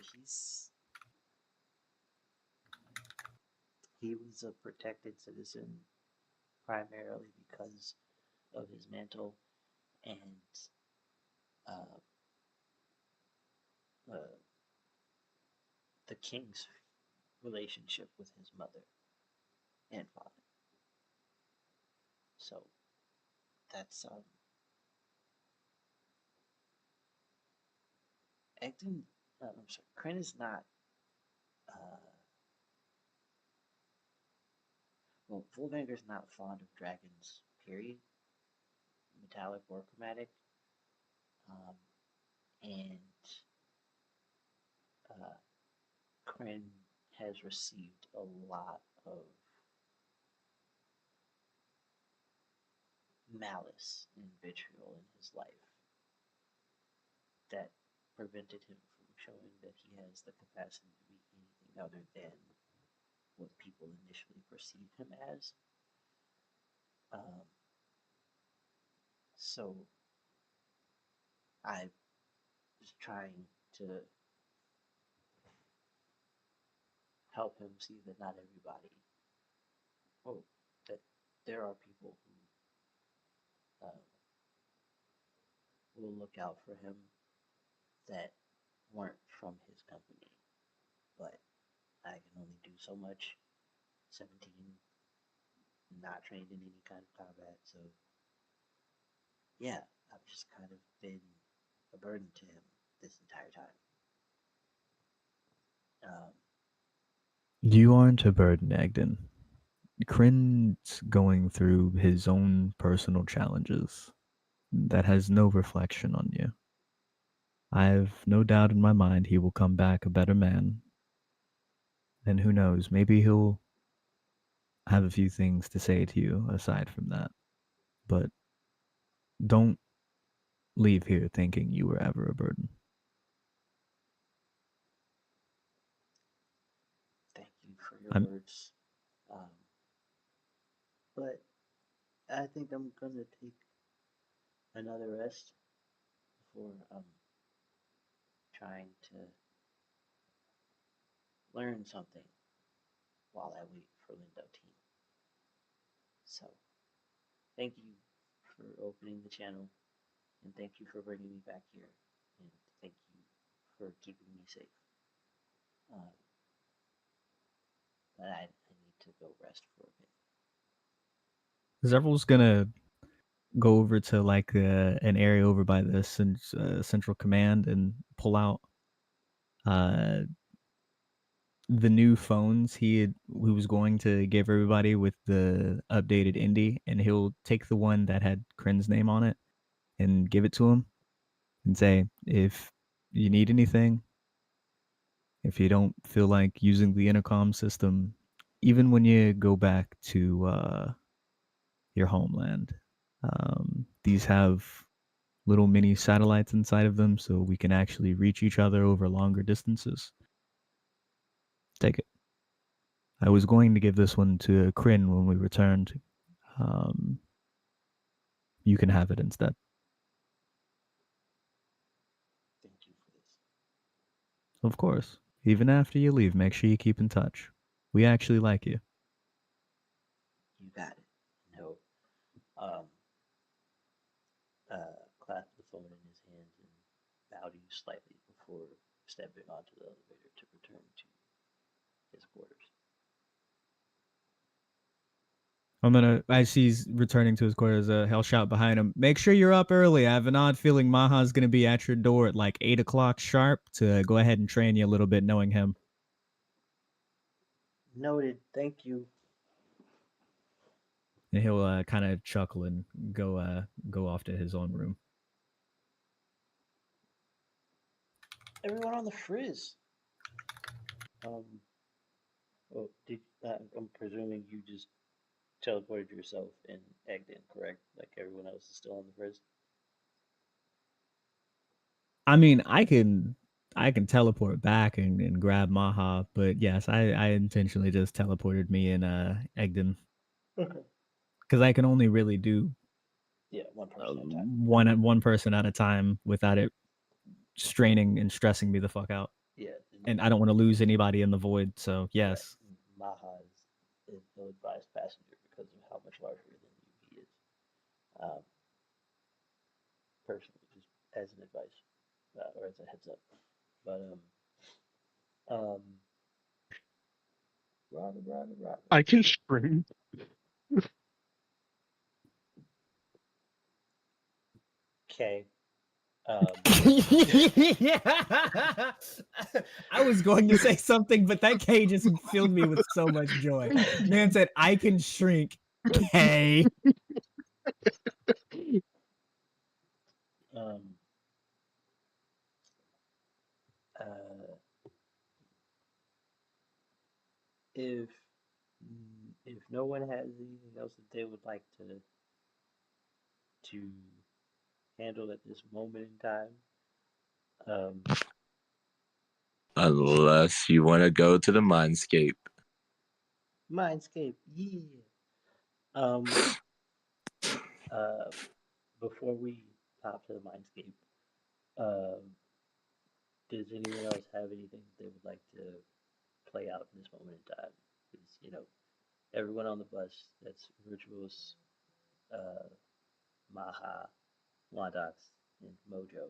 he was a protected citizen primarily because of his mantle, and uh, uh, the king's relationship with his mother and father. So that's acting. I'm sorry, Krin is not. Well, Volvanger's not fond of dragons. Period. Metallic or chromatic. Um, and uh, Krin has received a lot of malice and vitriol in his life that prevented him from showing that he has the capacity to be anything other than what people initially perceive him as. Um, so I was trying to help him see that not everybody, oh, that there are people who will look out for him that weren't from his company. But I can only do so much. 17, not trained in any kind of combat, so yeah, I've just kind of been a burden to him this entire time. You aren't a burden, Egden. Krin's going through his own personal challenges. That has no reflection on you. I have no doubt in my mind he will come back a better man. And who knows, maybe he'll have a few things to say to you aside from that. But don't leave here thinking you were ever a burden. Thank you for your words. But I think I'm gonna take another rest before trying to learn something while I wait for Lindo team. So thank you for opening the channel, and thank you for bringing me back here, and thank you for keeping me safe. But I need to go rest for a bit. Zevril's gonna go over to like an area over by the central command and pull out the new phones he was going to give everybody with the updated indie, and he'll take the one that had Krin's name on it and give it to him and say, if you need anything, if you don't feel like using the intercom system, even when you go back to your homeland, these have little mini satellites inside of them so we can actually reach each other over longer distances. Take it. I was going to give this one to Krin when we returned. You can have it instead. Thank you for this. Of course. Even after you leave, make sure you keep in touch. We actually like you. You got it. No. Clasped the phone in his hands and bowed you slightly before stepping onto the elevator to return to his quarters. As he's returning to his quarters, he'll shout behind him, make sure you're up early. I have an odd feeling Maha's going to be at your door at like 8 o'clock sharp to go ahead and train you a little bit, knowing him. Noted. Thank you. And he'll kind of chuckle and go off to his own room. Everyone on the frizz. I'm presuming you just teleported yourself and egged in, correct? Like everyone else is still on the frizz. I mean, I can teleport back and grab Maha, but yes, I intentionally just teleported me and Egden. Okay. Because I can only really do one person at a time. One person at a time without it straining and stressing me the fuck out. Yeah. And I don't want to lose anybody in the void, so yes. Right. Maha is an ill-advised passenger because of how much larger than you he is. Personally, just as an advice, or as a heads up. But Robert. I can stream. Okay. Yeah. I was going to say something, but that K just filled me with so much joy. Man said, I can shrink. K. Uh, if no one has anything else that they would like to handle at this moment in time, Unless you want to go to the Mindscape. Mindscape, yeah. Before we pop to the Mindscape, does anyone else have anything that they would like to play out in this moment in time? Because everyone on the bus, that's Rituals, Maha, Wondox, and Mojo.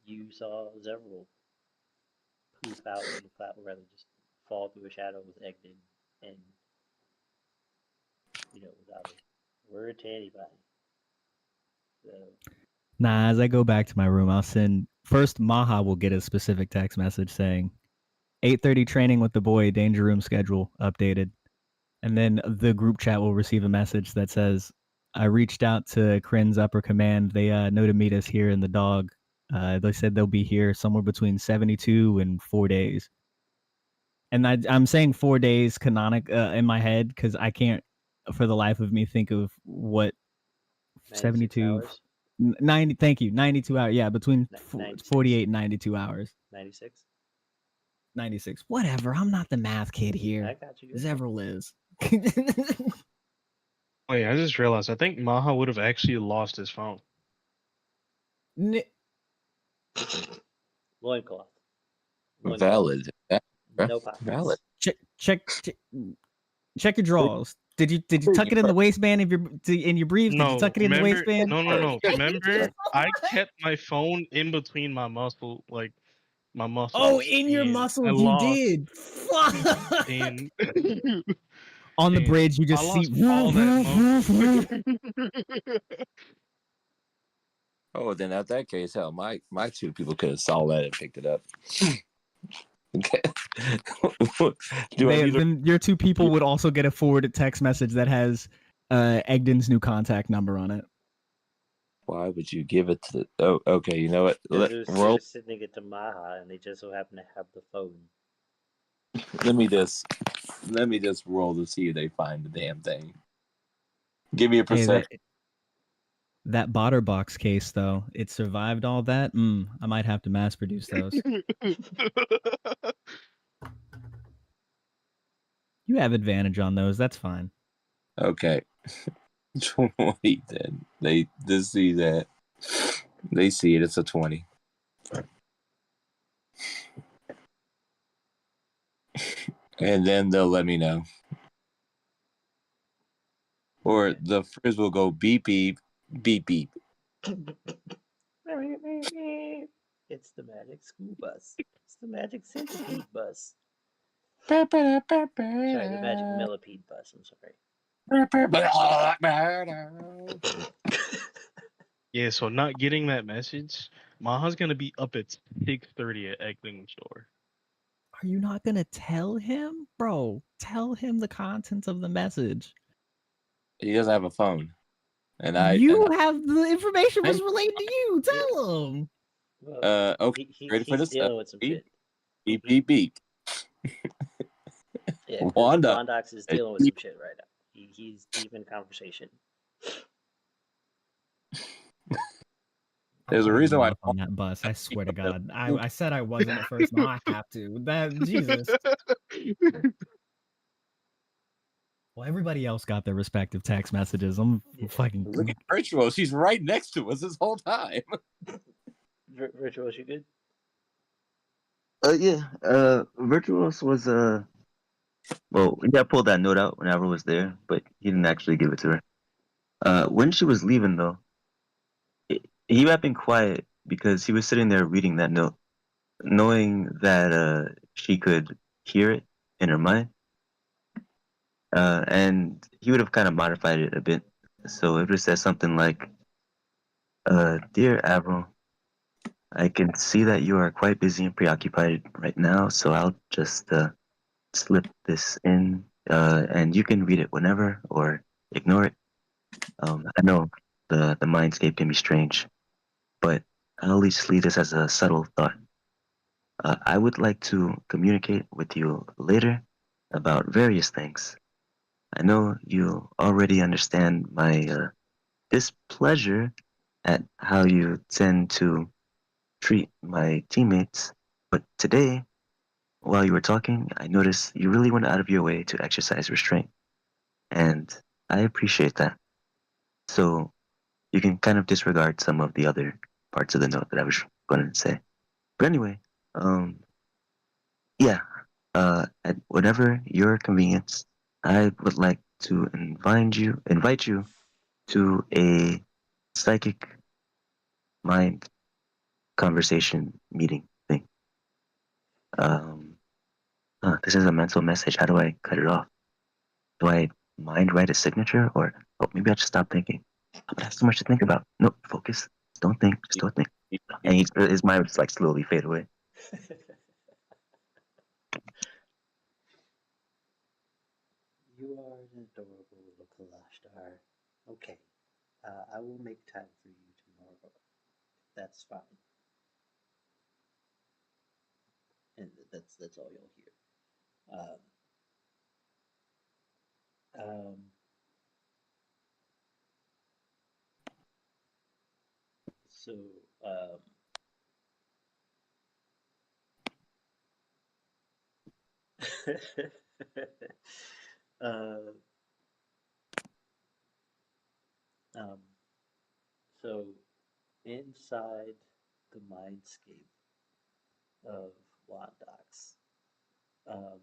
You saw Zevril, who rather just fall through a shadow with Egden, and without a word to anybody. So Nah, as I go back to my room, I'll send first Maha will get a specific text message saying 8:30 training with the boy, danger room schedule updated. And then the group chat will receive a message that says, I reached out to Krin's upper command. They know to meet us here in the dog. They said they'll be here somewhere between 72 and 4 days. And I'm saying 4 days canonic in my head because I can't, for the life of me, think of what 72 hours? 90. Thank you, 92 hours. Yeah, between 48 and 92 hours. 96. 96. Whatever. I'm not the math kid here. I got you. Zevril is. Wait, I just realized. I think Maha would have actually lost his phone. Loincloth. Valid. No pockets. Valid. Check your drawers. Did you tuck it in the waistband of in your briefs? Did you tuck it in the waistband? No. Remember, I kept my phone in between my muscles. Oh, in your muscles, you did. Fuck. And on the bridge, you just see all that. Oh, then at that case, hell, my two people could have saw that and picked it up. Okay. Then your two people would also get a forwarded text message that has Egden's new contact number on it. Why would you give it to? Oh, okay. You know what? Roll. Sending it to Maha, and they just so happen to have the phone. Let me just roll to see if they find the damn thing. Give me a percent. Hey, that Botterbox case, though, it survived all that. I might have to mass produce those. You have advantage on those. That's fine. Okay. 20 then. They just see that. They see it. It's a 20. And then they'll let me know. Or the frizz will go beep, beep, beep, beep. It's the magic school bus. It's the magic centipede bus. Sorry, the magic millipede bus. I'm sorry. Yeah, so not getting that message, Maha's gonna be up at 6:30 at Egling store. Are you not gonna tell him, bro? Tell him the contents of the message. He doesn't have a phone, and have the information was relayed to you. Tell him. Well, okay. Ready for this? Dealing with some shit. Beep, beep, beep. Yeah, Wondox is dealing with some shit right now. He's deep in conversation. There's a reason why on that bus. I swear to God, I said I wasn't at first. Now I have to. Jesus. Well, everybody else got their respective text messages. I'm fucking. Look at Vyrtuous. She's right next to us this whole time. Vyrtuous, you good? Yeah. Vyrtuous was well, yeah, I pulled that note out when everyone was there, but he didn't actually give it to her. When she was leaving, though, he had been quiet because he was sitting there reading that note, knowing that she could hear it in her mind. And he would have kind of modified it a bit. So it would have said something like, Dear Avril, I can see that you are quite busy and preoccupied right now, so I'll just slip this in, and you can read it whenever or ignore it. I know the mindscape can be strange, but I'll at least leave this as a subtle thought. I would like to communicate with you later about various things. I know you already understand my displeasure at how you tend to treat my teammates, but today, while you were talking, I noticed you really went out of your way to exercise restraint, and I appreciate that. So you can kind of disregard some of the other parts of the note that I was going to say. But anyway, um, yeah, at whatever your convenience, I would like to invite you to a psychic mind conversation meeting thing. Um, this is a mental message. How do I cut it off? Do I mind write a signature, or maybe I just stop thinking? I have so much to think about. No, focus. Don't think. Just don't think. And his mind would just like slowly fade away. You are an adorable little collage star. Okay, I will make time for you tomorrow. That's fine. And that's all you'll hear. Um, so um, uh, um, so inside the mindscape of Wondox, um,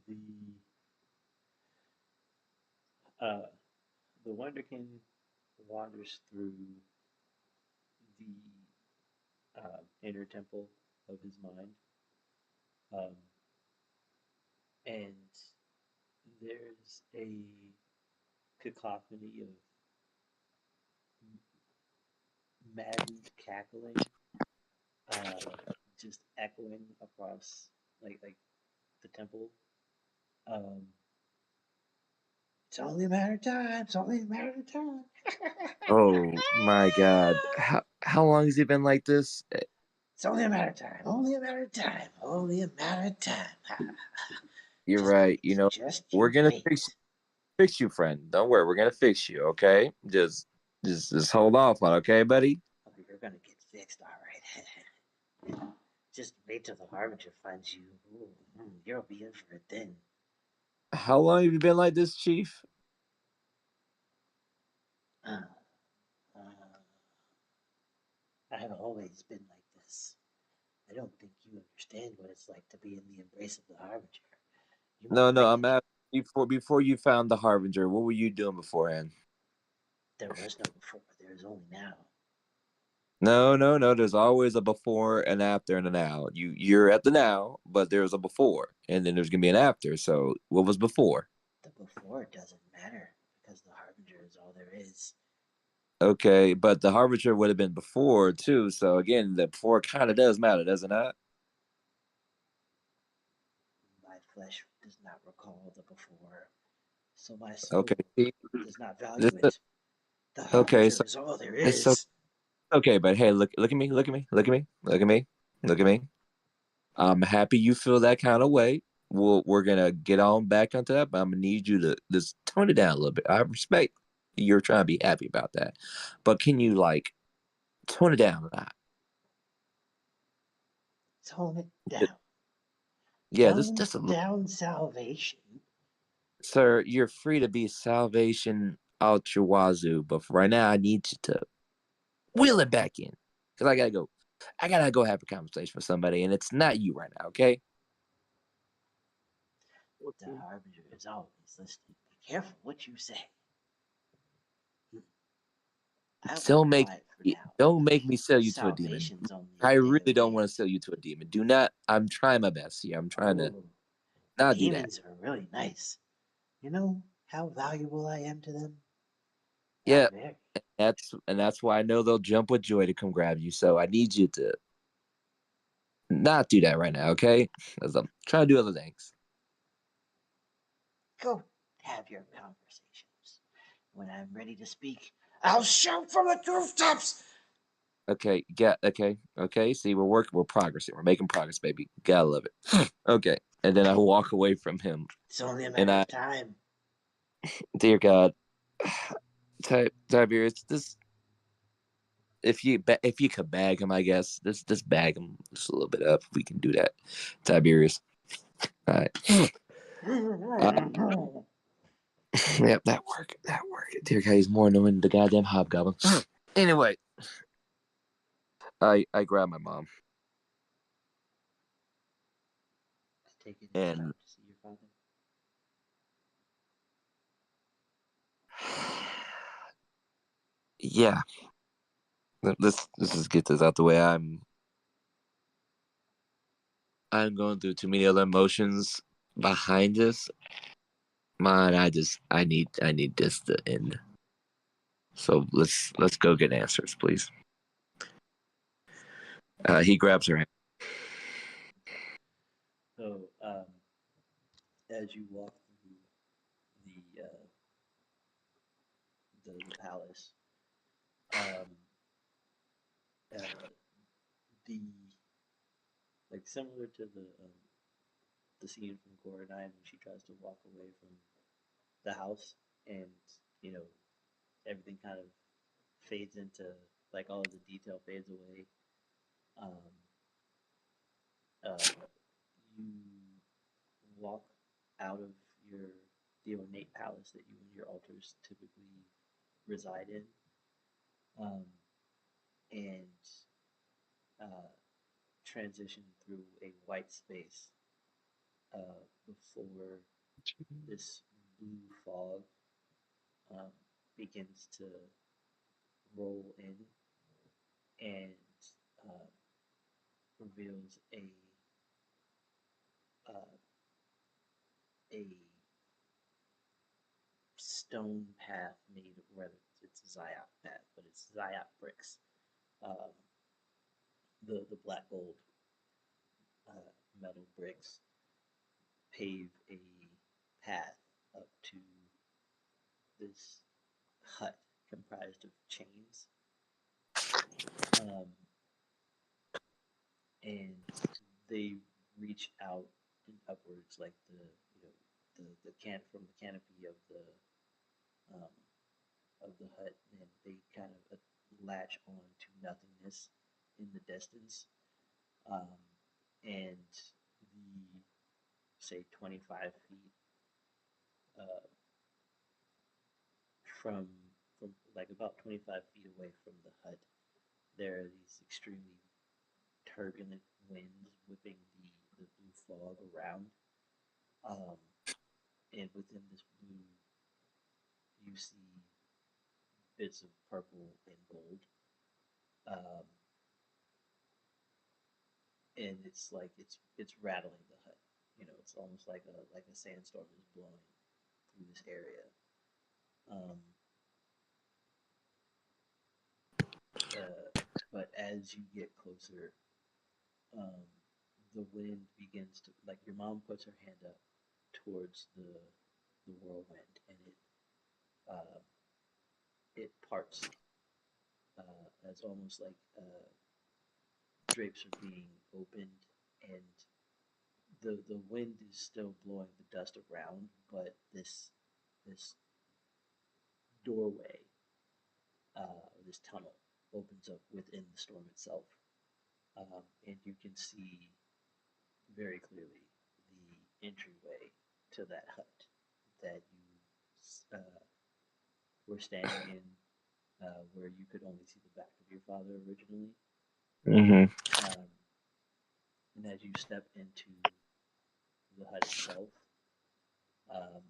the uh, the Wonderkin wanders through the inner temple of his mind, um, and there's a cacophony of maddened cackling, just echoing across like the temple. Um, it's only a matter of time. It's only a matter of time. Oh my God. How long has he been like this? It's only a matter of time. Only a matter of time. Only a matter of time. You're Just right. You know, just we're you gonna wait. fix you, friend. Don't worry, we're gonna fix you. Okay, just hold off on. Okay, buddy. Oh, you're gonna get fixed, all right. Just wait till the harbinger finds you. Ooh, you'll be in for it then. How long have you been like this, Chief? Uh, uh, I've always been like this. I don't think you understand what it's like to be in the embrace of the harbinger. You might No, like I'm it. asking before you found the Harbinger. What were you doing beforehand? There was no before. There is only now. No. There's always a before, an after, and a now. You're at the now, but there's a before, and then there's gonna be an after. So what was before? The before doesn't matter because the harbinger is all there is. Okay, but the Harbinger would have been before too. So again, the before kind of does matter, does it not? My flesh does not recall the before, so my soul Okay. See, does not this, value it. The okay, harbinger so is all there it's so is. okay, but hey, look at me, look at me, look at me, look at me, look at me. I'm happy you feel that kind of way. We're gonna get on back onto that, but I'm gonna need you to just tone it down a little bit. I respect you're trying to be happy about that, but can you like tone it down a lot? Tone it down. Yeah, Tone just a little. down salvation. Sir, you're free to be salvation out your wazoo, but for right now, I need you to wheel it back in because I gotta go. I gotta go have a conversation with somebody, and it's not you right now. Okay? The harbinger is always listening. Be careful what you say. I'll be Don't make quiet for me, now. don't make me sell you to a demon. Salvation's only a I day really don't away. want to sell you to a demon. Do not. I'm trying my best here. I'm trying to Oh, not do that. demons are really nice. You know how valuable I am to them? Yeah, Not very. that's why I know they'll jump with joy to come grab you. So I need you to not do that right now, okay? As I'm trying to do other things. Go have your conversations. When I'm ready to speak, I'll shout from the rooftops. Okay, okay. See, we're progressing. We're making progress, baby. Gotta love it. Okay, and then I walk away from him. It's only a And matter of time. Dear God, Tiberius, this if you could bag him, I guess just bag him just a little bit up. If we can do that, Tiberius. All right. Yep, that worked. Dear God, he's more annoying than the goddamn hobgoblin. Anyway, I grab my mom Take it and time to see your father. yeah, let's just get this out the way. I'm going through too many other emotions behind this. Man, I need this to end. So let's go get answers, please. He grabs her hand. So, as you walk through the palace, uh, the similar to the scene from Coraline when she tries to walk away from the house, and you know everything kind of fades into all of the detail fades away. Um, you walk out of the ornate palace that you and your altars typically reside in, um, and transition through a white space before this blue fog begins to roll in and uh, reveals uh, a stone path made of, whether it's a Zayat path, but it's Zayat bricks. Um, the black gold metal bricks pave a path up to this hut comprised of chains. Um, and they reach out and upwards like the can from the canopy um, of the hut, and they kind of latch on to nothingness in the distance. And the say 25 feet uh, from about 25 feet away from the hut, there are these extremely turbulent winds whipping the blue fog around. Um, and within this blue, you see bits of purple and gold. Um, and it's it's rattling the hut. It's almost like a sandstorm is blowing through this area. Um, but as you get closer, um, the wind begins to your mom puts her hand up towards the whirlwind, and uh, it parts as almost like drapes are being opened, and the wind is still blowing the dust around, but this doorway, this tunnel, opens up within the storm itself, and you can see very clearly the entryway to that hut that you were standing in, where you could only see the back of your father originally. Mm-hmm. And as you step into the hut itself, um,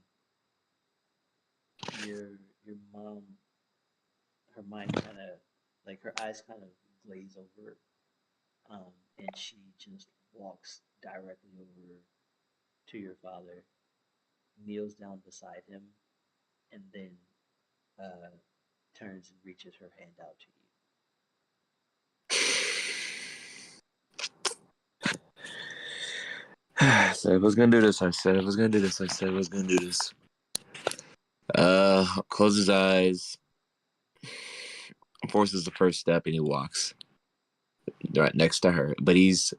your mom her mind kind of, like her eyes kind of glaze over, and she just walks directly over to your father, kneels down beside him, and then uh, turns and reaches her hand out to you. I said I was gonna do this. I said I was gonna do this. I said I was gonna do this. Closes his eyes, forces the first step, and he walks right next to her. But he's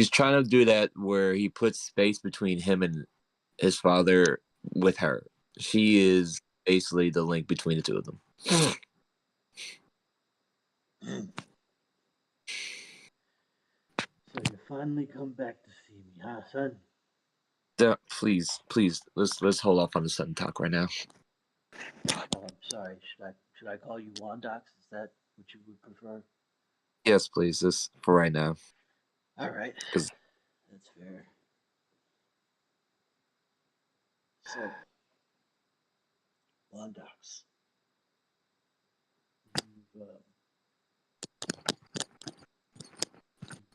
trying to do that where he puts space between him and his father with her. She is basically the link between the two of them. So you finally come back to see me, huh, son? Please, let's hold off on the sudden talk right now. Oh, I'm sorry. Should I call you Wondox? Is that what you would prefer? Yes, please. This for right now. All right. 'Cause- That's fair. So, Wondox, you've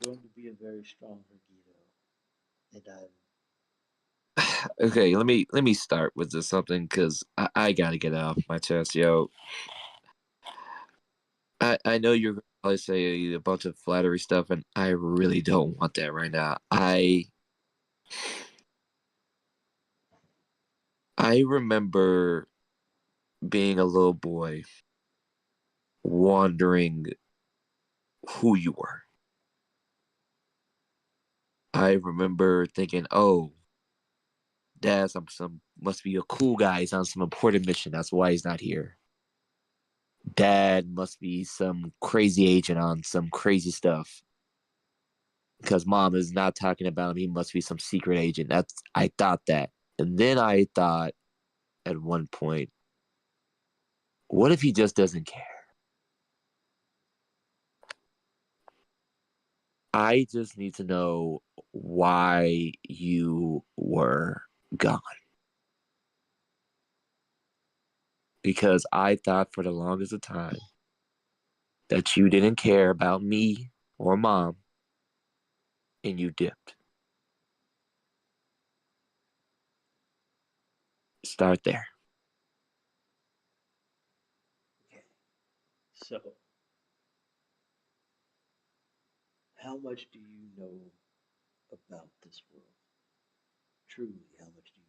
grown to be a very strong Vergito, and Okay, let me start with this something because I gotta get it off my chest, yo. I know you're gonna probably say a bunch of flattery stuff, and I really don't want that right now. I remember being a little boy, wondering who you were. I remember thinking, "Oh, Dad, some must be a cool guy. He's on some important mission. That's why he's not here. Dad must be some crazy agent on some crazy stuff. Because Mom is not talking about him. He must be some secret agent." I thought that. And then I thought at one point, what if he just doesn't care? I just need to know why you were gone. Because I thought for the longest of time that you didn't care about me or Mom, and you dipped. Start there. okay. So, how much do you know about this world? Truly, how much do you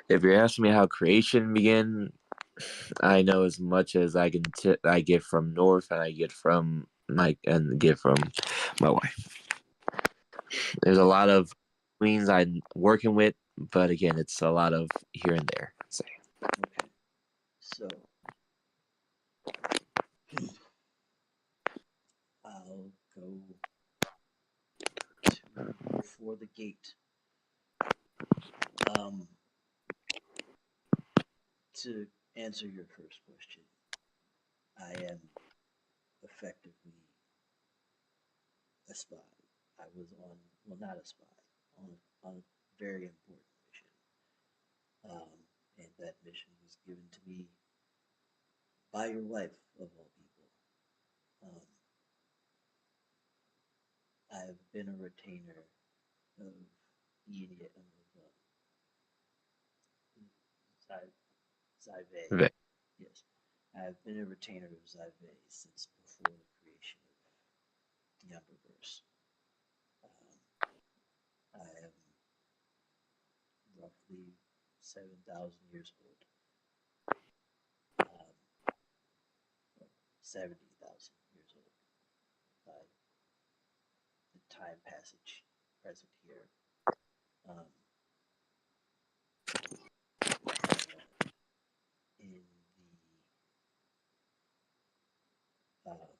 know? If you're asking me how creation began, I know as much as I can. I get from North, and I get from Mike, and get from my wife. There's a lot of queens I'm working with, but again, it's a lot of here and there. So. Okay. So, I'll go before the gate. Um, to answer your first question, I am effectively a spy. I was on, well, not a spy, on a very important mission. And that mission was given to me by your wife, of all people. Um, I've been a retainer of Idiot of Zyve. Okay. Yes, I've been a retainer of Zyve since before the creation of the Umberverse. I am roughly 7,000 years old. 70,000 years old by the time passage present here. Um, in uh,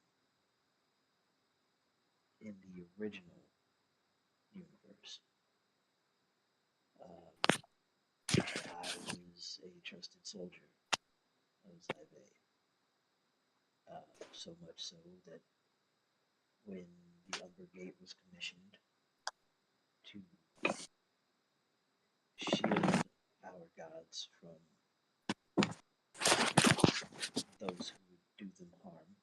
in the original universe, I was a trusted soldier of Zyve. So much so that when the Umber Gate was commissioned to shield our gods from those who would do them harm,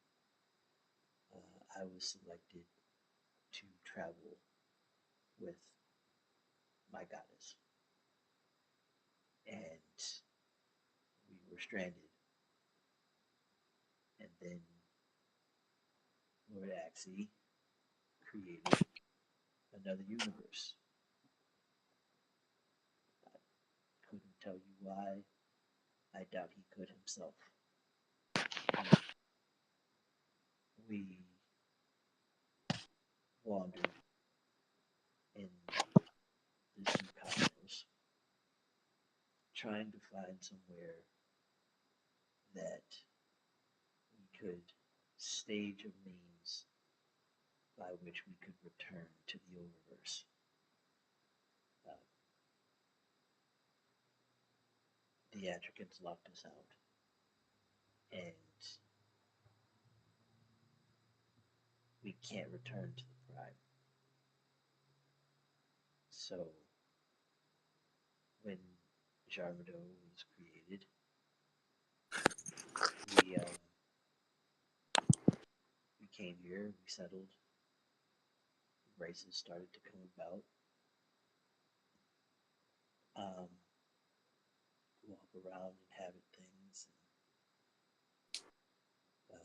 I was selected to travel with my goddess. And we were stranded. And then Lord Axie created another universe. I couldn't tell you why. I doubt he could himself. We wandered in this new cosmos, trying to find somewhere that we could stage a means by which we could return to the Oververse. The Atricans locked us out, and we can't return to the Prime. So, when Jarmado was created, we came here, we settled, races started to come about. Walk around, inhabit things. And,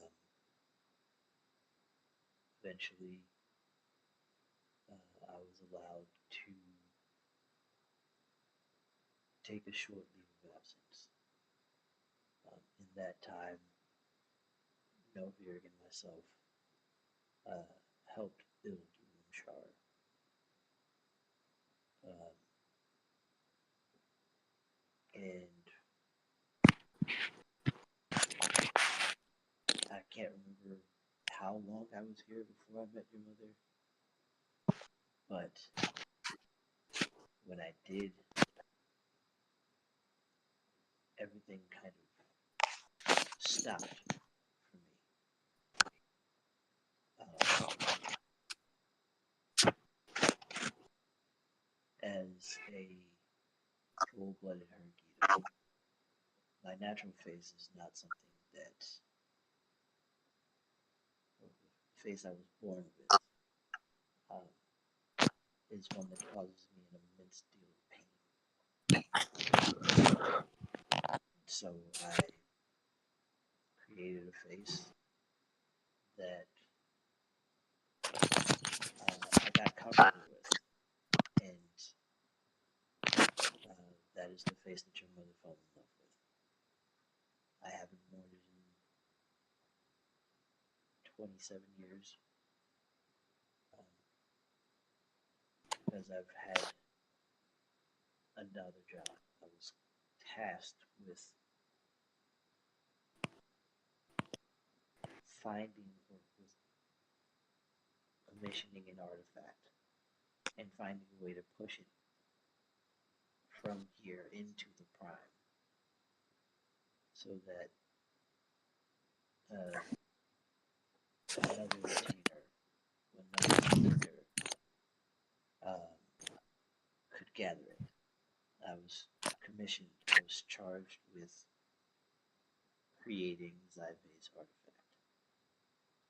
eventually, I was allowed to take a short leave of absence. In that time, Novirg and myself helped build Loomshar. And I can't remember how long I was here before I met your mother, but when I did, everything kind of stopped for me. As a full-blooded Hernkito, my natural face is not something that, or the face I was born with, is one that causes me an immense deal of pain. So I created a face that I got comfortable with, and that is the face that your mother fell in love with. I haven't worn it in 27 years because I've had another job. I was tasked with finding or with commissioning an artifact and finding a way to push it from here into the Prime so that another retainer, another leader, could gather it. I was commissioned, I was charged with creating Zyve's artifact,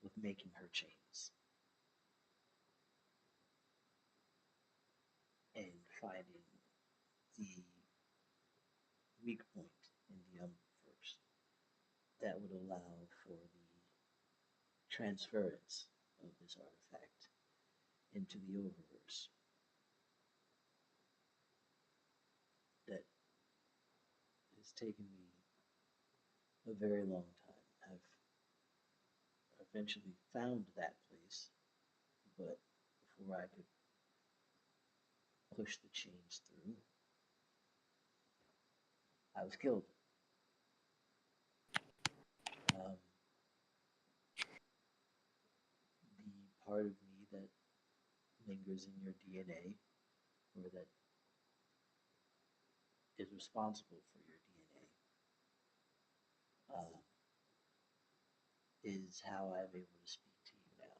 with making her chains, and finding the weak point in the Umberverse that would allow for the transference of this artifact into the Oververse. That has taken me a very long time. I've eventually found that place, but before I could push the chains through, I was killed. The part of me that lingers in your DNA, or that is responsible for your DNA, is how I'm able to speak to you now,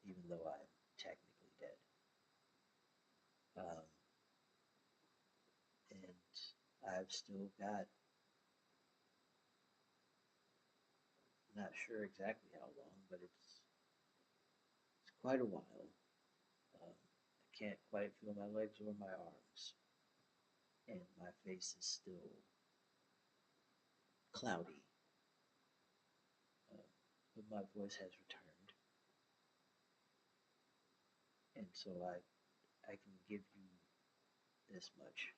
even though I'm technically dead. And I've still got, not sure exactly how long, but it's quite a while. I can't quite feel my legs or my arms, and my face is still cloudy. But my voice has returned, and so I can give you this much.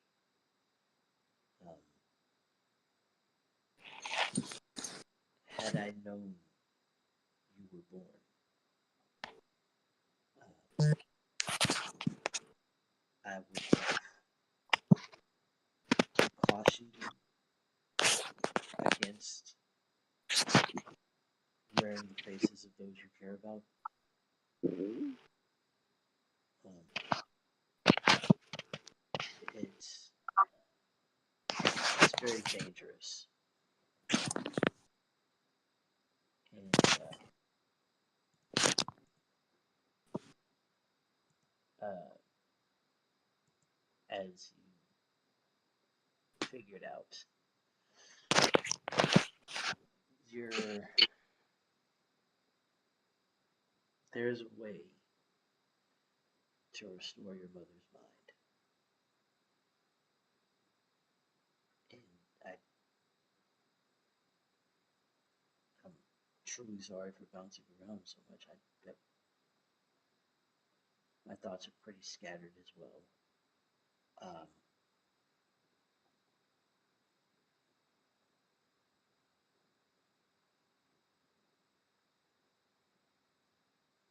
Had I known you were born, I would have cautioned you against wearing the faces of those you care about. It's very dangerous, and as you figured out, there's a way to restore your mother's mind, and I'm truly sorry for bouncing around so much. My thoughts are pretty scattered as well.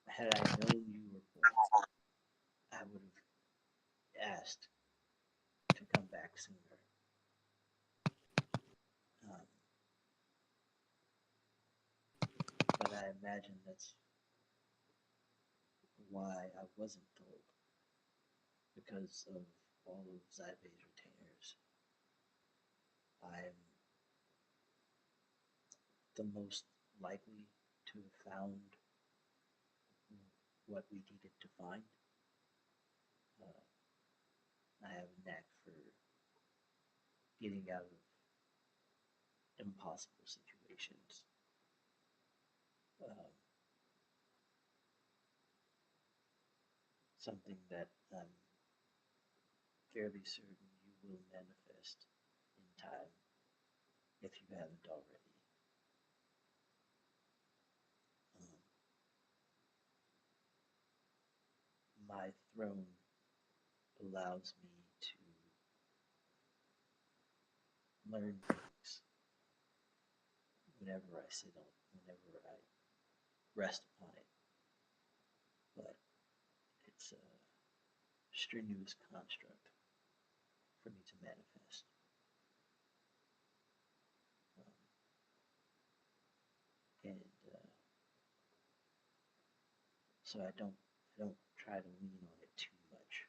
Had I known you were born, I would have asked to come back sooner. But I imagine that's why I wasn't told, because of all of Zybe's retainers. I'm the most likely to have found what we needed to find. I have a knack for getting out of impossible situations. Something that I'm fairly certain you will manifest in time if you haven't already. My throne allows me to learn things whenever I sit on it, whenever I rest upon it. But it's a strenuous construct for me to manifest. And so I don't try to lean on it too much.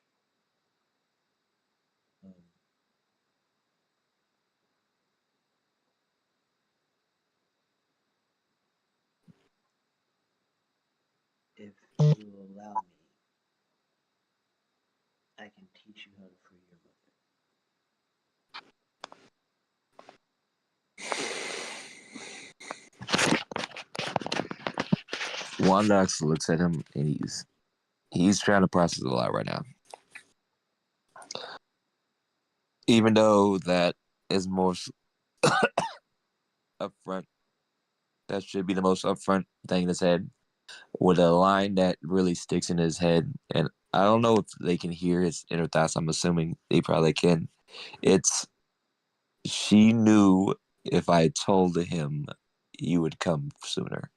If you will allow me, I can teach you how to free your mother. Wondox looks at him and he's trying to process a lot right now. Even though that is most upfront, that should be the most upfront thing in his head. With a line that really sticks in his head, and I don't know if they can hear his inner thoughts. I'm assuming they probably can. It's, she knew if I told him, you would come sooner.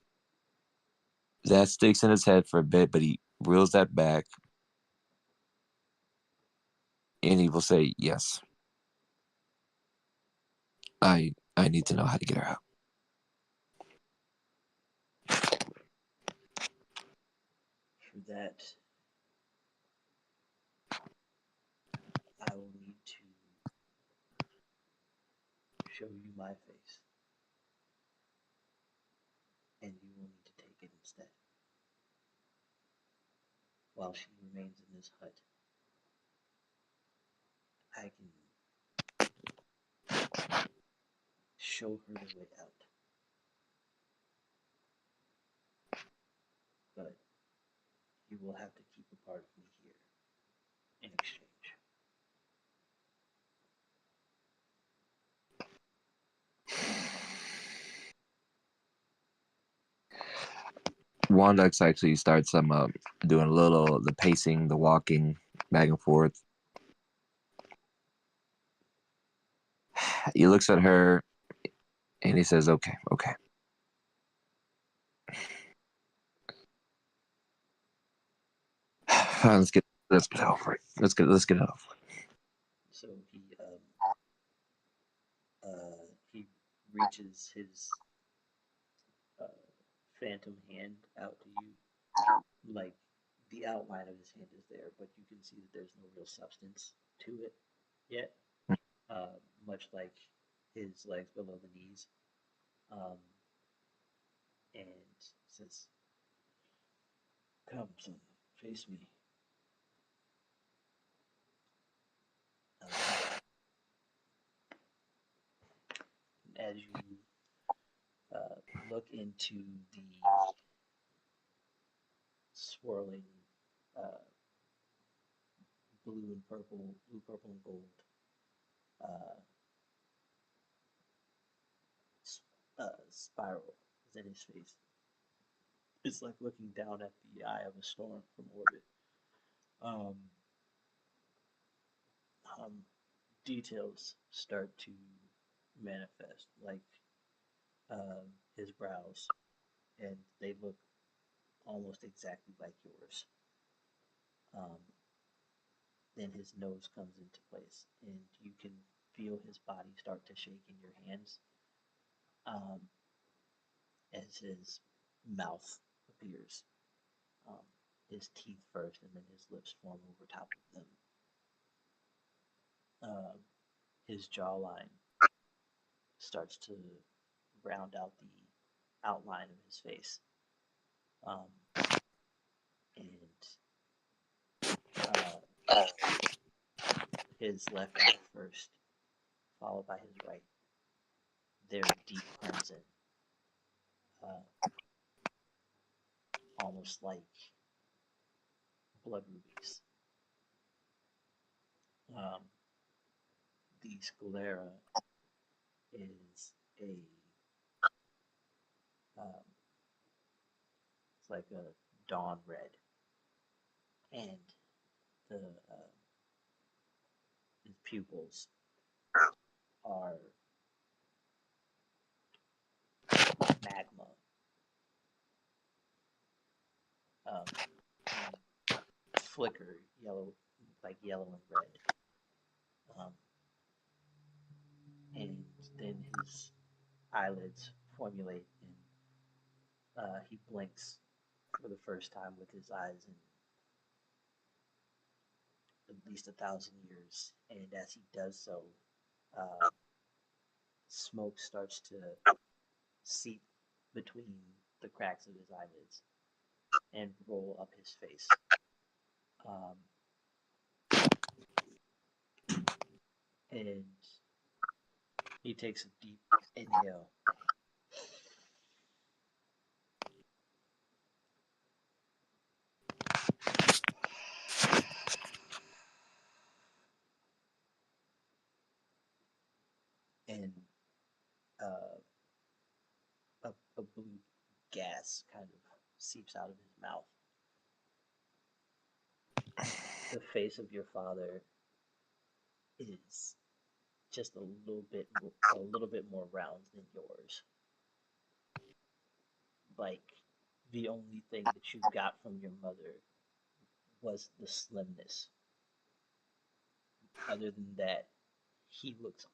That sticks in his head for a bit, but he reels that back, and he will say, "Yes, I need to know how to get her out." For that, I will need to show you my face, and you will need to take it instead. While she remains in this hut, I can show her the way out. But you will have to keep a part of me here in exchange. Wondox actually starts doing a little the pacing, the walking back and forth. He looks at her and he says, "Okay, okay. Fine, let's get it over. Let's get it over." So he reaches his phantom hand out to you. Like the outline of his hand is there, but you can see that there's no real substance to it yet. Much like his legs below the knees. And says, "Come, son, face me." As you look into the swirling blue, purple, and gold spiral is in his face. It's like looking down at the eye of a storm from orbit. Details start to manifest, like his brows, and they look almost exactly like yours. Then his nose comes into place, and you can feel his body start to shake in your hands as his mouth appears. His teeth first, and then his lips form over top of them. His jawline starts to round out the outline of his face. His left eye first, followed by his right. They're deep crimson, almost like blood rubies. The sclera is it's like a dawn red, and his pupils are magma. Flicker yellow, like yellow and red. And then his eyelids formulate, and he blinks for the first time with his eyes in at least 1,000 years. And as he does so, smoke starts to seep between the cracks of his eyelids and roll up his face. And he takes a deep inhale. And a blue gas kind of seeps out of his mouth. The face of your father is just a little bit more round than yours. Like the only thing that you got from your mother was the slimness. Other than that, he looks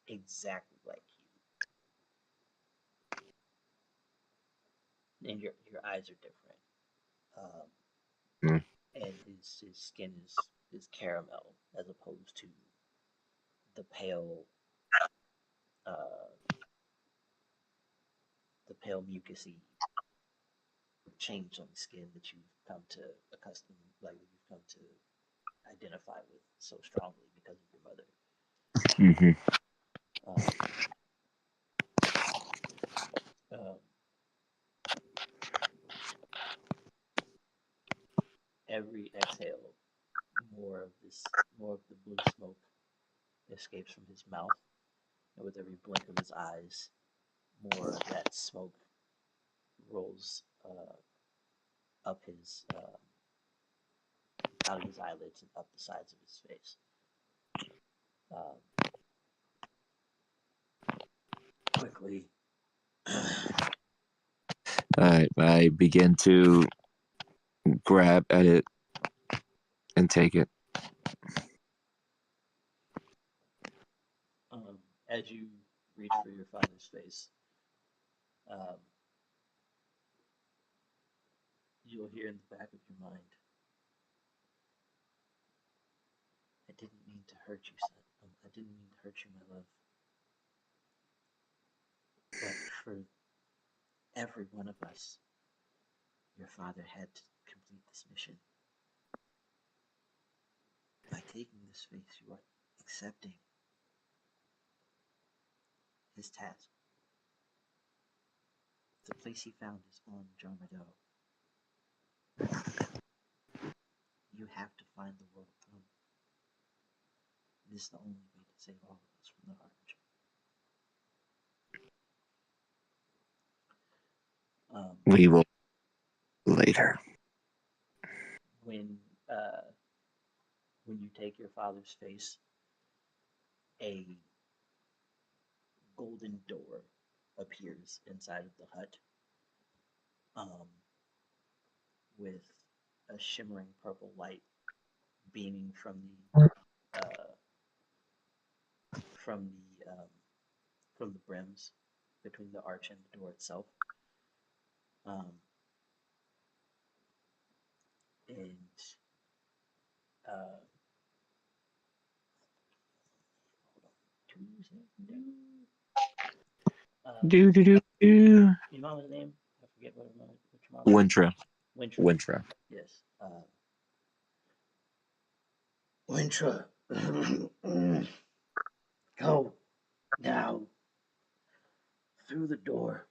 exactly like you. And your eyes are different. And his skin is caramel as opposed to the pale mucusy change on skin that you've come to accustom, like you've come to identify with so strongly because of your mother. Every exhale, more of the blue smoke escapes from his mouth, and with every blink of his eyes, more of that smoke rolls up his out of his eyelids and up the sides of his face. Quickly, I begin to grab at it and take it. as you reach for your father's face, you'll hear in the back of your mind, I didn't mean to hurt you, son. I didn't mean to hurt you, my love. But for every one of us, your father had to complete this mission. By taking this face, you are accepting his task. The place he found is on Jarmado. You have to find the world throne. This is the only way to save all of us from the Harbinger. We will later. When you take your father's face, a golden door appears inside of the hut, with a shimmering purple light beaming from the brims between the arch and the door itself. Do. Your mama's name? I forget what your mom's name. Wintra. Yes. Wintra. Go now. Through the door.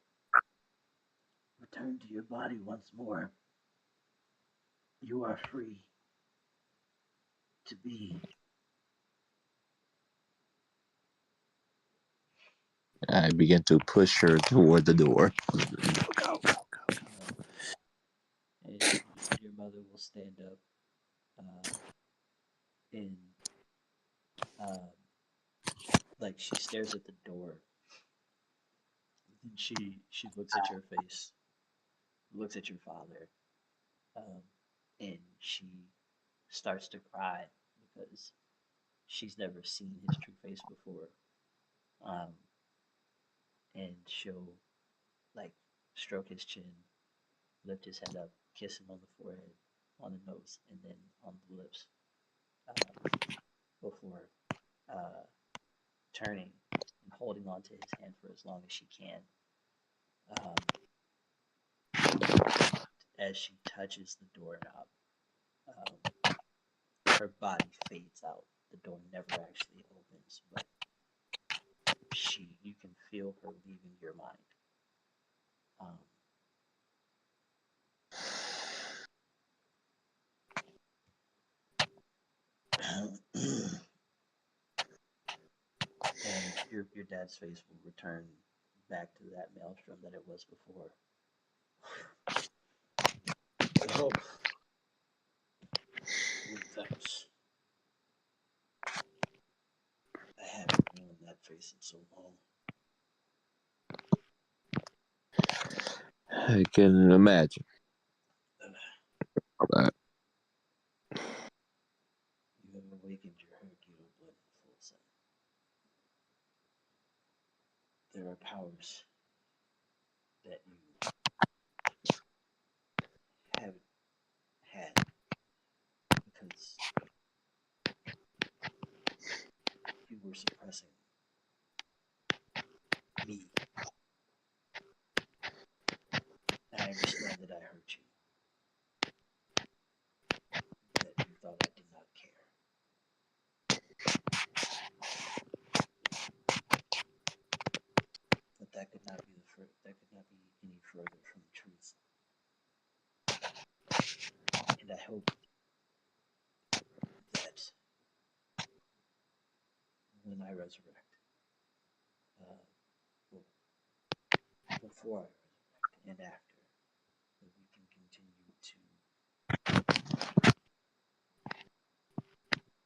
Return to your body once more. You are free to be. I begin to push her toward the door. Go. And your mother will stand up and like she stares at the door. And she looks at your face, looks at your father, and she starts to cry because she's never seen his true face before. And she'll like stroke his chin, lift his head up, kiss him on the forehead, on the nose, and then on the lips, before turning and holding onto his hand for as long as she can. As she touches the doorknob, her body fades out. The door never actually opens, but you can feel her leaving your mind. And your dad's face will return back to that maelstrom that it was before. Oh. Thanks. I haven't worn that face in so long. I can imagine. You have awakened your Hercule blood in full sight. There are powers that you haven't had because you were suppressing me. I understand that I hurt you. That you thought I did not care. that could not be that could not be any further from the truth. And I hope that when I resurrect, well, before I resurrect and after, that we can continue to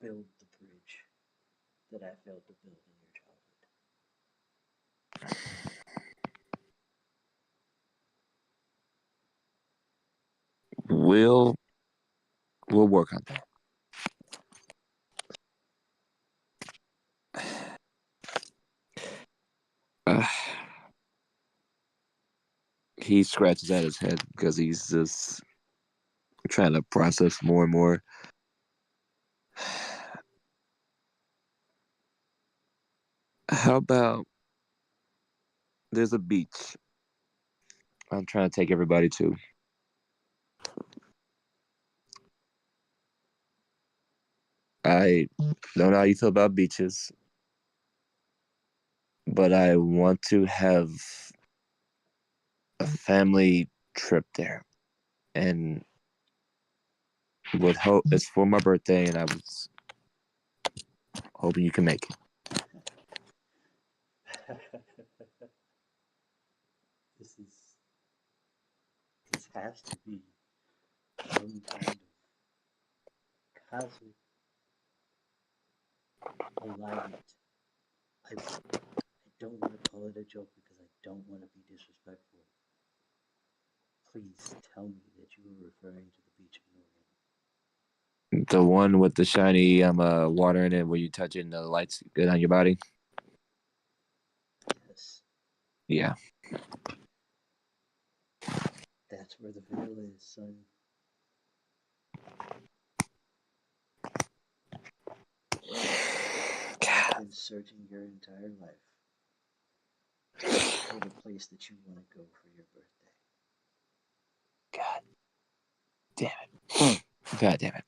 build the bridge that I failed to build in your childhood. We'll work on that. He scratches at his head because he's just trying to process more and more. How about there's a beach I'm trying to take everybody to. I don't know how you feel about beaches, but I want to have a family trip there. And would hope it's for my birthday, and I was hoping you can make it. This has to be some kind of cosmic alignment. I don't want to call it a joke because I don't want to be disrespectful. Please tell me that you were referring to the beach of Norway. The one with the shiny water in it where you touch it and the lights good on your body? Yes. Yeah. That's where the veil is, son. I've been searching your entire life for the place that you want to go for your birthday. God damn it. God damn it.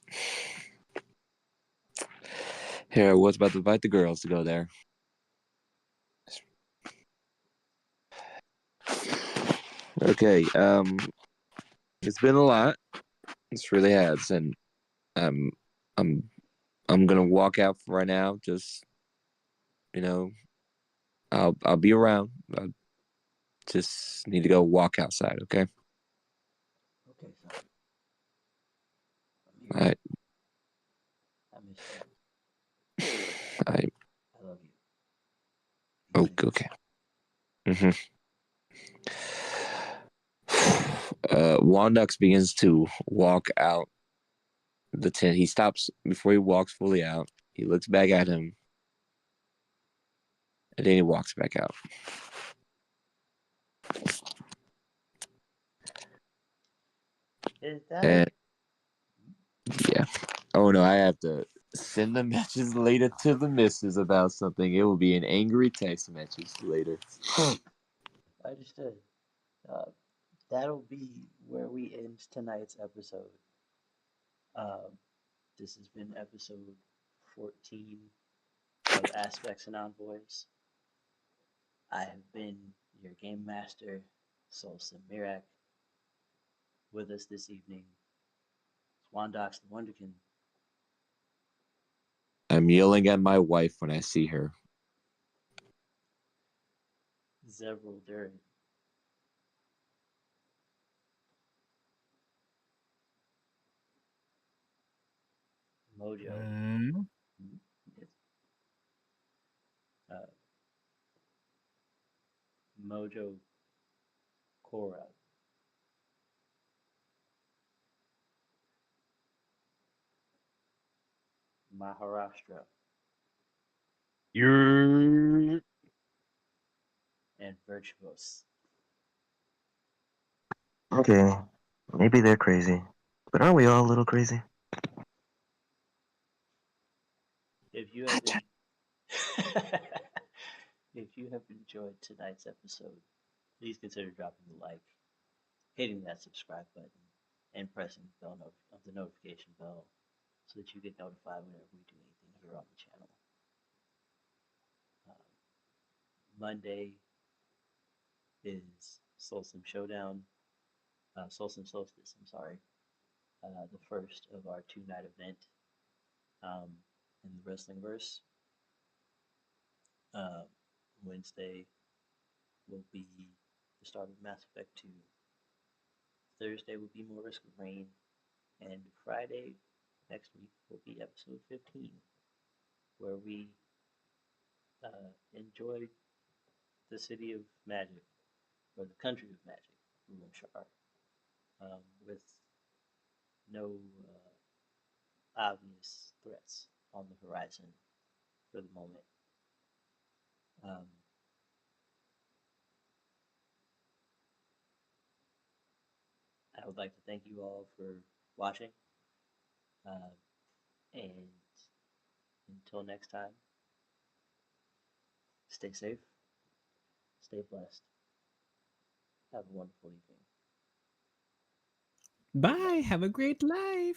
Here I was about to invite the girls to go there. Okay, it's been a lot. This really has, and I'm gonna walk out right now. Just I'll be around. I just need to go walk outside. Okay. Okay, son. All right. I miss you. I I love you. okay. Wondox begins to walk out the tent. He stops before he walks fully out. He looks back at him, and then he walks back out. Is that? And yeah. Oh no, I have to send the messages later to the missus about something. It will be an angry text message later. Understood. That'll be where we end tonight's episode. This has been episode 14 of Aspects and Envoys. I have been your game master, Soulsym Mirak. With us this evening, Wondox the Wonderkin. I'm yelling at my wife when I see her. Zevril Durin. Mojo. Yes. Mojo Cora. Maharashtra. You're And Vyrtuous. Okay, maybe they're crazy, but aren't we all a little crazy? If you have if you have enjoyed tonight's episode, please consider dropping a like, hitting that subscribe button, and pressing the notification bell so that you get notified whenever we do anything here on the channel. Monday, is SoulSym Showdown, SoulSym Solstice, I'm sorry, the first of our 2-night event in the wrestling verse. Wednesday will be the start of Mass Effect 2. Thursday will be More Risk of Rain. And Friday next week will be episode 15, where we enjoy the city of magic, or the country of magic, Rumshar, with no obvious threats on the horizon for the moment. I would like to thank you all for watching, and until next time, stay safe, stay blessed, have a wonderful evening. Bye. Have a great life.